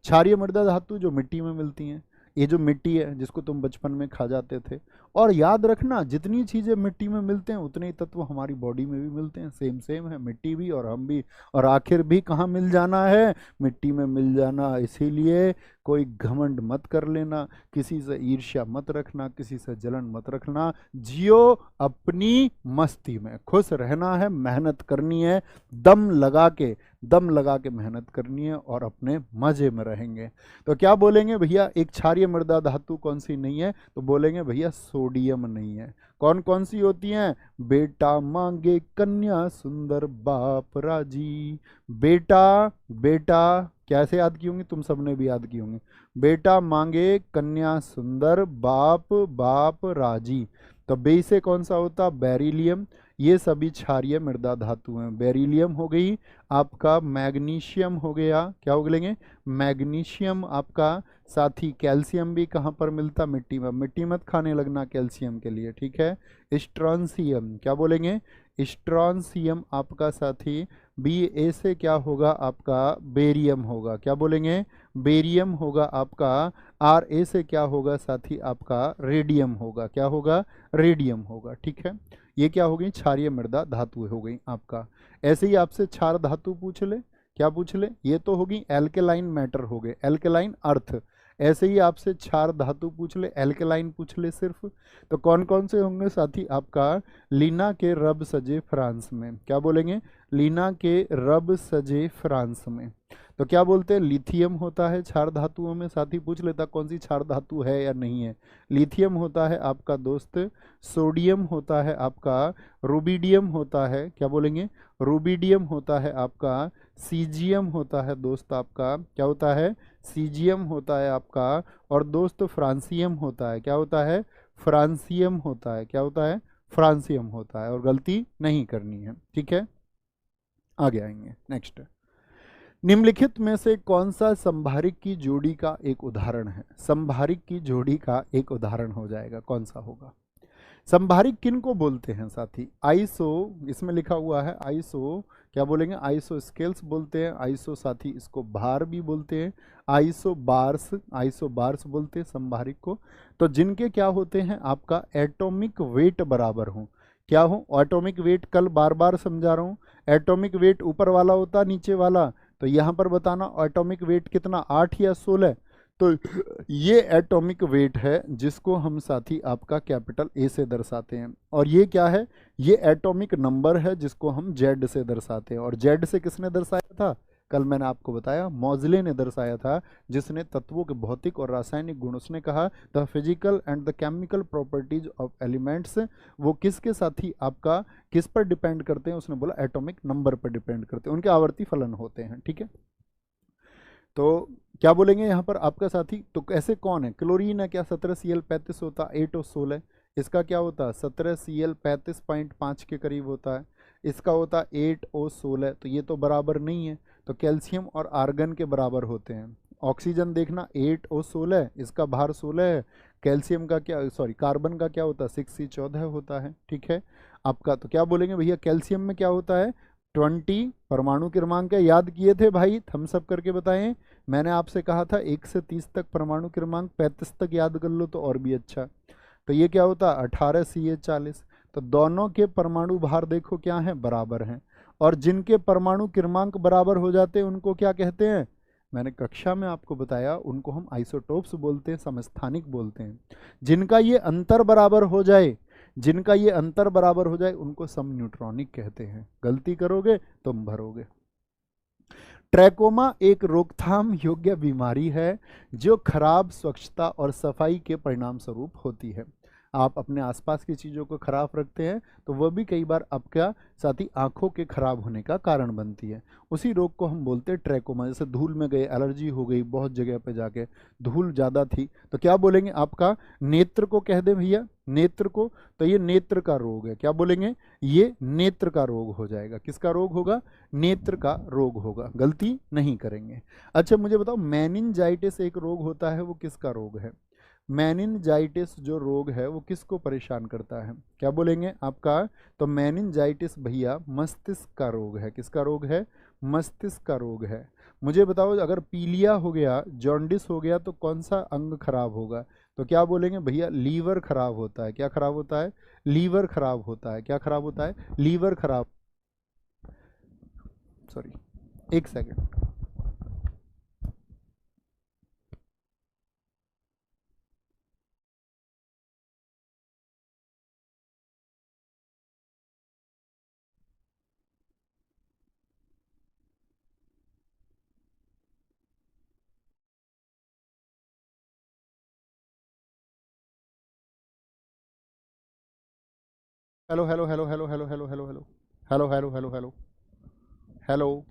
क्षारीय मृदा धातु जो मिट्टी में मिलती हैं, ये जो मिट्टी है जिसको तुम बचपन में खा जाते थे। और याद रखना, जितनी चीज़ें मिट्टी में मिलते हैं उतने ही तत्व हमारी बॉडी में भी मिलते हैं। सेम सेम है, मिट्टी भी और हम भी। और आखिर भी कहाँ मिल जाना है? मिट्टी में मिल जाना। इसीलिए कोई घमंड मत कर लेना, किसी से ईर्ष्या मत रखना, किसी से जलन मत रखना। जियो अपनी मस्ती में, खुश रहना है, मेहनत करनी है, दम लगा के, दम लगा के मेहनत करनी है और अपने मजे में रहेंगे। तो क्या बोलेंगे भैया? एक क्षारीय मृदा धातु कौन सी नहीं है? तो बोलेंगे भैया सोडियम नहीं है। कौन कौन सी होती हैं? बेटा मांगे कन्या सुंदर बाप राजी। बेटा, बेटा कैसे याद की होंगी? तुम सबने भी याद की होंगी। बेटा मांगे कन्या सुंदर बाप, बाप राजी। तो बे से कौन सा होता? बेरिलियम। ये सभी क्षारीय मृदा धातु हैं। बेरिलियम हो गई आपका, मैग्नीशियम हो गया, क्या हो गए? मैग्नीशियम आपका। साथ ही कैल्शियम भी कहाँ पर मिलता? मिट्टी में। मिट्टी मत खाने लगना कैल्शियम के लिए, ठीक है। स्ट्रॉन्सियम, क्या बोलेंगे? स्ट्रॉन्सियम आपका साथी। बी ए से क्या होगा आपका? बेरियम होगा, क्या बोलेंगे? बेरियम होगा आपका। आर ए से क्या होगा साथी? आपका रेडियम होगा, क्या होगा? रेडियम होगा, ठीक है। ये क्या हो गई? क्षारीय मृदा धातु हो गई आपका। ऐसे ही आपसे क्षार धातु पूछ ले, क्या पूछ ले? ये तो होगी एल्केलाइन मैटर हो गए, एल्केलाइन अर्थ। ऐसे ही आपसे क्षार धातु पूछ ले, एल्केलाइन पूछ ले सिर्फ। तो कौन कौन से होंगे साथी? आपका लीना के रब सजे फ्रांस में, क्या बोलेंगे? लीना के रब सजे फ्रांस में। तो क्या बोलते हैं? लिथियम होता है क्षार धातुओं में। साथी पूछ लेता कौन सी क्षार धातु है या नहीं है। लिथियम होता है आपका दोस्त, सोडियम होता है आपका, रूबिडियम होता है, क्या बोलेंगे? रूबिडियम होता है आपका, सीजियम होता है दोस्त आपका, क्या होता है? सीजियम होता है आपका। और दोस्त फ्रांसियम होता है, क्या होता है? फ्रांसियम होता है, क्या होता है? फ्रांसियम होता है। और गलती नहीं करनी है, ठीक है। आगे आएंगे नेक्स्ट। निम्नलिखित में से कौन सा संभारिक की जोड़ी का एक उदाहरण है? संभारिक की जोड़ी का एक उदाहरण हो जाएगा, कौन सा होगा? संभारिक किन को बोलते हैं साथी? आइसो, इसमें लिखा हुआ है आइसो, क्या बोलेंगे? आइसो स्केल्स बोलते हैं। आइसो साथी इसको भार भी बोलते हैं। आइसो बार्स, आइसो बार्स बोलते हैं संभारिक को। तो जिनके क्या होते हैं? आपका एटॉमिक वेट बराबर हो। क्या हो? एटॉमिक वेट कल बार बार समझा रहा हूँ। एटॉमिक वेट ऊपर वाला होता, नीचे वाला। तो यहाँ पर बताना एटॉमिक वेट कितना, 8 या 16। तो ये एटॉमिक वेट है जिसको हम साथी आपका कैपिटल ए से दर्शाते हैं। और ये क्या है? ये एटॉमिक नंबर है जिसको हम जेड से दर्शाते हैं। और जेड से किसने दर्शाया था? कल मैंने आपको बताया, मॉजले ने दर्शाया था, जिसने तत्वों के भौतिक और रासायनिक गुण, उसने कहा the physical and the chemical properties of elements, वो किसके साथी आपका किस पर डिपेंड करते हैं? उसने बोला एटॉमिक नंबर पर डिपेंड करते हैं, उनके आवर्ती फलन होते हैं, ठीक है। तो क्या बोलेंगे यहाँ पर आपका साथी? तो ऐसे कौन है? क्लोरीन है क्या? 17Cl35 होता, 8 और 16। इसका क्या होता है? 17Cl35.5 के करीब होता है। इसका होता 8 और 16, तो ये तो बराबर नहीं है। तो कैल्शियम और आर्गन के बराबर होते हैं। ऑक्सीजन देखना 8 और 16, इसका भार 16 है। कैल्शियम का क्या, सॉरी कार्बन का क्या होता है, 6C14 होता है, ठीक है आपका। तो क्या बोलेंगे भैया, कैल्शियम में क्या होता है, 20 परमाणु क्रमांक है। याद किए थे भाई, थम्स अप करके बताएं। मैंने आपसे कहा था 1 से 30 तक परमाणु क्रमांक, 35 तक याद कर लो तो और भी अच्छा। तो ये क्या होता है, 18 CH40। तो दोनों के परमाणु भार देखो क्या है, बराबर हैं। और जिनके परमाणु क्रमांक बराबर हो जाते हैं उनको क्या कहते हैं, मैंने कक्षा में आपको बताया, उनको हम आइसोटोप्स बोलते हैं, समस्थानिक बोलते हैं। जिनका ये अंतर बराबर हो जाए, जिनका ये अंतर बराबर हो जाए उनको सम न्यूट्रॉनिक कहते हैं। गलती करोगे तुम भरोगे। ट्रैकोमा एक रोकथाम योग्य बीमारी है जो खराब स्वच्छता और सफाई के परिणाम स्वरूप होती है। आप अपने आसपास की चीज़ों को खराब रखते हैं तो वह भी कई बार आपका साथ ही आंखों के खराब होने का कारण बनती है। उसी रोग को हम बोलते हैं ट्रैकोमा। जैसे धूल में गए, एलर्जी हो गई बहुत जगह पे जाके, धूल ज़्यादा थी तो क्या बोलेंगे, आपका नेत्र को कह दे भैया, नेत्र को, तो ये नेत्र का रोग है। क्या बोलेंगे, ये नेत्र का रोग हो जाएगा। किसका रोग होगा, नेत्र का रोग होगा। गलती नहीं करेंगे। अच्छा मुझे बताओ, मेनिनजाइटिस एक रोग होता है, वो किसका रोग है। मेनिनजाइटिस जो रोग है वो किसको परेशान करता है, क्या बोलेंगे आपका, तो मेनिनजाइटिस भैया मस्तिष्क का रोग है। किसका रोग है, मस्तिष्क का रोग है। मुझे बताओ, अगर पीलिया हो गया, जॉन्डिस हो गया तो कौन सा अंग खराब होगा, तो क्या बोलेंगे भैया, लीवर खराब होता है। क्या खराब होता है, लीवर खराब होता है। क्या खराब होता है, लीवर खराब, सॉरी एक second. Hello hello hello hello hello hello hello hello hello hello hello hello hello,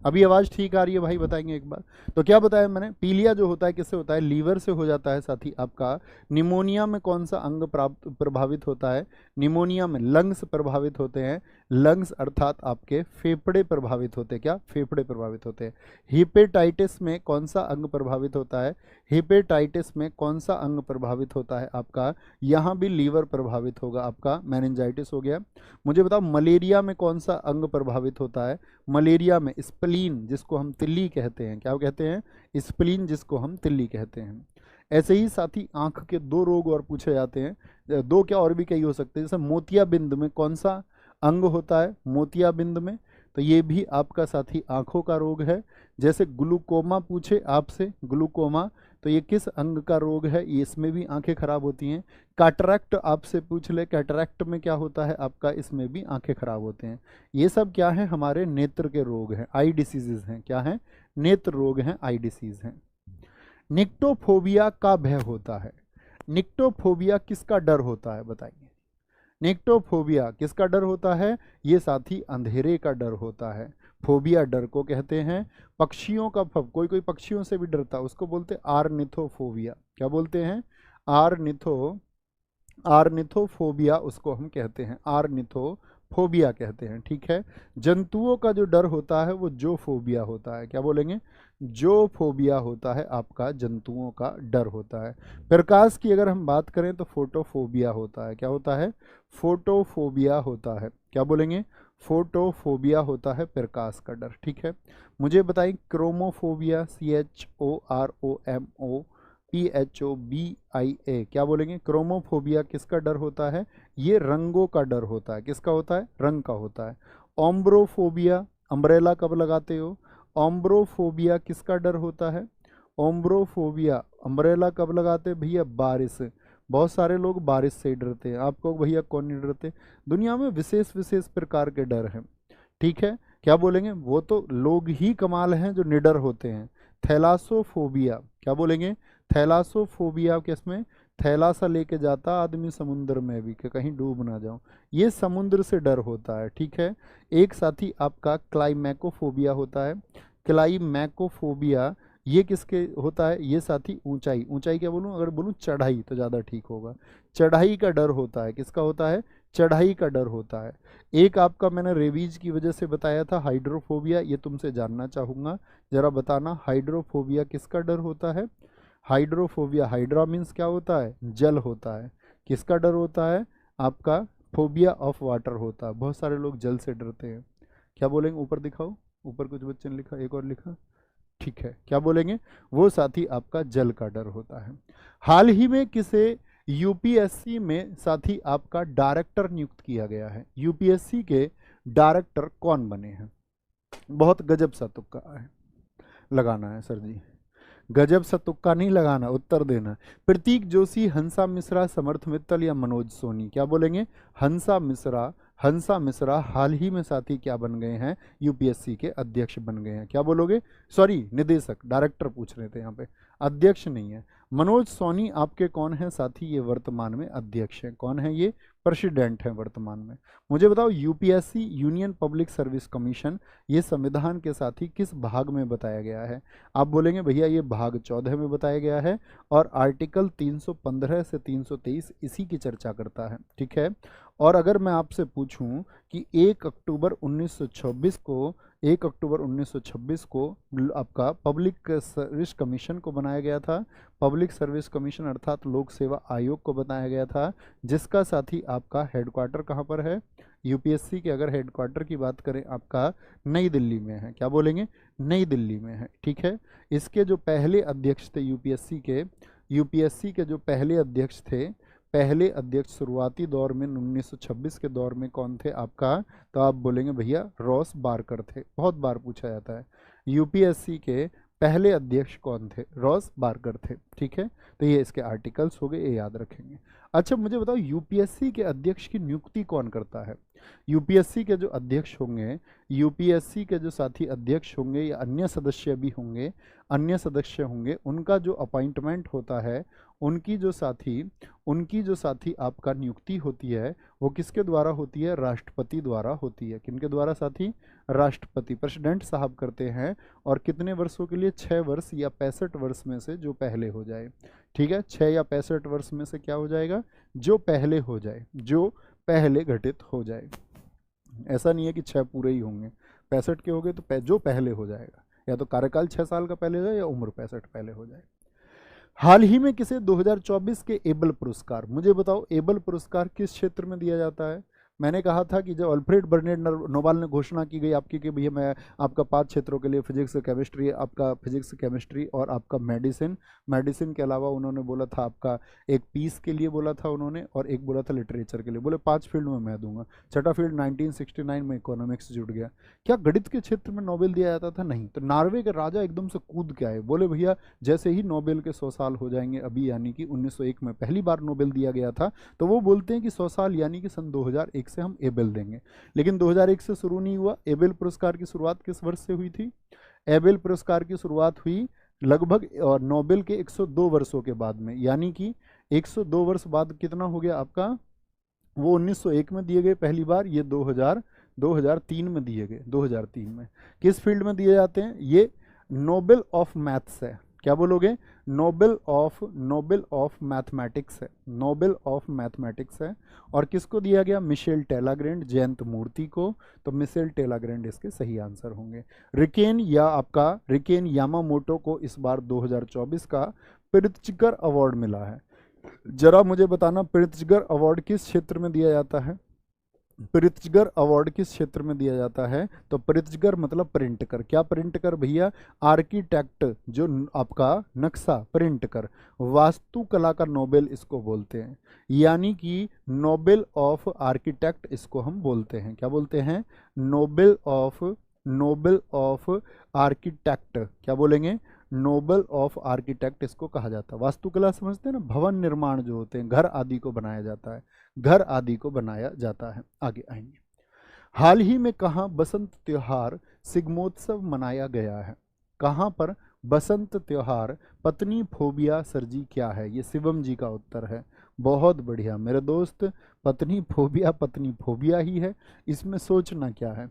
अभी आवाज़ ठीक आ रही है भाई, बताएंगे एक बार। तो क्या बताया मैंने, पीलिया जो होता है किससे होता है, लीवर से हो जाता है। साथ ही आपका निमोनिया में कौन सा अंग प्राप्त प्रभावित होता है, निमोनिया में लंग्स प्रभावित होते हैं। लंग्स अर्थात आपके फेफड़े प्रभावित होते हैं। क्या, फेफड़े प्रभावित होते हैं। हिपेटाइटिस में कौन सा अंग प्रभावित होता है, हिपेटाइटिस में कौन सा अंग प्रभावित होता है आपका, यहाँ भी लीवर प्रभावित होगा आपका। मेनिंजाइटिस हो गया। मुझे बताओ, मलेरिया में कौन सा अंग प्रभावित होता है, मलेरिया में स्प्लीन, जिसको हम तिल्ली कहते हैं। क्या कहते हैं, स्प्लीन, जिसको हम तिल्ली कहते हैं। ऐसे ही साथी आंख के दो रोग और पूछे जाते हैं, दो क्या और भी कई हो सकते हैं। जैसे मोतियाबिंद में कौन सा अंग होता है, मोतियाबिंद में, तो ये भी आपका साथी आंखों का रोग है। जैसे ग्लूकोमा पूछे आपसे, ग्लूकोमा, तो ये किस अंग का रोग है, ये इसमें भी आंखें खराब होती हैं। कैटरैक्ट आपसे पूछ ले, कैटरैक्ट में क्या होता है आपका, इसमें भी आंखें खराब होते हैं। ये सब क्या है, हमारे नेत्र के रोग हैं, आई डिसीजेज हैं। क्या है, नेत्र रोग हैं, आई डिसीज हैं। निक्टोफोबिया का भय होता है। निक्टोफोबिया किसका डर होता है बताइए, निक्टोफोबिया किसका डर होता है, ये साथी अंधेरे का डर होता है। फोबिया डर को कहते हैं। पक्षियों का कोई कोई पक्षियों से भी डरता है, उसको बोलते हैं आर्निथोफोबिया। क्या बोलते हैं, आर्निथोफोबिया उसको हम कहते हैं, आर्निथोफोबिया कहते हैं, ठीक है। जंतुओं का जो डर होता है वो जोफोबिया होता है। क्या बोलेंगे, जोफोबिया होता है आपका, जंतुओं का डर होता है। प्रकाश की अगर हम बात करें तो फोटोफोबिया होता है। क्या होता है, फोटोफोबिया होता है। क्या बोलेंगे, फोटोफोबिया होता है प्रकाश का डर, ठीक है। मुझे बताइए, क्रोमोफोबिया, CHOROMOPHOBIA, क्या बोलेंगे, क्रोमोफोबिया किसका डर होता है, ये रंगों का डर होता है। किसका होता है, रंग का होता है। ओम्ब्रोफोबिया, अम्ब्रेला कब लगाते हो, ओम्ब्रोफोबिया किसका डर होता है, ओम्ब्रोफोबिया अम्ब्रेला कब लगाते हैं भैया, बारिश से। बहुत सारे लोग बारिश से ही डरते हैं, आपको भैया कौन नहीं डरते, दुनिया में विशेष विशेष प्रकार के डर हैं, ठीक है। क्या बोलेंगे, वो तो लोग ही कमाल हैं जो निडर होते हैं। थैलासोफोबिया, क्या बोलेंगे, थैलासोफोबिया किसमें, थैला सा लेके जाता आदमी समुद्र में भी कि कहीं डूब ना जाऊं, ये समुद्र से डर होता है, ठीक है। एक साथी आपका क्लाइमेकोफोबिया होता है। क्लाइमेकोफोबिया ये किसके होता है, ये साथी ऊंचाई, ऊंचाई क्या बोलूं, अगर बोलूं चढ़ाई तो ज़्यादा ठीक होगा, चढ़ाई का डर होता है। किसका होता है, चढ़ाई का डर होता है। एक आपका मैंने रेबीज की वजह से बताया था हाइड्रोफोबिया, ये तुमसे जानना चाहूँगा, जरा बताना हाइड्रोफोबिया किसका डर होता है। हाइड्रोफोबिया, हाइड्रा मीन्स क्या होता है, जल होता है। किसका डर होता है, आपका फोबिया ऑफ वाटर होता है, बहुत सारे लोग जल से डरते हैं। क्या बोलेंगे, ऊपर दिखाओ, ऊपर कुछ बच्चे ने लिखा, एक और लिखा, ठीक है, क्या बोलेंगे, वो साथी आपका जल का डर होता है। हाल ही में किसे यूपीएससी में साथी आपका डायरेक्टर नियुक्त किया गया है, यूपीएससी के डायरेक्टर कौन बने हैं, बहुत गजब सा तुक्का है, लगाना है सर जी, गजब सा तुक्का नहीं लगाना, उत्तर देना। प्रतीक जोशी, हंसा मिश्रा, समर्थ मित्तल या मनोज सोनी, क्या बोलेंगे, हंसा मिश्रा, हंसा मिश्रा हाल ही में साथी क्या बन गए हैं, यूपीएससी के अध्यक्ष बन गए हैं। क्या बोलोगे, सॉरी निदेशक, डायरेक्टर पूछ रहे थे यहाँ पे, अध्यक्ष नहीं है। मनोज सोनी आपके कौन है साथी, ये वर्तमान में अध्यक्ष हैं। कौन है ये, प्रेसिडेंट हैं वर्तमान में। मुझे बताओ UPSC union public service commission ये संविधान के साथी किस भाग में बताया गया है, आप बोलेंगे भैया ये भाग 14 में बताया गया है और आर्टिकल 315 से 323 इसी की चर्चा करता है, ठीक है। और अगर मैं आपसे पूछूं कि 1 अक्टूबर 1926 को 1 अक्टूबर 1926 को आपका पब्लिक सर्विस कमीशन को बनाया गया था, पब्लिक सर्विस कमीशन अर्थात लोक सेवा आयोग को बनाया गया था, जिसका साथी आपका हेडक्वार्टर कहाँ पर है, यूपीएससी के अगर हेडक्वार्टर की बात करें आपका नई दिल्ली में है। क्या बोलेंगे, नई दिल्ली में है, ठीक है। इसके जो पहले अध्यक्ष थे यूपीएससी के जो पहले अध्यक्ष थे, पहले अध्यक्ष शुरुआती दौर में 1926 के दौर में कौन थे आपका, तो आप बोलेंगे भैया रॉस बारकर थे, बहुत बार पूछा जाता है। यूपीएससी के पहले अध्यक्ष कौन थे, रॉस बारकर थे, ठीक है। तो ये इसके आर्टिकल्स हो गए, ये याद रखेंगे। अच्छा मुझे बताओ यूपीएससी के अध्यक्ष की नियुक्ति कौन करता है, यूपीएससी के जो अध्यक्ष होंगे, यूपीएससी के जो साथी अध्यक्ष होंगे या अन्य सदस्य भी होंगे, अन्य सदस्य होंगे, उनका जो अपॉइंटमेंट होता है, उनकी जो साथी आपका नियुक्ति होती है वो किसके द्वारा होती है, राष्ट्रपति द्वारा होती है। किनके द्वारा साथी, राष्ट्रपति, प्रेसिडेंट साहब करते हैं। और कितने वर्षों के लिए, 6 वर्ष या 65 वर्ष में से जो पहले हो जाए, ठीक है, 6 या 65 वर्ष में से क्या हो जाएगा, जो पहले हो जाए, जो पहले घटित हो जाए। ऐसा नहीं है कि 6 पूरे ही होंगे, 65 के हो गए तो जो पहले हो जाएगा, या तो कार्यकाल 6 साल का पहले हो जाए या उम्र 65 पहले हो जाए। हाल ही में किसे 2024 के एबल पुरस्कार, मुझे बताओ एबल पुरस्कार किस क्षेत्र में दिया जाता है। मैंने कहा था कि जब अल्फ्रेड बर्नेट नोबेल ने घोषणा की गई आपकी कि भैया मैं आपका 5 क्षेत्रों के लिए फिजिक्स केमिस्ट्री, आपका फिजिक्स केमिस्ट्री और आपका मेडिसिन के अलावा उन्होंने बोला था आपका एक पीस के लिए बोला था उन्होंने, और एक बोला था लिटरेचर के लिए, बोले 5 फील्ड में मैं दूंगा। छठा फील्ड 1969 में इकोनॉमिक्स जुड़ गया। क्या गणित के क्षेत्र में नोबेल दिया जाता था, नहीं। तो नॉर्वे के राजा एकदम से कूद के आए, बोले भैया जैसे ही नोबेल के 100 साल हो जाएंगे, अभी यानी कि 1901 में पहली बार नोबेल दिया गया था, तो वो बोलते हैं कि 100 साल यानी कि सन 2001 से हम एबेल देंगे। लेकिन 2001 से शुरू नहीं हुआ। एबेल पुरस्कार की शुरुआत किस वर्ष से हुई थी, एबेल पुरस्कार की शुरुआत हुई लगभग और नोबेल के 102 वर्षों के बाद में, यानी कि 102 वर्ष बाद कितना हो गया आपका, वो 1901 में दिए गए पहली बार, ये 2003 में दिए गए, 2003 में। किस फील्ड में दिए जाते हैं, ये नोबेल ऑफ मैथ्स है। क्या बोलोगे, नोबेल ऑफ मैथमेटिक्स है, नोबेल ऑफ मैथमेटिक्स है। और किसको दिया गया, मिशेल टेलाग्रैंड, जयंत मूर्ति को। तो मिशेल टेलाग्रैंड इसके सही आंसर होंगे। रिकेन यामामोटो को इस बार 2024 का प्रित्जकर अवार्ड मिला है। जरा मुझे बताना प्रित्जकर अवार्ड किस क्षेत्र में दिया जाता है, प्रित्जकर अवार्ड किस क्षेत्र में दिया जाता है। तो प्रित्जकर मतलब प्रिंट कर, क्या प्रिंट कर भैया, आर्किटेक्ट, जो आपका नक्शा प्रिंट कर, वास्तुकला का नोबेल इसको बोलते हैं, यानी कि नोबेल ऑफ आर्किटेक्ट इसको हम बोलते हैं। क्या बोलते हैं, नोबेल ऑफ आर्किटेक्ट, क्या बोलेंगे, नोबेल ऑफ आर्किटेक्ट इसको कहा जाता है। वास्तुकला समझते हैं ना, भवन निर्माण जो होते हैं, घर आदि को बनाया जाता है, घर आदि को बनाया जाता है। आगे आएंगे। हाल ही में कहाँ बसंत त्योहार सिग्मोत्सव मनाया गया है, कहाँ पर बसंत त्योहार, पत्नी फोबिया सर जी क्या है, ये शिवम जी का उत्तर है। बहुत बढ़िया मेरे दोस्त, पत्नी फोबिया ही है, इसमें सोचना क्या है।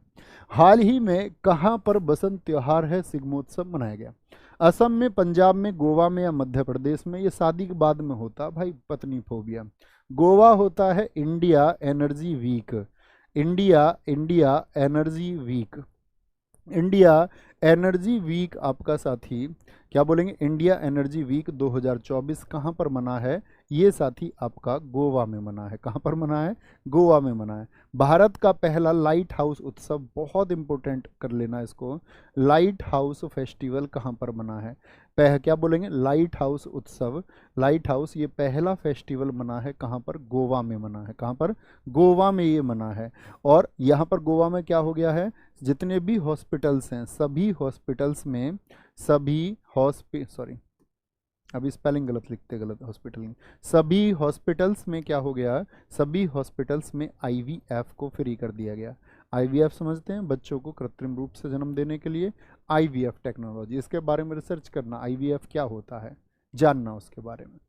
हाल ही में कहाँ पर बसंत त्योहार है सिग्मोत्सव मनाया गया, असम में, पंजाब में, गोवा में या मध्य प्रदेश में। ये शादी के बाद में होता भाई पत्नी फोबिया। गोवा होता है India energy week, India energy energy week आपका साथी क्या बोलेंगे, इंडिया एनर्जी वीक 2024 कहाँ पर मना है? ये साथी आपका गोवा में मना है। कहाँ पर मना है? गोवा में मना है। भारत का पहला लाइट हाउस उत्सव, बहुत इंपॉर्टेंट कर लेना इसको, लाइट हाउस फेस्टिवल कहाँ पर मना है? क्या बोलेंगे, लाइट हाउस उत्सव, लाइट हाउस, ये पहला फेस्टिवल मना है कहाँ पर? गोवा में मना है। कहाँ पर? गोवा में ये मना है। और यहाँ पर गोवा में क्या हो गया है, जितने भी हॉस्पिटल्स हैं, सभी हॉस्पिटल्स में, सॉरी अभी स्पेलिंग गलत लिखते, गलत हॉस्पिटल में, सभी हॉस्पिटल्स में क्या हो गया, सभी हॉस्पिटल्स में आईवीएफ को फ्री कर दिया गया। आईवीएफ समझते हैं, बच्चों को कृत्रिम रूप से जन्म देने के लिए आईवीएफ टेक्नोलॉजी, इसके बारे में रिसर्च करना, आईवीएफ क्या होता है जानना उसके बारे में।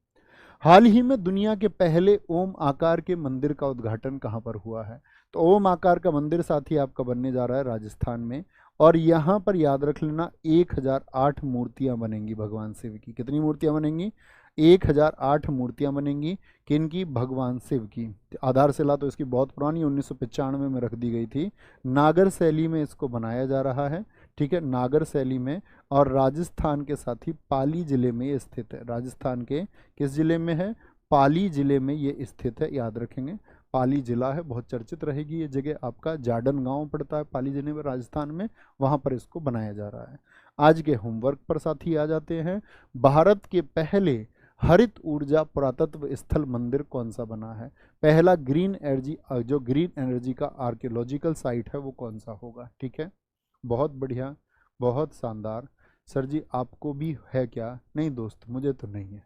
हाल ही में दुनिया के पहले ओम आकार के मंदिर का उद्घाटन कहाँ पर हुआ है? तो ओम आकार का मंदिर साथी आपका बनने जा रहा है राजस्थान में, और यहाँ पर याद रख लेना 1008 मूर्तियाँ बनेंगी भगवान शिव की। कितनी मूर्तियाँ बनेंगी? 1008 मूर्तियाँ बनेंगी। किनकी? भगवान शिव की। आधारशिला तो इसकी बहुत पुरानी 1995 में रख दी गई थी। नागर शैली में इसको बनाया जा रहा है, ठीक है, नागर शैली में। और राजस्थान के साथ ही पाली जिले में ये स्थित है। राजस्थान के किस जिले में है? पाली जिले में ये स्थित है, याद रखेंगे। पाली जिला है, बहुत चर्चित रहेगी ये जगह। आपका जाडन गांव पड़ता है पाली जिले में, राजस्थान में, वहां पर इसको बनाया जा रहा है। आज के होमवर्क पर साथी आ जाते हैं। भारत के पहले हरित ऊर्जा पुरातत्व स्थल मंदिर कौन सा बना है? पहला ग्रीन एनर्जी, जो ग्रीन एनर्जी का आर्कियोलॉजिकल साइट है वो कौन सा होगा? ठीक है, बहुत बढ़िया, बहुत शानदार। सर जी आपको भी है क्या? नहीं दोस्त, मुझे तो नहीं है।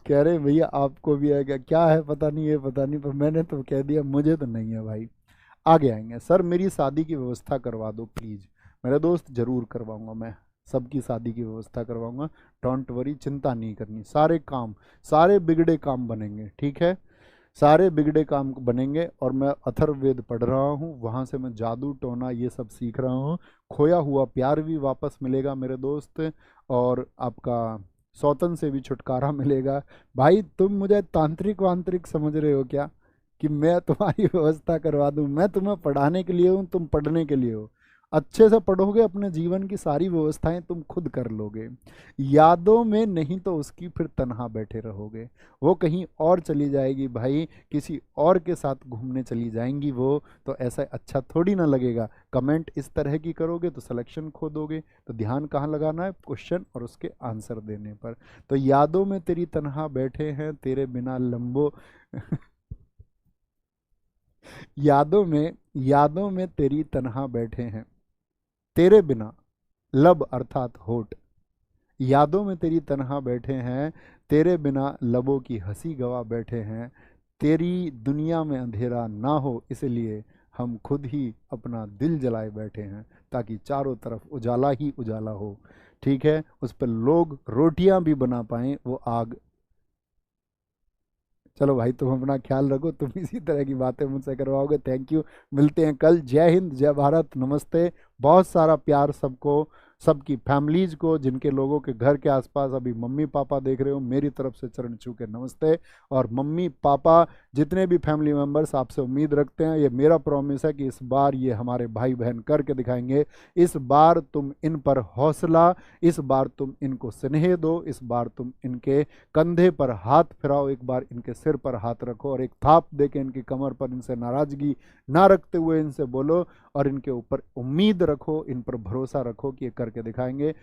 कह रहे भैया आपको भी है क्या? क्या है पता नहीं, है पता नहीं, पर मैंने तो कह दिया मुझे तो नहीं है भाई। आगे आएंगे। सर मेरी शादी की व्यवस्था करवा दो प्लीज़। मेरे दोस्त जरूर करवाऊंगा, मैं सबकी शादी की व्यवस्था करवाऊंगा। डोंट वरी, चिंता नहीं करनी। सारे काम, सारे बिगड़े काम बनेंगे, ठीक है, सारे बिगड़े काम बनेंगे। और मैं अथर्ववेद पढ़ रहा हूँ, वहाँ से मैं जादू टोना ये सब सीख रहा हूँ। खोया हुआ प्यार भी वापस मिलेगा मेरे दोस्त, और आपका सौतन से भी छुटकारा मिलेगा। भाई तुम मुझे तांत्रिक वांत्रिक समझ रहे हो क्या, कि मैं तुम्हारी व्यवस्था करवा दूं? मैं तुम्हें पढ़ाने के लिए हूँ, तुम पढ़ने के लिए हो। अच्छे से पढ़ोगे, अपने जीवन की सारी व्यवस्थाएं तुम खुद कर लोगे। यादों में नहीं तो उसकी फिर तन्हा बैठे रहोगे। वो कहीं और चली जाएगी भाई, किसी और के साथ घूमने चली जाएंगी वो, तो ऐसा अच्छा थोड़ी ना लगेगा। कमेंट इस तरह की करोगे तो सिलेक्शन खो दोगे। तो ध्यान कहाँ लगाना है? क्वेश्चन और उसके आंसर देने पर। तो यादों में तेरी तन्हा बैठे हैं, तेरे बिना लंबो यादों में तेरी तन्हा बैठे हैं, तेरे बिना लब अर्थात होठ। यादों में तेरी तन्हा बैठे हैं, तेरे बिना लबों की हंसी गवा बैठे हैं। तेरी दुनिया में अंधेरा ना हो, इसलिए हम खुद ही अपना दिल जलाए बैठे हैं, ताकि चारों तरफ उजाला ही उजाला हो। ठीक है, उस पर लोग रोटियां भी बना पाएं, वो आग। चलो भाई, तुम अपना ख्याल रखो, तुम इसी तरह की बातें मुझसे करवाओगे। थैंक यू, मिलते हैं कल। जय हिंद, जय भारत, नमस्ते। बहुत सारा प्यार सबको, सबकी फैमिलीज को, जिनके लोगों के घर के आसपास अभी मम्मी पापा देख रहे हो, मेरी तरफ से चरण छू के नमस्ते। और मम्मी पापा, जितने भी फैमिली मेम्बर्स, आपसे उम्मीद रखते हैं, ये मेरा प्रॉमिस है कि इस बार ये हमारे भाई बहन करके दिखाएंगे। इस बार तुम इन पर हौसला, इस बार तुम इनको स्नेह दो, इस बार तुम इनके कंधे पर हाथ फिराओ, एक बार इनके सिर पर हाथ रखो, और एक थाप दे के इनकी कमर पर इनसे नाराजगी ना रखते हुए इनसे बोलो, और इनके ऊपर उम्मीद रखो, इन पर भरोसा रखो कि ये करके दिखाएंगे।